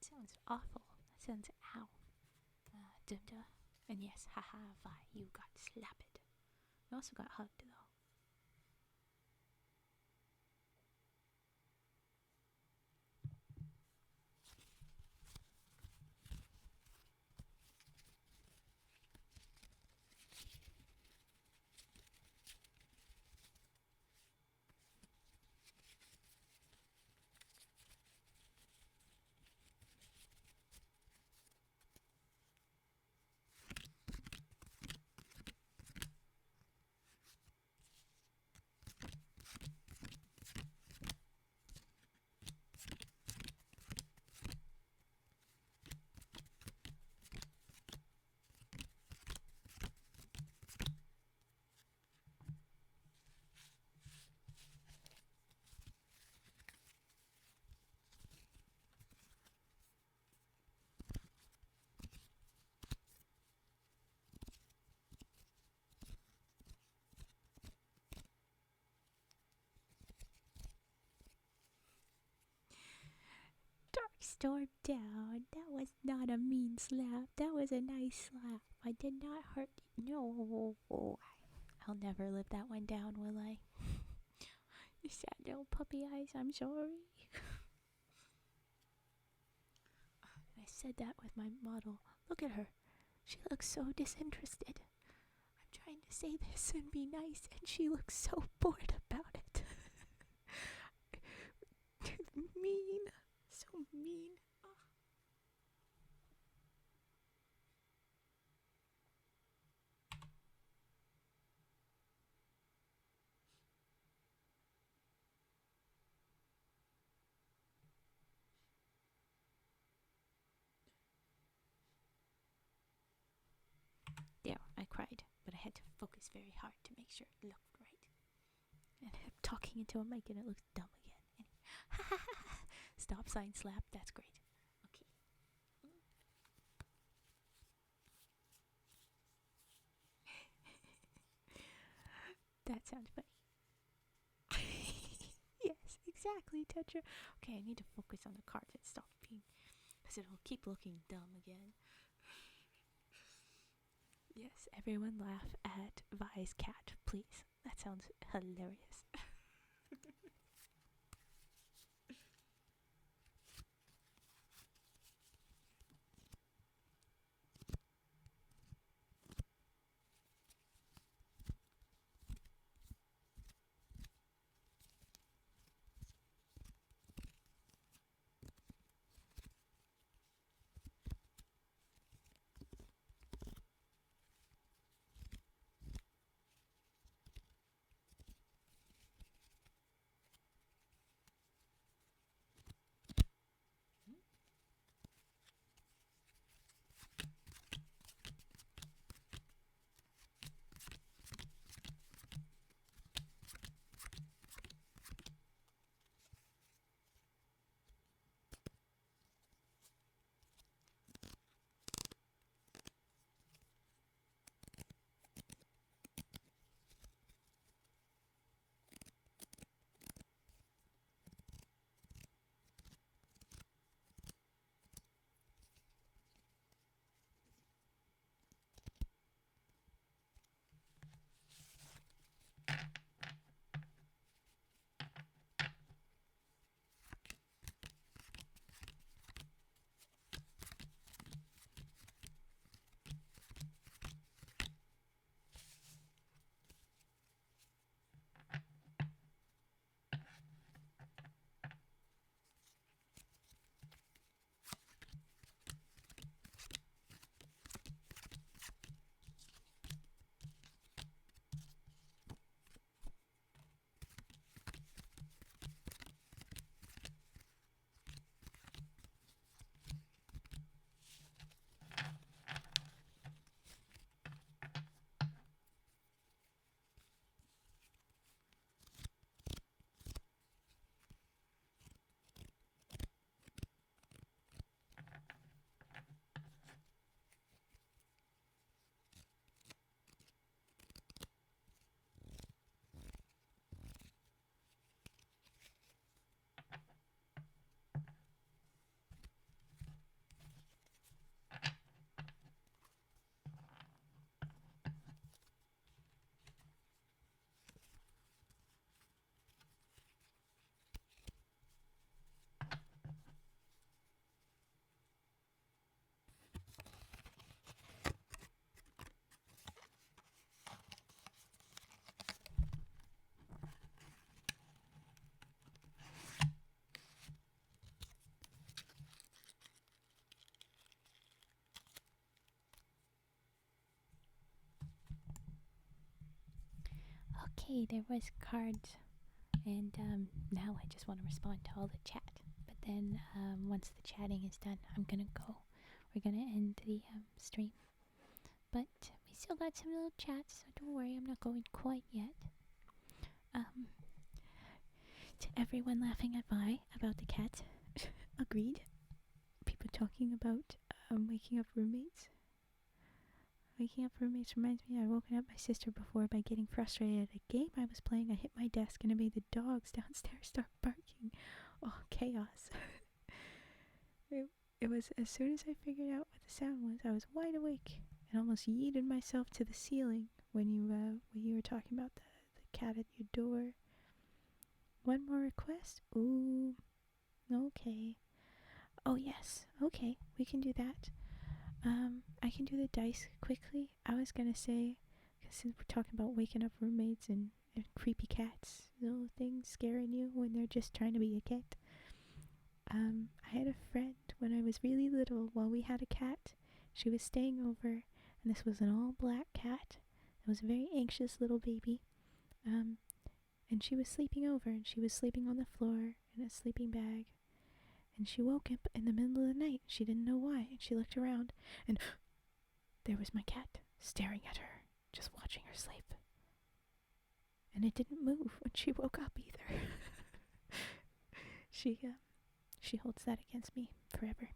Sounds awful. That sounds ow. Dunda. And yes, haha, Vi, you got slapped. You also got hugged, though. Storm down. That was not a mean slap. That was a nice slap. I did not hurt you. No. I'll never live that one down, will I? You sad little puppy eyes. I'm sorry. I said that with my model. Look at her. She looks so disinterested. I'm trying to say this and be nice, and she looks so bored about it. Mean. So mean. There, I cried, but I had to focus very hard to make sure it looked right. And I'm talking into a mic and it looks dumb again. Stop sign slap, that's great. Okay. That sounds funny. Yes, exactly, Tetra. Okay, I need to focus on the cards and stop being, because it'll keep looking dumb again. Yes, everyone laugh at Vi's cat, please. That sounds hilarious. Okay, there was cards, and now I just want to respond to all the chat. But then once the chatting is done, I'm gonna go. We're gonna end the stream. But we still got some little chats, so don't worry, I'm not going quite yet. To everyone laughing at Vi about the cat, agreed. People talking about waking up roommates. Waking up roommates reminds me I'd woken up my sister before by getting frustrated at a game I was playing. I hit my desk and it made the dogs downstairs start barking. Oh, chaos. It was as soon as I figured out what the sound was, I was wide awake and almost yeeted myself to the ceiling when you were talking about the cat at your door. One more request? Ooh, okay. Oh yes, okay, we can do that. I can do the dice quickly. I was gonna say, because since we're talking about waking up roommates and creepy cats, little things scaring you when they're just trying to be a cat. I had a friend when I was really little. While we had a cat, she was staying over, and this was an all-black cat. It was a very anxious little baby. And she was sleeping over, and she was sleeping on the floor in a sleeping bag. And she woke up in the middle of the night. She didn't know why, and she looked around, and there was my cat staring at her, just watching her sleep. And it didn't move when she woke up either. She holds that against me forever.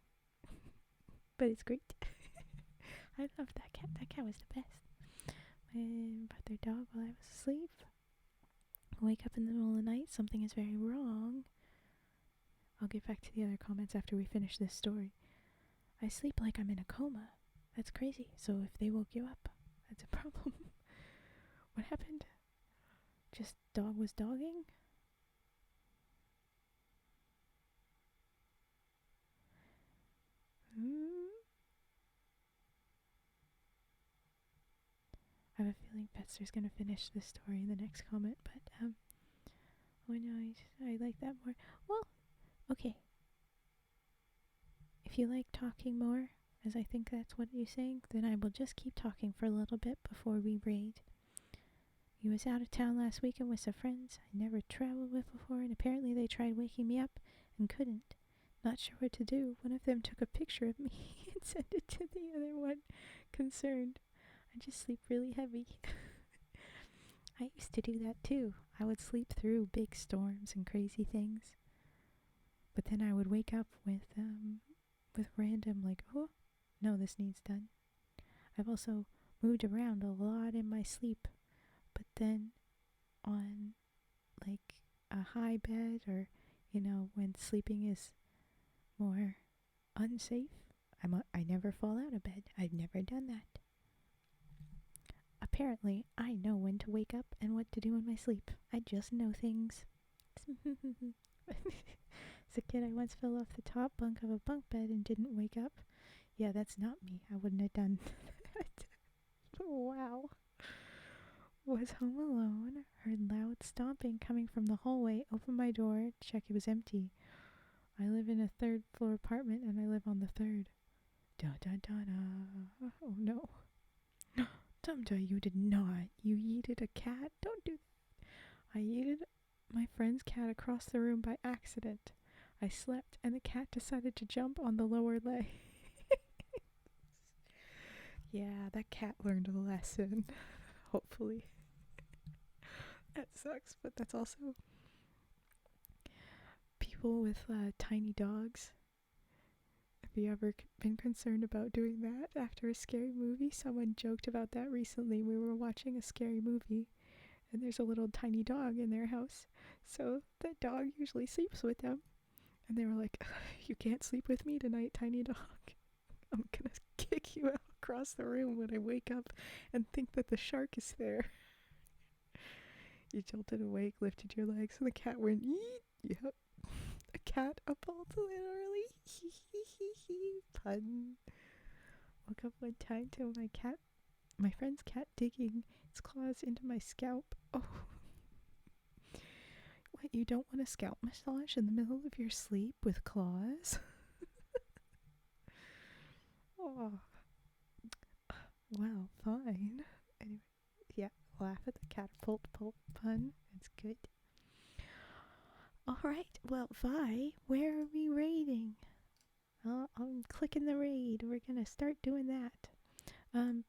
But it's great. I loved that cat. That cat was the best. I brought their dog while I was asleep. I wake up in the middle of the night. Something is very wrong. I'll get back to the other comments after we finish this story. I sleep like I'm in a coma. That's crazy. So if they woke you up, that's a problem. What happened? Just dog was dogging? I have a feeling Petster's gonna finish this story in the next comment, but oh no, I like that more. Well, okay. If you like talking more, as I think that's what you're saying, then I will just keep talking for a little bit before we raid. He was out of town last weekend with some friends I never traveled with before, and apparently they tried waking me up and couldn't. Not sure what to do. One of them took a picture of me and sent it to the other one, concerned. I just sleep really heavy. I used to do that too. I would sleep through big storms and crazy things. But then I would wake up with random like, oh, no, this needs done. I've also moved around a lot in my sleep. But then on like a high bed or, when sleeping is more unsafe, I never fall out of bed. I've never done that. Apparently, I know when to wake up and what to do in my sleep. I just know things. As a kid, I once fell off the top bunk of a bunk bed and didn't wake up. Yeah, that's not me. I wouldn't have done that. Wow. Was home alone, heard loud stomping coming from the hallway, opened my door, check it was empty. I live in a third-floor apartment and I live on the third. Da-da-da-da. Oh no. Tumta, you did not. You yeeted a cat? Don't do that. I yeeted my friend's cat across the room by accident. I slept and the cat decided to jump on the lower leg. Yeah, that cat learned a lesson. Hopefully. That sucks, but that's also people with tiny dogs. Have you ever been concerned about doing that after a scary movie? Someone joked about that recently. We were watching a scary movie and there's a little tiny dog in their house. So that dog usually sleeps with them. And they were like, you can't sleep with me tonight, tiny dog. I'm gonna kick you out across the room when I wake up and think that the shark is there. You jolted awake, lifted your legs, and the cat went, yeet. Yep. A cat, a bolt, literally. Pun. Woke up one time to my friend's cat digging its claws into my scalp. Oh. What, you don't want a scalp massage in the middle of your sleep with claws? Oh. Well, fine. Anyway, yeah, laugh at the catapult pun. That's good. Alright, well, Vi, where are we raiding? I'm clicking the raid. We're gonna start doing that.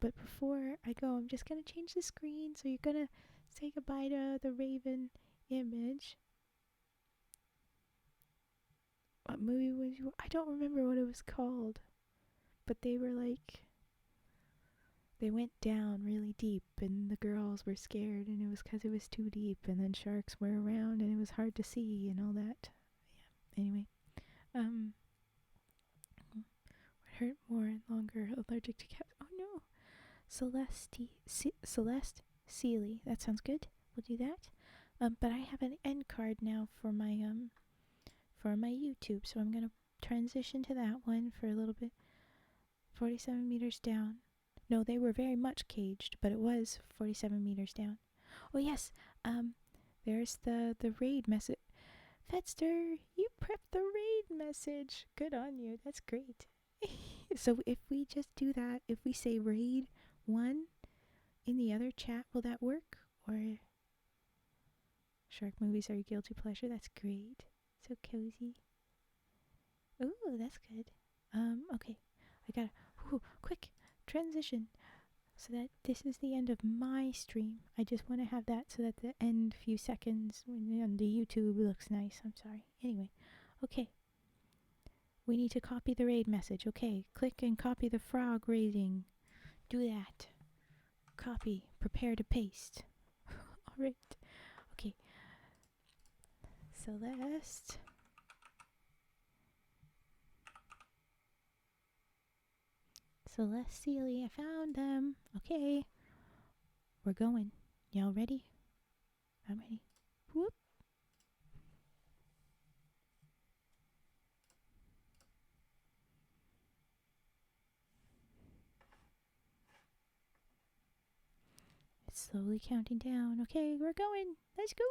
But before I go, I'm just gonna change the screen. So you're gonna say goodbye to the Raven image. What movie was you? I don't remember what it was called. But they were like, they went down really deep, and the girls were scared, and it was because it was too deep, and then sharks were around, and it was hard to see, and all that. Yeah. Anyway, would hurt more and longer. Allergic to cats. Oh no. Celeste Sealy. That sounds good. We'll do that. But I have an end card now for my YouTube, so I'm gonna transition to that one for a little bit. 47 meters down. No, they were very much caged, but it was 47 meters down. Oh yes, there's the raid message. Fedster, you prepped the raid message. Good on you. That's great. So if we just do that, if we say raid 1 in the other chat, will that work? Or shark movies are your guilty pleasure? That's great. So cozy. Ooh, that's good. Okay. I gotta, quick, transition. So that this is the end of my stream. I just want to have that so that the end few seconds on the YouTube looks nice. I'm sorry. Anyway, okay. We need to copy the raid message. Okay, click and copy the frog raiding. Do that. Copy. Prepare to paste. Alright. Okay. Celeste. Celeste Sealy, I found them. Okay. We're going. Y'all ready? I'm ready. Whoop. It's slowly counting down. Okay, we're going. Let's go.